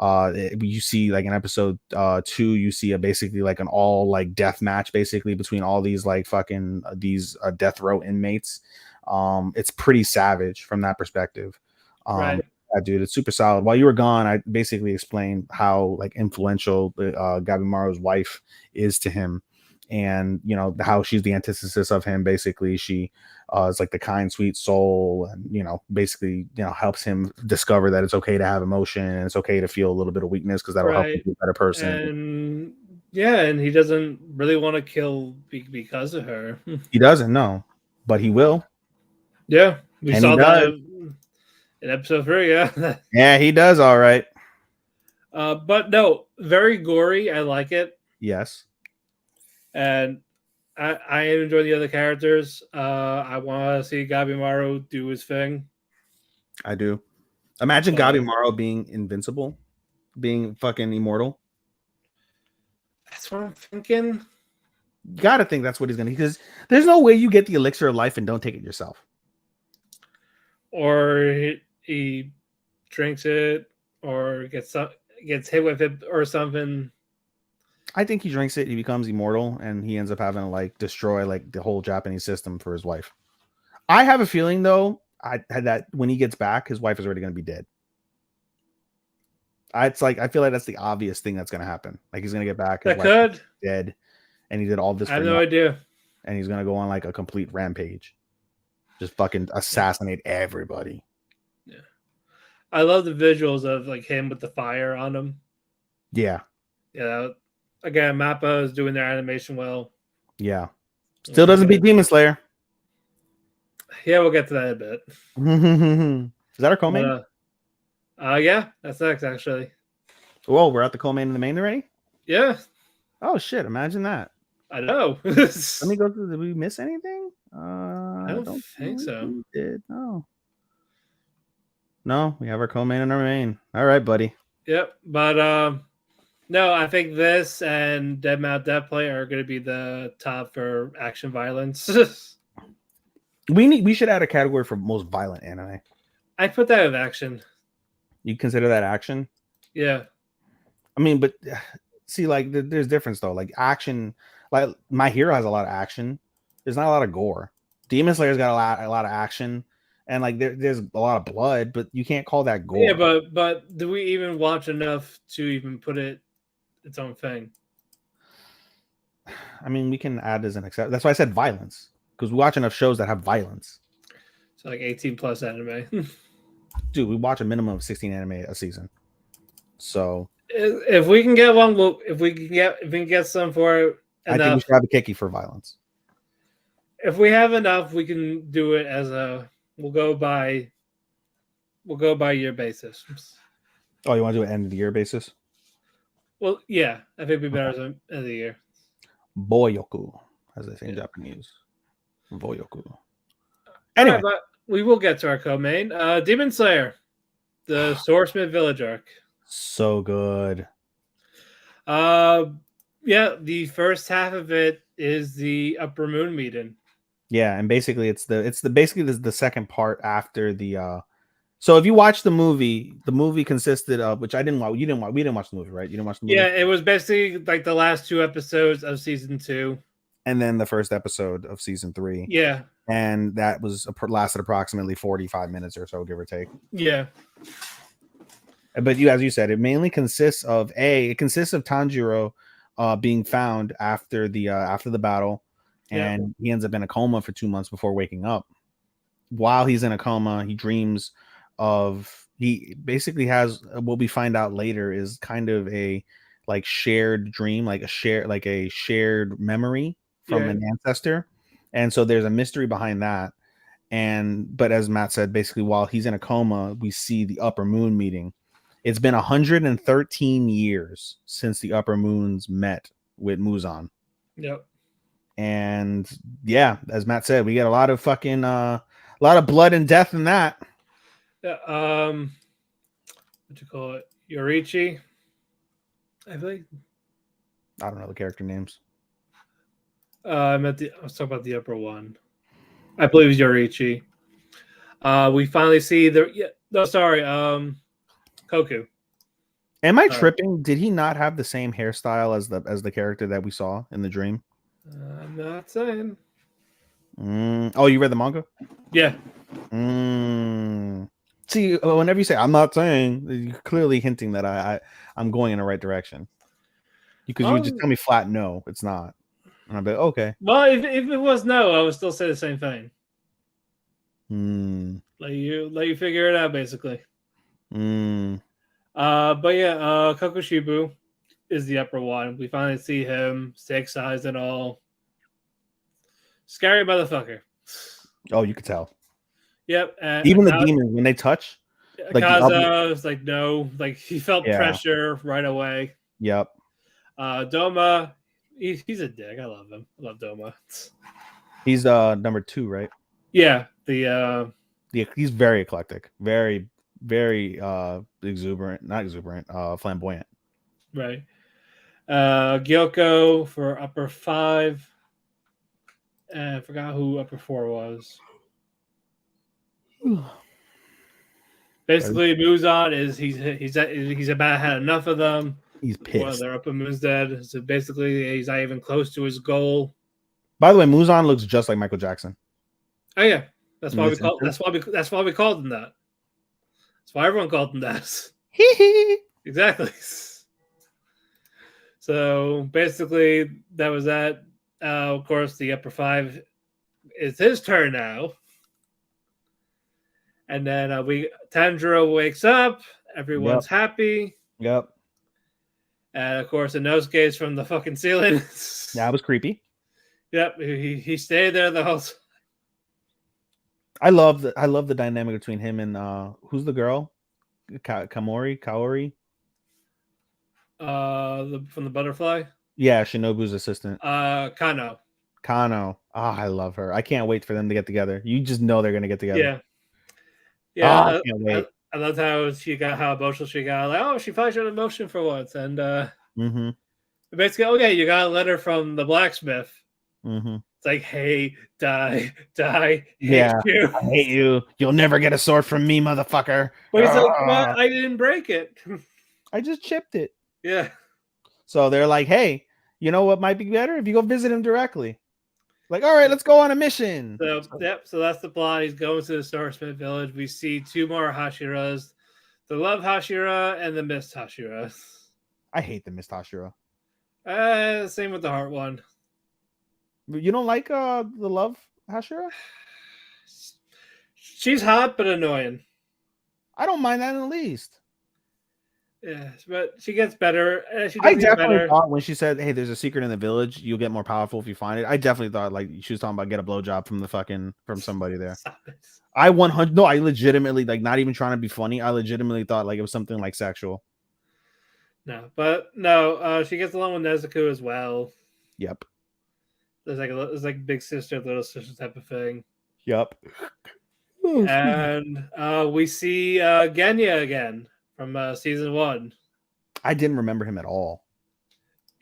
You see like in episode 2, you see basically like an all like death match basically between all these like fucking these death row inmates. It's pretty savage from that perspective. Right. Yeah, dude, it's super solid. While you were gone, I basically explained how like influential Gabimaru's wife is to him, and how she's the antithesis of him. Basically, she is like the kind, sweet soul, and basically helps him discover that it's okay to have emotion and it's okay to feel a little bit of weakness because that'll help him be a better person. And yeah, and he doesn't really want to kill because of her. He doesn't know, but he will. Yeah, we saw that in episode 3. Yeah, yeah, he does. All right. But no, very gory. I like it. Yes. And I enjoy the other characters. I want to see Gabimaru do his thing. I do. Imagine Gabimaru being invincible, being fucking immortal. That's what I'm thinking. You gotta think that's what he's gonna, because there's no way you get the elixir of life and don't take it yourself. Or he drinks it, or gets hit with it, or something. I think he drinks it. He becomes immortal, and he ends up having to like destroy like the whole Japanese system for his wife. I have a feeling though, I had that when he gets back, his wife is already gonna be dead. I feel like that's the obvious thing that's gonna happen. Like he's gonna get back, his wife is dead, and he did all this. I have no idea. And he's gonna go on like a complete rampage. Just fucking assassinate everybody. Yeah. I love the visuals of like him with the fire on him. Yeah. Yeah. Again, Mappa is doing their animation well. Yeah. Still doesn't beat Demon Slayer. Yeah, we'll get to that in a bit. Is that our co-main? Yeah, that's next actually. Whoa, we're at the co-main and the main already? Yeah. Oh shit, imagine that. I know. Let me go through. Did we miss anything? I don't think so. We did. No, we have our co-main and our main. All right, buddy. Yep, but no, I think this and Dead Mount Death Play are going to be the top for action violence. We should add a category for most violent anime. I put that in action. You consider that action? Yeah. I mean, but see, like there's difference though. Like action, like My Hero has a lot of action. There's not a lot of gore. Demon Slayer's got a lot of action, and like there's a lot of blood, but you can't call that gore. Yeah, but do we even watch enough to even put it its own thing? I mean, we can add as an exception. That's why I said violence, because we watch enough shows that have violence. So like 18 plus anime. Dude, we watch a minimum of 16 anime a season. So if we can get one, if we can get some for it, I think we should have a Keki for violence. If we have enough, we can do it as a. We'll go by year basis. Oh, you want to do an end of the year basis? Well, yeah, I think it'd be better as an end of the year. Boyoku, as they say in Japanese. Boyoku. Anyway, right, but we will get to our co-main. Demon Slayer, the Swordsmith Village arc. So good. Yeah, the first half of it is the Upper Moon meeting. Yeah, and basically it's the second part after the so if you watch the movie consisted of, which I didn't watch, we didn't watch the movie, right? You didn't watch the movie? Yeah, it was basically like the last 2 episodes of season 2. And then the first episode of season 3. Yeah. And that lasted approximately 45 minutes or so, give or take. Yeah. But as you said, it mainly consists of Tanjiro being found after the battle, and he ends up in a coma for 2 months before waking up. While he's in a coma, he dreams of, he basically has what we find out later is kind of a like shared dream, like a shared memory from an ancestor. And so there's a mystery behind that. But as Matt said, basically while he's in a coma, we see the Upper Moon meeting. It's been 113 years since the Upper Moons met with Muzan. Yep. And yeah, as Matt said, we get a lot of fucking a lot of blood and death in that. Yeah, what you call it? Yorichi. I think. I don't know the character names. I was talking about the upper one. I believe it's Yorichi. We finally see Koku. Am I tripping? Did he not have the same hairstyle as the character that we saw in the dream? I'm not saying. Oh, you read the manga? Yeah. See, whenever you say "I'm not saying," you're clearly hinting that I'm going in the right direction. Because you would just tell me flat, no, it's not, and I'd be like, okay. Well, if it was no, I would still say the same thing. Let you figure it out, basically. But yeah, Kokushibu is the upper one. We finally see him, 6 eyes and all. Scary motherfucker. Oh, you could tell. Yep. Even the demons, when they touch, like Kaza was like, no, like he felt pressure right away. Yep. Doma, he's a dick. I love him. I love Doma. He's number 2, right? Yeah. He's very eclectic, very, very flamboyant. Right. Gyoko for upper 5. And I forgot who upper 4 was. Basically, Muzan is he's about had enough of them. He's pissed. Well, their upper moon's dead. So basically, he's not even close to his goal. By the way, Muzan looks just like Michael Jackson. Oh yeah, that's why we called him that. That's why everyone called him that. Exactly. So basically, that was that. Of course, the upper 5 is his turn now. And then Tanjiro wakes up. Everyone's happy. Yep. And of course, Inosuke's from the fucking ceiling. That was creepy. Yep, he stayed there the whole time. I love the dynamic between him and who's the girl? Kaori. From the butterfly. Yeah, Shinobu's assistant. Kano. Oh, I love her. I can't wait for them to get together. You just know they're gonna get together. Yeah. Yeah. I can't wait. I loved how emotional she got. Like, oh, she probably showed emotion for once. And basically, okay, you got a letter from the blacksmith. It's like, hey, die, hate Yeah. you. I hate you. You'll never get a sword from me, motherfucker. But he's like, but I didn't break it. I just chipped it. Yeah. So they're like, hey, you know what might be better? If you go visit him directly. Like, all right, let's go on a mission. So that's the plot. He's going to the Starsmith Village. We see two more Hashiras, the Love Hashira and the Mist Hashira. I hate the Mist Hashira. Same with the Heart one. You don't like the Love Hashira? She's hot but annoying. I don't mind that in the least. Yeah, but she gets better. I definitely thought when she said, "Hey, there's a secret in the village. You'll get more powerful if you find it." I definitely thought like she was talking about get a blowjob from somebody there. I 100. No, I legitimately like not even trying to be funny. I legitimately thought like it was something like sexual. No, she gets along with Nezuko as well. Yep. There's like big sister, little sister type of thing. Yep. And we see Genya again from season 1. I didn't remember him at all.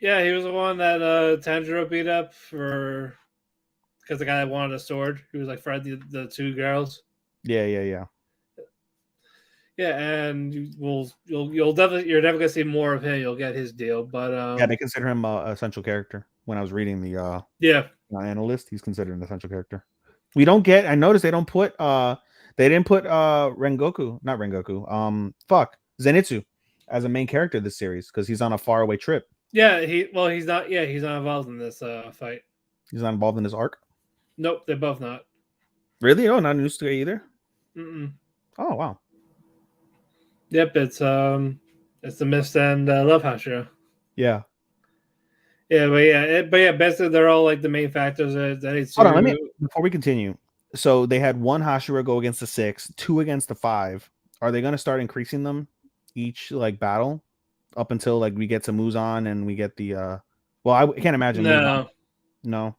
Yeah, he was the one that Tanjiro beat up because the guy that wanted a sword. He was like friend the two girls. Yeah. Yeah, and you're definitely gonna see more of him. You'll get his deal, but yeah, they consider him a essential character. When I was reading the analyst, he's considered an essential character. We don't get. I noticed they don't put. They didn't put Rengoku, not Rengoku. Zenitsu as a main character this series because he's on a faraway trip. Yeah, he's not. Yeah, he's not involved in this fight. He's not involved in this arc. Nope, they're both not. Really? Oh, not Inosuke either. Mm-mm. Oh wow. Yep, it's the Mist and Love Hashira. Yeah. Yeah, but yeah, basically they're all like the main factors. Hold on, before we continue. So they had one Hashira go against the 6, 2 against the 5. Are they going to start increasing them each like battle up until like we get to Muzan and we get the well, I can't imagine. No.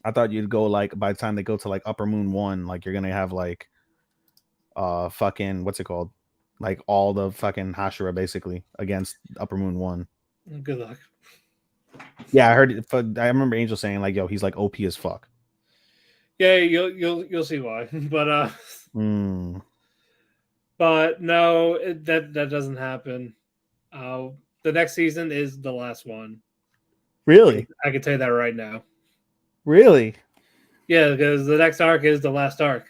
I thought you'd go like by the time they go to like Upper Moon 1, like you're gonna have like fucking what's it called? Like all the fucking Hashira basically against Upper Moon 1. Good luck. Yeah, I heard it. I remember Angel saying like, "Yo, he's like OP as fuck." Yeah, you'll see why, but but no, that doesn't happen. The next season is the last one. Really? I can tell you that right now. Really? Yeah, because the next arc is the last arc.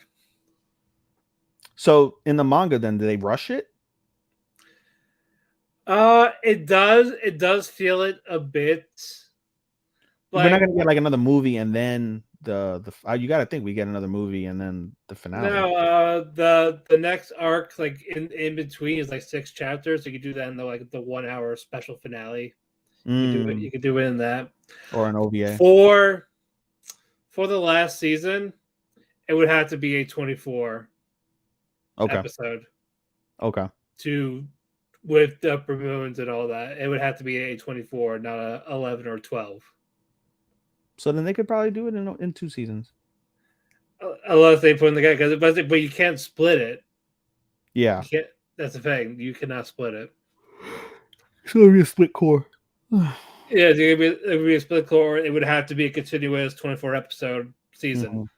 So in the manga, then do they rush it? It does feel it a bit. We're not gonna get like another movie and then the you gotta think we get another movie and then the finale. No, the next arc like in between is like 6 chapters. So you could do that in the 1 hour special finale. You could do it in that or an OVA for the last season. It would have to be a 24 episode. Okay. With the Upper Moons and all that, it would have to be a 24, not a 11 or 12. So then they could probably do it in 2 seasons, unless they put in the guy. But you can't split it. Yeah, that's the thing. You cannot split it. So it'll be a split core. Yeah, it would be a split core. It would have to be a continuous 24 episode season.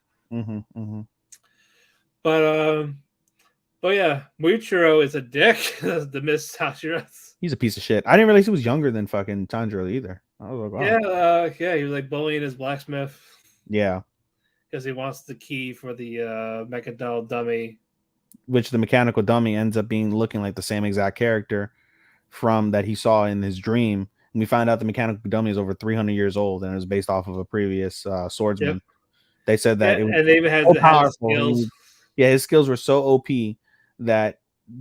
But yeah, Muichiro is a dick. The Miss Hashira. He's a piece of shit. I didn't realize he was younger than fucking Tanjiro either. I was like, wow. Yeah, he was like bullying his blacksmith. Yeah, because he wants the key for the mecha doll dummy, which the mechanical dummy ends up looking like the same exact character from that he saw in his dream. And we find out the mechanical dummy is over 300 years old and it was based off of a previous swordsman. Yep. They said that it was and they even had, so powerful. Skills. His skills were so OP that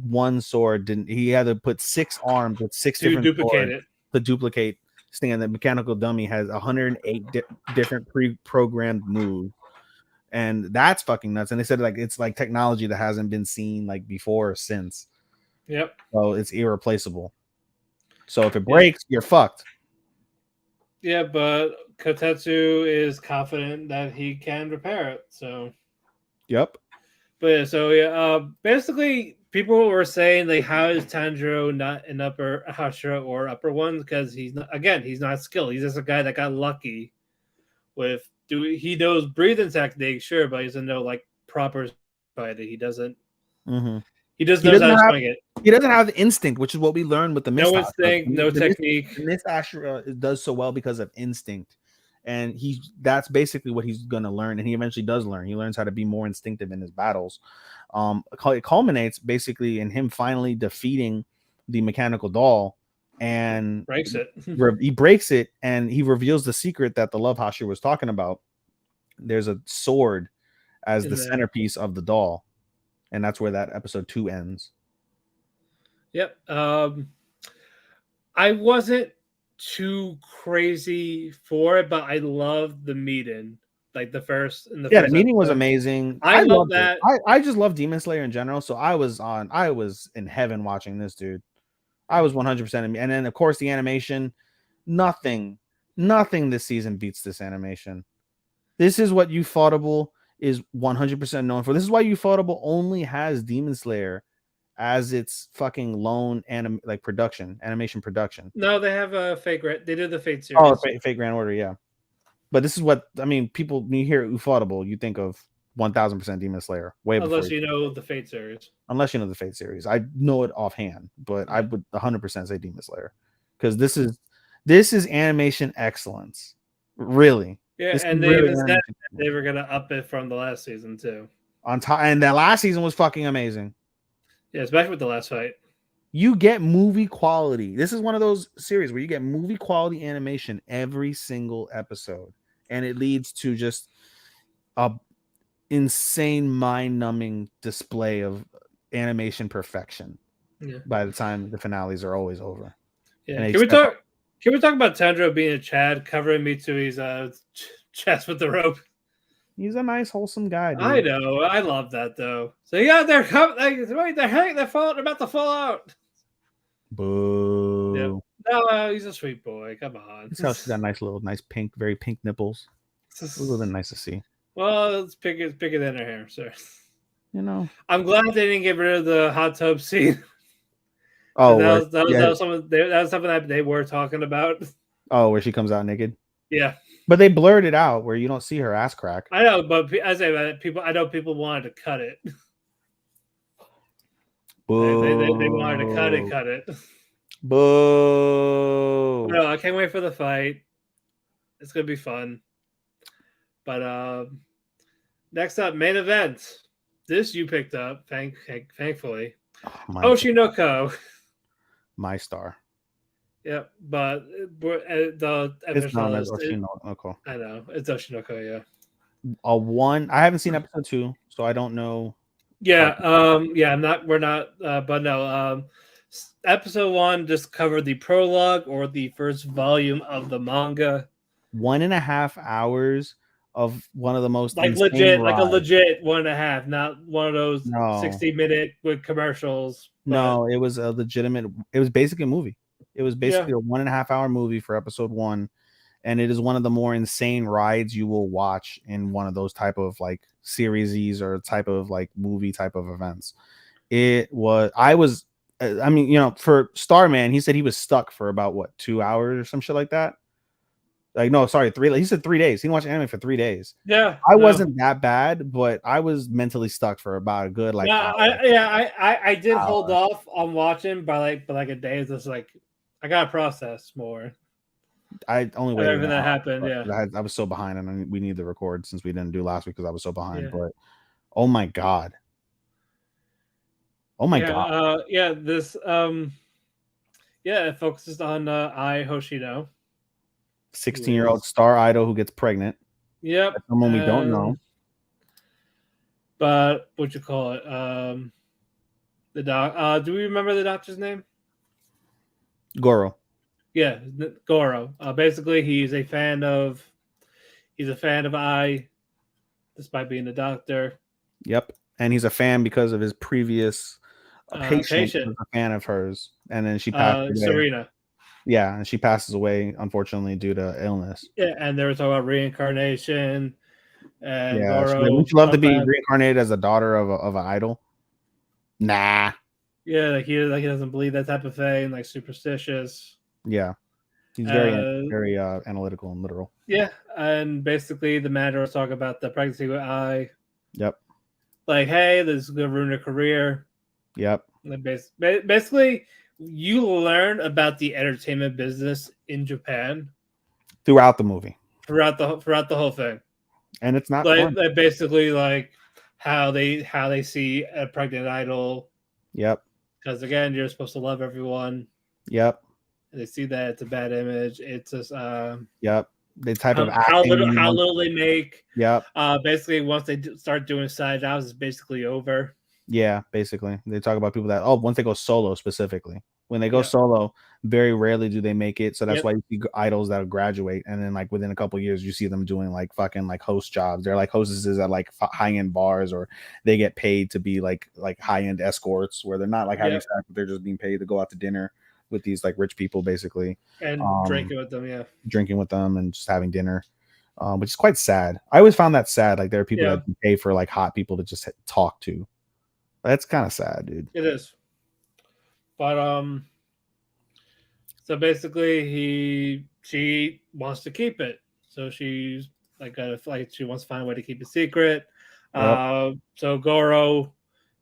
one sword didn't. He had to put 6 arms with 6 different swords to duplicate. And the mechanical dummy has 108 different pre-programmed moves, and that's fucking nuts. And they said like it's like technology that hasn't been seen like before or since. Yep. So it's irreplaceable. So if it breaks, you're fucked. Yeah, but Kotetsu is confident that he can repair it. So. Yep. But basically people were saying like, how is Tanjiro not an upper Hashira or upper one? Because he's not skilled. He's just a guy that got lucky with he knows breathing techniques, sure, but he doesn't know like proper fighting. He doesn't. Mm-hmm. He just knows how to swing it. He doesn't have the instinct, which is what we learned with the Mist. No instinct, no technique. Mist Ashura does so well because of instinct, and that's basically what he's gonna learn, and he eventually does learn. He learns how to be more instinctive in his battles. It culminates basically in him finally defeating the mechanical doll, and breaks it. He breaks it, and he reveals the secret that the Love Hashir was talking about. There's a sword as the centerpiece of the doll, and that's where that episode 2 ends. Yep. I wasn't too crazy for it, but I loved the meeting. Like the first the meeting was amazing. I love that. I just love Demon Slayer in general, so I was in heaven watching this, dude. I was 100%, and then of course the animation. Nothing this season beats this animation. This is what Ufotable is 100% known for. This is why Ufotable only has Demon Slayer as its fucking lone animation production. No, they have a fake. They did the Fate series. Oh, fake Grand Order, yeah. But this is what I mean. People, when you hear Ufotable, you think of 1000% Demon Slayer. Unless you know the Fate series. Unless you know the Fate series, I know it offhand, but I would 100% say Demon Slayer because this is animation excellence, really. Yeah, this and they even said they were gonna up it from the last season too. On top, and that last season was fucking amazing. Yeah, especially with the last fight. You get movie quality. This is one of those series where you get movie quality animation every single episode, and it leads to just a insane, mind-numbing display of animation perfection. Yeah. By the time the finales are always over. Yeah. Can we talk about Tendro being a Chad covering me to his chest with the rope? He's a nice, wholesome guy, dude. I know. I love that though. So yeah, they're coming. They're about to fall out. Boo. Yep. No, he's a sweet boy. Come on. She's got nice pink, very pink nipples. It was really nice to see. Well, it's bigger than her hair, sir. You know. I'm glad they didn't get rid of the hot tub scene. Oh, that was something that they were talking about. Oh, where she comes out naked. Yeah, but they blurred it out where you don't see her ass crack. I know, but I say that people wanted to cut it. Boo. They wanted to cut it. Boo. No, I can't wait for the fight. It's gonna be fun. But next up, main event. This you picked up, thankfully. Oshinoko. My star. Yep, but the it's known as Oshinoko. I know it's Oshinoko. Yeah. I haven't seen episode 2, so I don't know. Yeah. Yeah. We're not. But no. Episode 1 just covered the prologue or the first volume of the manga. 1.5 hours of one of the most legit, like a legit 1.5, not one of those 60-minute with commercials. No, it was a legitimate. It was basically a movie. It was basically a 1.5 hour movie for episode 1, and it is one of the more insane rides you will watch in one of those type of like series or type of like movie type of events. It was. I mean, you know, for Starman, he said he was stuck for about 2 hours or some shit like that. Like, no, sorry, 3. He said 3 days. He watched anime for 3 days. Yeah, I wasn't that bad, but I was mentally stuck for about a good I did hold off on watching by a day. It's just like I gotta process more. I only waited everything that happened. Yeah, I was so behind, and we need to record since we didn't do last week because I was so behind. Yeah. But oh my god, god, this it focuses on Ai Hoshino. 16-year-old star idol who gets pregnant. Yep. That's someone we don't know. But what you call it? The doc. Do we remember the doctor's name? Goro. Yeah, Goro. Basically, he's a fan of Ai, despite being a doctor. Yep, and he's a fan because of his previous patient was a fan of hers, and then she passed away. Serena. Yeah, and she passes away, unfortunately, due to illness. Yeah, and they were talking about reincarnation. And would you love to be reincarnated as a daughter of an idol? Nah. Yeah, he doesn't believe that type of thing, like superstitious. Yeah. He's very analytical and literal. Yeah, and basically the manager was talking about the pregnancy with I. Yep. Like, hey, this is gonna ruin your career. Yep. Like, basically, you learn about the entertainment business in Japan Throughout the movie, throughout the whole thing. and it's not Like, fun. like basically like how they see a pregnant idol. Yep. Because again, you're supposed to love everyone. Yep. They see that it's a bad image. It's just Yep. The type of how acting. little they make. Yep. Basically, once they start doing side jobs, it's basically over. Yeah, basically. They talk about people that once they go solo specifically. When they go Yep. solo, very rarely do they make it. So that's Yep. why you see idols that graduate, and then like within a couple of years, you see them doing like fucking like host jobs. They're like hostesses at like high end bars, or they get paid to be like high end escorts, where they're not like having Yep. sex, but they're just being paid to go out to dinner with these like rich people, basically, And drinking with them, yeah. drinking with them and just having dinner, which is quite sad. I always found that sad. Like there are people that pay for like hot people to just talk to. That's kind of sad, dude. It is. But so basically she wants to keep it. So she's like she wants to find a way to keep it secret. Yep. So Goro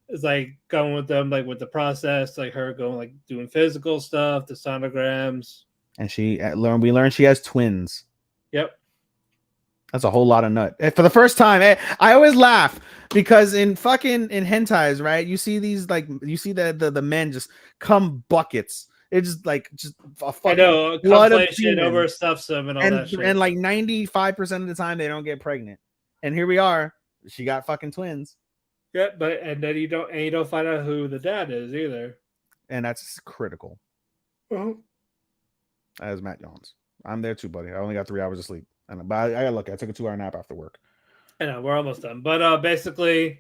is like going with them, like with the process, like her going like doing physical stuff, the sonograms. And we learned she has twins. Yep. That's a whole lot of nut. For the first time, I always laugh because in hentais, right? You see these the men just come buckets. It's just a fucking I know, blood of conflation overstuffs them and all that shit. And like 95% of the time they don't get pregnant. And here we are. She got fucking twins. Yeah, and then you don't find out who the dad is either. And that's critical. That is Matt Jones. I'm there too, buddy. I only got 3 hours of sleep. But I got lucky. I took a 2-hour nap after work. I know, we're almost done. But basically,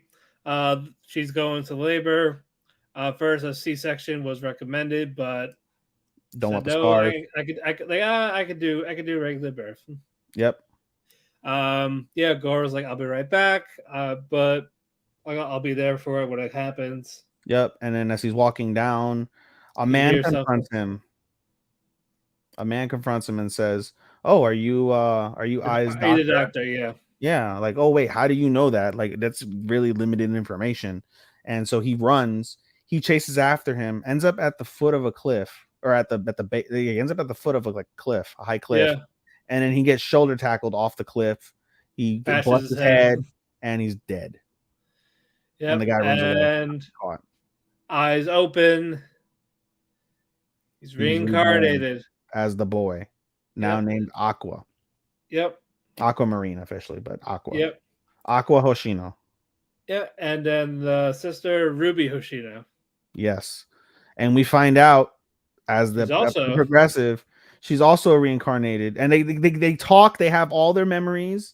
she's going to labor. First, a C-section was recommended, but don't want the scars. I could do regular birth. Yep. Yeah, Goro's like, I'll be right back. But I'll be there for it when it happens. Yep. And then as he's walking down, a man confronts him. A man confronts him and says, "Oh, are you Ai's doctor?" The doctor, yeah. Yeah, like, oh wait, how do you know that? Like, that's really limited information. And so he runs, he chases after him, ends up at the foot of a cliff, or at the base. He ends up at the foot of a cliff, a high cliff, yeah. And then he gets shoulder tackled off the cliff. He busts his head, and he's dead. Yeah, and the guy runs away. And eyes open. He's reincarnated as the boy, now named Aqua. Yep. Aquamarine officially, but Aqua. Yep. Aqua Hoshino. Yeah, and then the sister Ruby Hoshino. Yes, and we find out as the progressive, she's also reincarnated, and they talk. They have all their memories,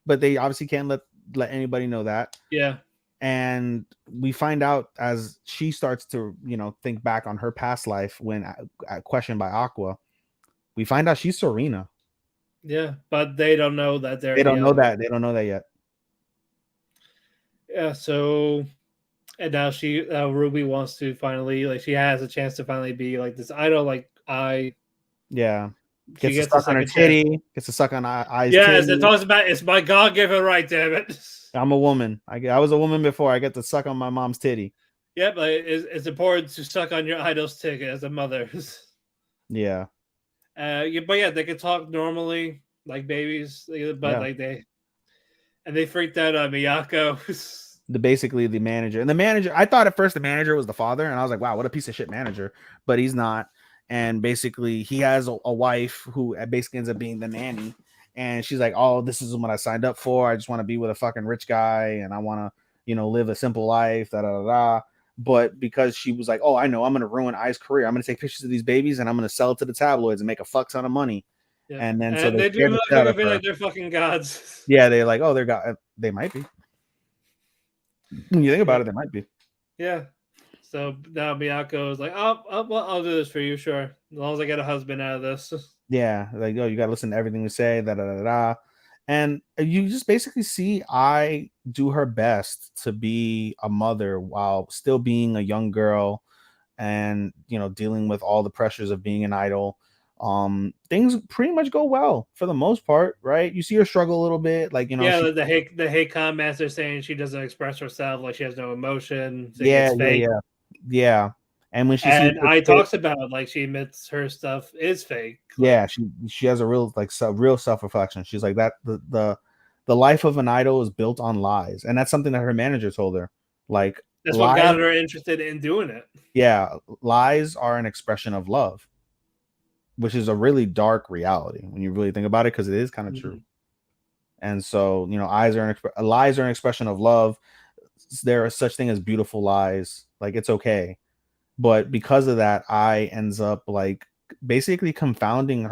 but they obviously can't let anybody know that. Yeah. And we find out as she starts to think back on her past life when questioned by Aqua, we find out she's Serena. Yeah, but they don't know that they don't know that. They don't know that yet. Yeah, so and now Ruby wants to finally, she has a chance to finally be like this idol, like I. Yeah. Gets to suck on her titty. Gets to suck on I's titty. Yes, it talks about it's my God-given right, damn it. I'm a woman. I was a woman before. I get to suck on my mom's titty. Yeah, but it's important to suck on your idol's titty as a mother. Yeah. But yeah, they can talk normally like babies, but they freaked out on Miyako. Basically the manager. And the manager, I thought at first the manager was the father, and I was like, wow, what a piece of shit manager. But he's not. And basically he has a wife who basically ends up being the nanny. And she's like, oh, this is what I signed up for. I just want to be with a fucking rich guy, and I want to, live a simple life, da da da. But because she was like, oh, I know, I'm going to ruin Ai's career. I'm going to take pictures of these babies and I'm going to sell it to the tabloids and make a fuck ton of money. Yeah. And then so they do look like they're fucking gods. Yeah, they're like, oh, they're god. They might be. When you think about it, they might be. Yeah. So now Miyako is like, I'll do this for you, sure. As long as I get a husband out of this. Yeah, like, oh, you got to listen to everything we say, da da da da. And you just basically see I do her best to be a mother while still being a young girl and, dealing with all the pressures of being an idol. Things pretty much go well for the most part, right? You see her struggle a little bit, like, Yeah, the hate comments are saying she doesn't express herself, like she has no emotion, saying yeah, it's fake. yeah. And when she sees And her I kid, talks about it, like she admits her stuff is fake. yeah, Like, she has a real real self-reflection. She's like that the life of an idol is built on lies, and that's something that her manager told her. Like, that's what lies, got her interested in doing it. yeah, lies are an expression of love, which is a really dark reality when you really think about it, because it is kind of true. And so, lies are an expression of love. There is such thing as beautiful lies. Like, it's okay. But because of that, I ends up like basically confounding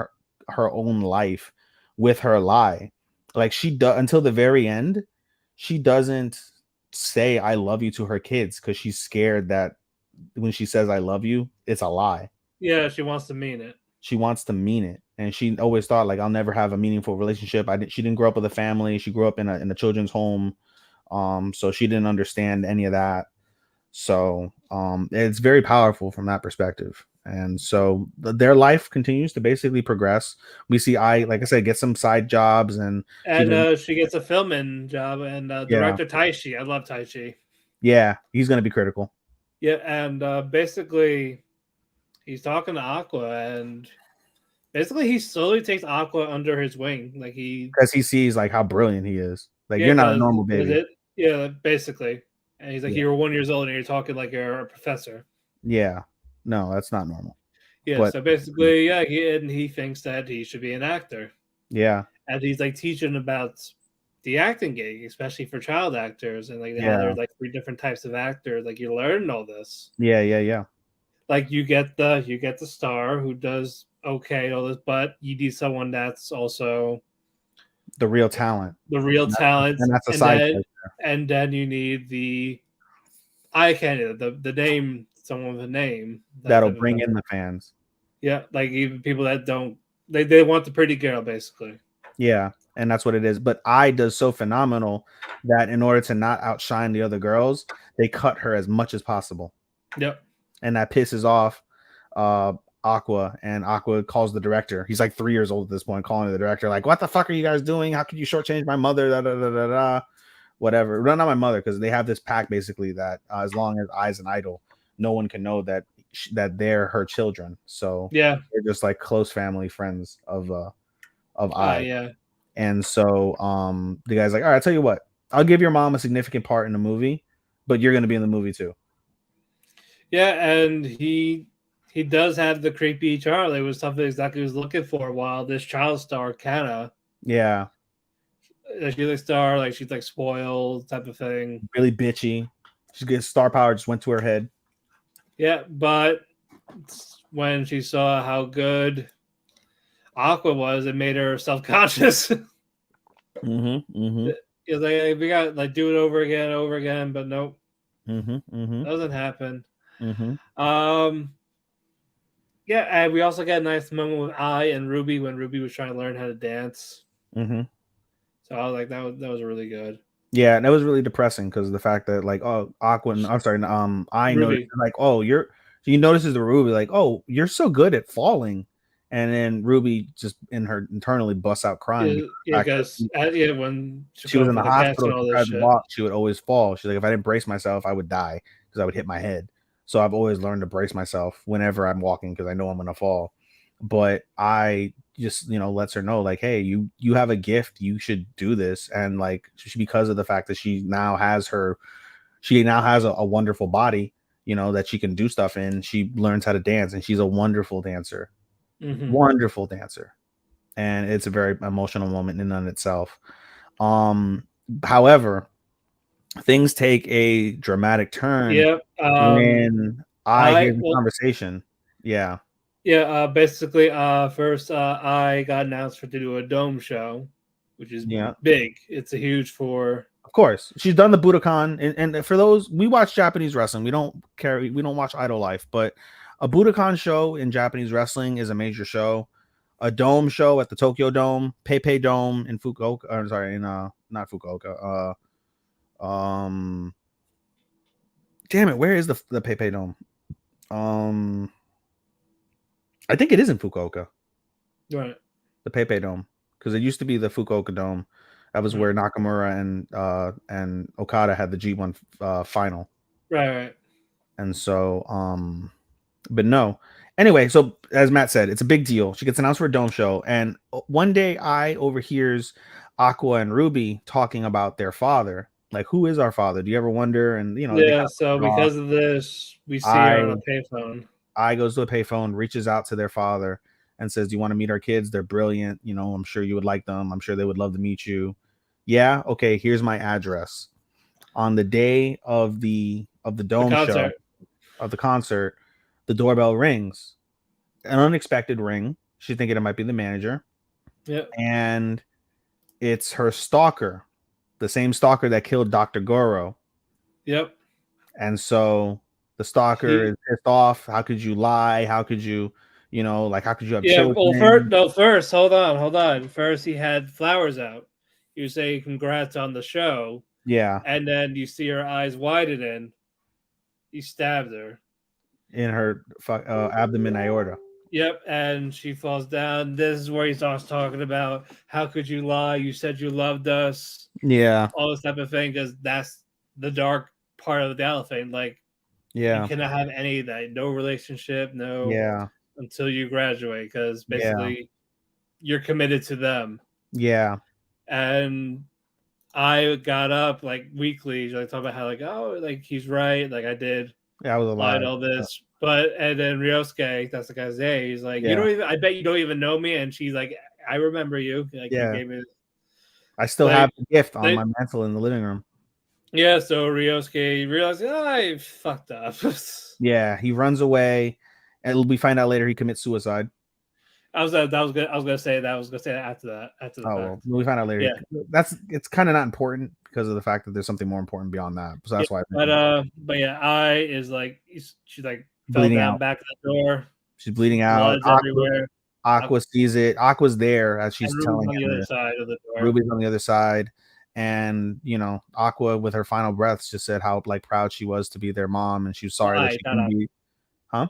her own life with her lie. Like, she does until the very end, she doesn't say I love you to her kids because she's scared that when she says I love you, it's a lie. Yeah, she wants to mean it. She wants to mean it, and she always thought like I'll never have a meaningful relationship. She didn't grow up with a family. She grew up in a children's home, so she didn't understand any of that. So it's very powerful from that perspective. And so their life continues to basically progress. We see like I said, get some side jobs, and She gets a filming job, and yeah, director Taishi. I love Taishi. yeah, he's gonna be critical. Yeah, and basically he's talking to Aqua, and basically he slowly takes Aqua under his wing. Like Because he sees like how brilliant he is. Like, yeah, you're not a normal baby. Yeah, basically. And he's like, Yeah. you're 1 year old and you're talking like you're a professor. Yeah, no, that's not normal. Yeah, But so basically, yeah, he thinks that he should be an actor. yeah, And he's like teaching about the acting gig, especially for child actors, and like how yeah, there's like 3 different types of actors. Like you learn all this. yeah. Like you get the star who does okay all this, but you need someone that's also The real talent. the real talent, And that's a side character. and then you need the eye candy, the name, someone with a name That'll bring in the fans. Yeah, like even people that don't they want the pretty girl basically. Yeah, and that's what it is. But I does so phenomenal that in order to not outshine the other girls, they cut her as much as possible. Yep. And that pisses off Aqua, and Aqua calls the director. He's like 3 years old at this point, calling the director, like, what the fuck are you guys doing? How could you shortchange my mother? Da, da, da, da, da. Whatever. Well, not my mother, because they have this pact basically that as long as I's an idol, no one can know that they're her children. So yeah, they're just like close family friends of I. Yeah. And so the guy's like, all right, I'll tell you what, I'll give your mom a significant part in the movie, but you're gonna be in the movie too. Yeah, and he does have the creepy Charlie. It was something exactly he was looking for. While this child star Kana, Yeah, she's like star, like she's like spoiled type of thing. really bitchy. She gets star power just went to her head. Yeah, but when she saw how good Aqua was, it made her self-conscious. It's like we got like do it over again, but nope, doesn't happen. Yeah, and we also got a nice moment with I and Ruby when Ruby was trying to learn how to dance. So I was like, that was really good. Yeah, and that was really depressing because of the fact that like, oh, Aqua, I'm sorry, I noticed like, oh, he notices the Ruby like, oh, you're so good at falling, and then Ruby just internally busts out crying. Yeah, because when she was in the hospital, she tried to walk, she would always fall. She's like, if I didn't brace myself, I would die because I would hit my head. So I've always learned to brace myself whenever I'm walking because I know I'm gonna fall. But I just lets her know like, hey, you have a gift, you should do this. And like, because of the fact that she now has a wonderful body, that she can do stuff in, she learns how to dance, and she's a wonderful dancer. Wonderful dancer. And it's a very emotional moment in and of itself. However, things take a dramatic turn when I hear the conversation. Yeah. Yeah, basically, first I got announced to do a dome show, which is big. It's a huge for. Of course, she's done the Budokan, and for those, we watch Japanese wrestling. We don't watch Idol Life, but a Budokan show in Japanese wrestling is a major show. A dome show at the Tokyo Dome, PayPay Dome in Fukuoka. Or sorry, in not Fukuoka. Damn it, where is the PayPay Dome? I think it is in Fukuoka. Right. the Pepe Dome, because it used to be the Fukuoka Dome. That was where Nakamura and Okada had the G1 final. Right. And so, but no. Anyway, so as Matt said, it's a big deal. She gets announced for a dome show, and one day I overhears Aqua and Ruby talking about their father. Like, who is our father? Do you ever wonder? And they Yeah. kind So of because of this, we see her on I a payphone. I goes to a payphone, reaches out to their father, and says, "Do you want to meet our kids? They're brilliant. I'm sure you would like them. I'm sure they would love to meet you." Yeah, okay. Here's my address. On the day of the dome show, of the concert, the doorbell rings. An unexpected ring. She's thinking it might be the manager. Yep. And it's her stalker, the same stalker that killed Dr. Goro. Yep. And so the stalker is pissed off. How could you lie? How could you, how could you have children? Well, first, hold on. First, he had flowers out. You say congrats on the show. Yeah. And then you see her eyes widen. He stabbed her In her abdomen aorta. Yep, and she falls down. This is where he starts talking about how could you lie? You said you loved us. Yeah. All this type of thing, because that's the dark part of the elephant. Like, yeah, you cannot have any of that. No relationship, until you graduate, because basically you're committed to them. Yeah. And I got up like weekly, like talking about how he's right, like I did. Yeah, I was alive. All this. And then Ryosuke, that's the guy's name. He's like, I bet you don't even know me. And she's like, I remember you. Like, yeah. He gave me I still have the gift on my mantle in the living room. Yeah, so Ryosuke realized, I fucked up. Yeah, he runs away, and we find out later he commits suicide. I was gonna say that after the fact. Well, we find out later. Yeah. It's kind of not important because of the fact that there's something more important beyond that. So that's why. But yeah, I is like she's like fell down back of the door. She's bleeding out. Everywhere. Aqua sees it. Aqua's there as she's telling him. On the other side of the door. Ruby's on the other side, and Aqua with her final breaths just said how proud she was to be their mom, and she was sorry that she couldn't be. Huh?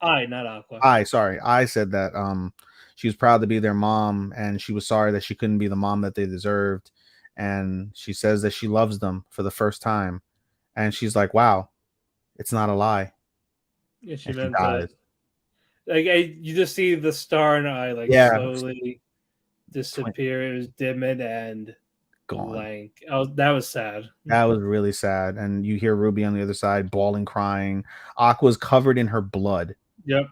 Not Aqua. Sorry. I said that she was proud to be their mom, and she was sorry that she couldn't be the mom that they deserved. And she says that she loves them for the first time, and she's like, "Wow, it's not a lie." Yeah, she meant that. You just see the star in her eye, slowly disappear. It was dimming and gone. Blank. Oh, that was sad. That was really sad. And you hear Ruby on the other side bawling, crying. Aqua's covered in her blood. Yep.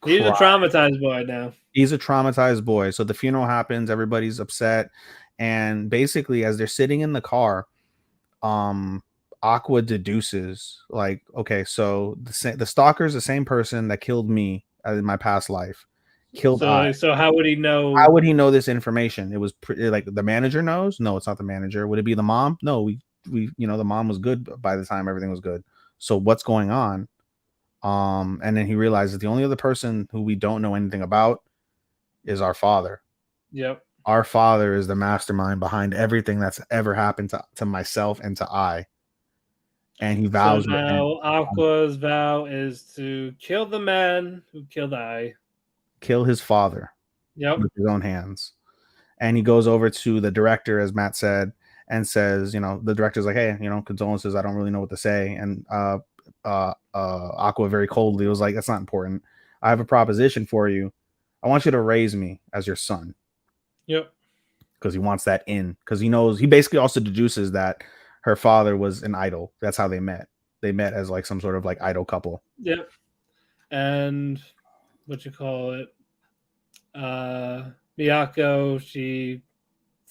He's a traumatized boy now. He's a traumatized boy. So the funeral happens. Everybody's upset. And basically, as they're sitting in the car, Aqua deduces, okay, so the stalker is the same person that killed me in my past life. So how would he know? How would he know this information? It was the manager knows. No, it's not the manager. Would it be the mom? No, we the mom was good by the time everything was good. So what's going on? And then he realizes the only other person who we don't know anything about is our father. Yep. Our father is the mastermind behind everything that's ever happened to myself and to I. And he vows. So now Aqua's vow is to kill the man who killed I. Kill his father. Yep. With his own hands. And he goes over to the director, as Matt said, and says, the director's like, hey, condolences. I don't really know what to say. And Aqua very coldly was like, that's not important. I have a proposition for you. I want you to raise me as your son. Yep. Because he wants that in. Because he knows, he basically also deduces that her father was an idol. That's how they met. They met as some sort of idol couple. Yep. And what you call it? Miyako, she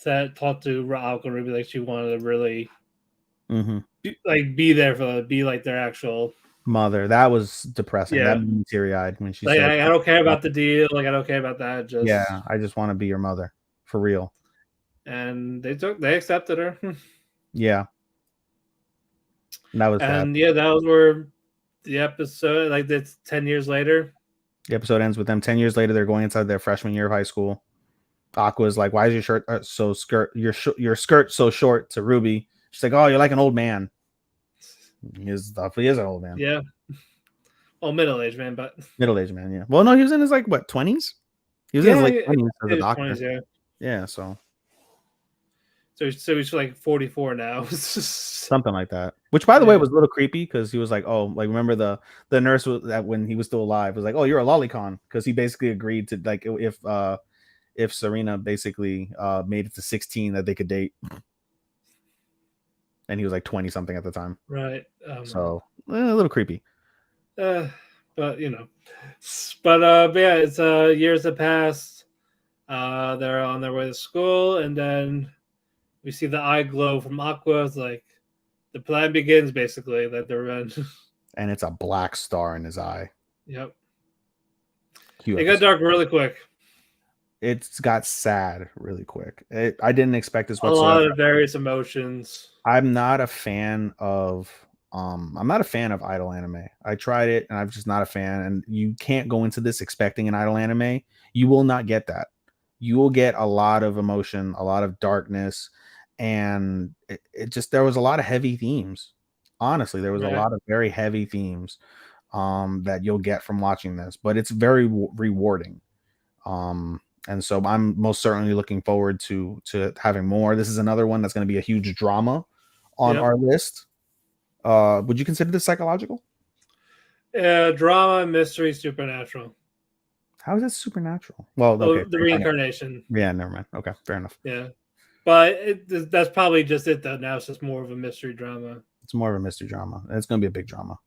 talked to Aqua and Ruby she wanted to really be there for be their actual mother. That was depressing. That made me teary-eyed when she said, I don't care about the deal. I don't care about that. I just want to be your mother for real. And they accepted her. Yeah. And that was sad. That was where the episode, that's 10 years later. The episode ends with them 10 years later. They're going inside their freshman year of high school. Aqua's like, why is your shirt your skirt so short to Ruby? She's like, oh, you're like an old man. He is an old man. Yeah. Well, middle-aged man, but middle-aged man, yeah. Well, no, he was in his 20s? He was in his late in 20s as a his doctor. 20s, yeah. Yeah, so he's like 44 now. something like that. Which, by the way, Yeah. was a little creepy because he was like, "Oh, like remember the nurse that when he was still alive was like, oh, you're a lolicon,' because he basically agreed to like if Serena basically made it to 16 that they could date, and he was like 20 something at the time. Right. So a little creepy. But you know, but yeah, it's years have passed. They're on their way to school, and then we see the eye glow from Aqua. It's like the plan begins, basically. That they're in. And it's a black star in his eye. Yep. Cute It got episode. dark really quick. It's got sad really quick. I didn't expect this A whatsoever. lot of various emotions. I'm not a fan of idol anime. I tried it and I'm just not a fan. And you can't go into this expecting an idol anime. You will not get that. You will get a lot of emotion, a lot of darkness, and it just there was a lot of heavy themes. Honestly, there was a lot of very heavy themes that you'll get from watching this, but it's very rewarding. And so I'm most certainly looking forward to having more. This is another one that's going to be a huge drama on our list. Would you consider this psychological? Drama, mystery, supernatural. How is it supernatural? Well, okay. The reincarnation. Yeah, never mind. Okay, fair enough. Yeah, but that's probably just it though. Now it's just more of a mystery drama. It's more of a mystery drama. It's going to be a big drama.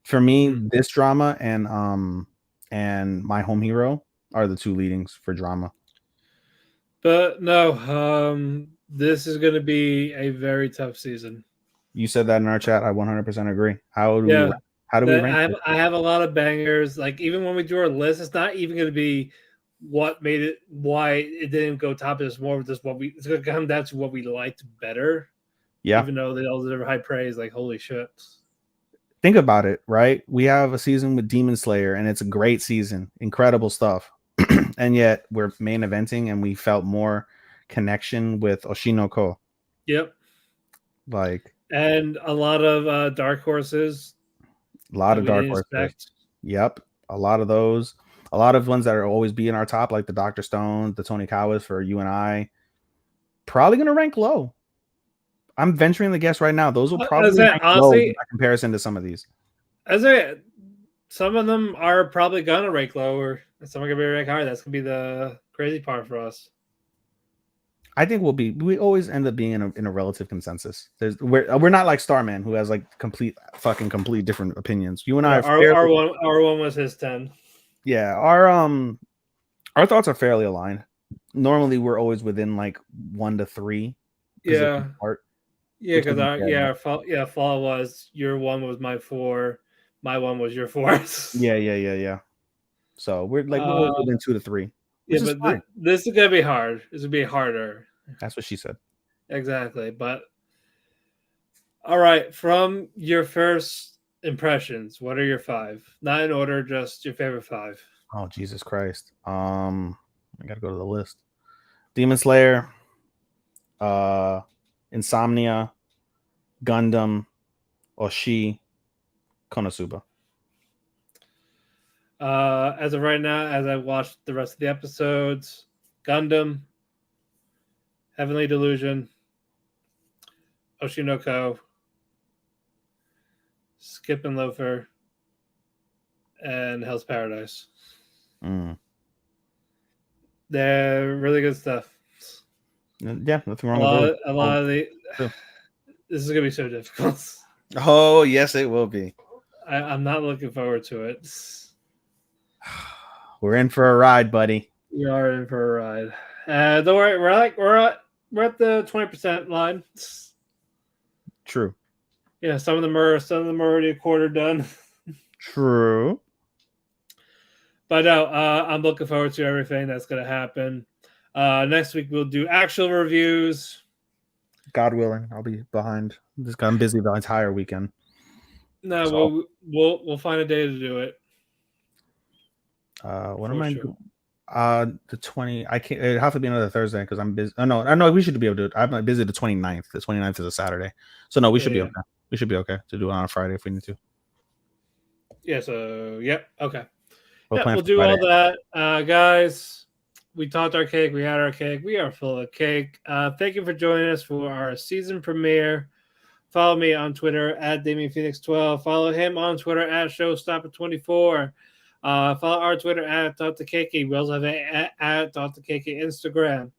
For me, this drama and My Home Hero are the two leadings for drama. But no, this is going to be a very tough season. You said that in our chat. I 100% agree. How do we rank? I have a lot of bangers. Like even when we do our list, it's not even going to be what made it, why it didn't go top. It's more of just it's going to come down to what we liked better. Yeah. Even though they all deserve high praise, like holy shit. Think about it, right? We have a season with Demon Slayer, and it's a great season, incredible stuff. And yet we're main eventing, and we felt more connection with Oshinoko. Yep. Like, and a lot of dark horses. A lot of dark horses. Yep. A lot of those. A lot of ones that are always be in our top, like the Dr. Stones, the Tonikawas for you and I. Probably going to rank low. I'm venturing the guess right now. Those will probably rank low in comparison to some of these. Some of them are probably going to rank lower. Some are going to be rank higher. That's going to be the crazy part for us. I think we always end up being in a relative consensus. We're not like Starman, who has like complete different opinions. You and I our one was his 10. Yeah, our thoughts are fairly aligned. Normally we're always within like 1 to 3. Yeah. Because fall was your 1 was my 4, my 1 was your 4. Yeah. So we're always within 2 to 3. Yeah, but this is gonna be hard. This will be harder. That's what she said. Exactly. But all right, from your first impressions, what are your 5? Not in order, just your favorite 5. Oh, Jesus Christ. I gotta go to the list. Demon Slayer, Insomnia, Gundam, Oshi, Konosuba. As of right now, as I watched the rest of the episodes, Gundam, Heavenly Delusion, Oshinoko, Skip and Loafer, and Hell's Paradise. They're really good stuff. Yeah, nothing wrong with a lot of the. This is gonna be so difficult. Oh yes, it will be. I'm not looking forward to it. We're in for a ride, buddy. We are in for a ride. Don't worry, we're at the 20% line. True. Yeah, some of them are already a quarter done. True. But no, I'm looking forward to everything that's going to happen. Next week we'll do actual reviews. God willing, I'll be behind. I'm busy the entire weekend. No, so. we'll find a day to do it. What am I doing? The 20. I can't. It have to be another Thursday because I'm busy. Oh no, I know we should be able to do it. I'm busy the 29th. The 29th is a Saturday, so no, we should be okay. We should be okay to do it on a Friday if we need to. Yeah. So okay. We'll do Friday. All that, guys. we talked our cake. We had our cake. We are full of cake. Thank you for joining us for our season premiere. Follow me on Twitter at DamienPhoenix12. Follow him on Twitter at Showstopper24. Follow our Twitter at Talk the Kēki. We also have at Talk the Kēki Instagram.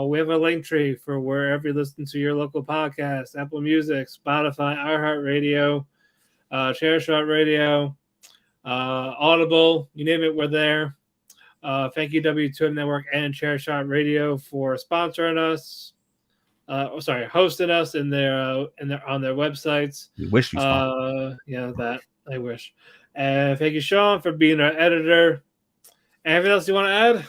We have a link tree for wherever you listen to your local podcast: Apple Music, Spotify, iHeartRadio, Share Radio, Audible. You name it, we're there. Thank you, W2M Network and Chairshot Radio, for sponsoring us. Hosting us on their websites. We wish you sponsored. That I wish. And thank you, Sean, for being our editor. Anything else you want to add?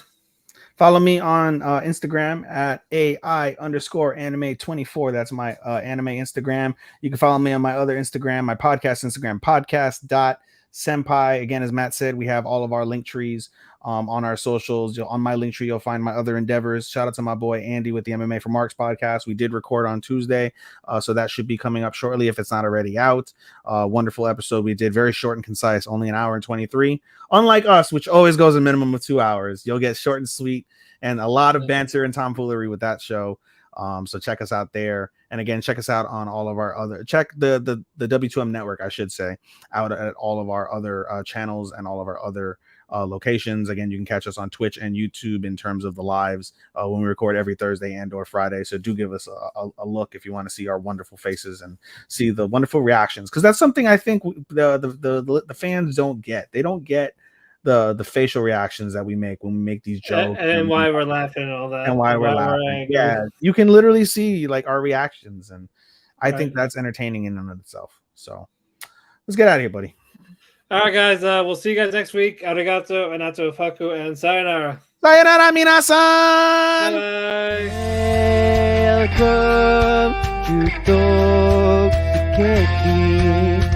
Follow me on Instagram at AI_anime24. That's my anime Instagram. You can follow me on my other Instagram, my podcast Instagram, podcast.senpai. Again, as Matt said, we have all of our link trees on our socials. On my link tree, you'll find my other endeavors. Shout out to my boy Andy with the MMA for Marks podcast. We did record on Tuesday, so that should be coming up shortly if it's not already out. Wonderful episode we did, very short and concise, only an hour and 23. Unlike us, which always goes a minimum of 2 hours, you'll get short and sweet and a lot of banter and tomfoolery with that show. So check us out there. And again, check us out on all of our other, check the W2M network, I should say, out at all of our other channels and all of our other locations. Again, you can catch us on Twitch and YouTube in terms of the lives when we record every Thursday and or Friday. So do give us a look if you want to see our wonderful faces and see the wonderful reactions, because that's something I think the fans don't get. They don't get the facial reactions that we make when we make these jokes and why we're laughing and all that, and why we're laughing. Yeah, you can literally see like our reactions, and I think that's entertaining in and of itself. So let's get out of here, buddy. All right, guys. We'll see you guys next week. Arigato, anato, faku, and sayonara. Sayonara, minasan. Bye. Welcome to Talk the Kēki.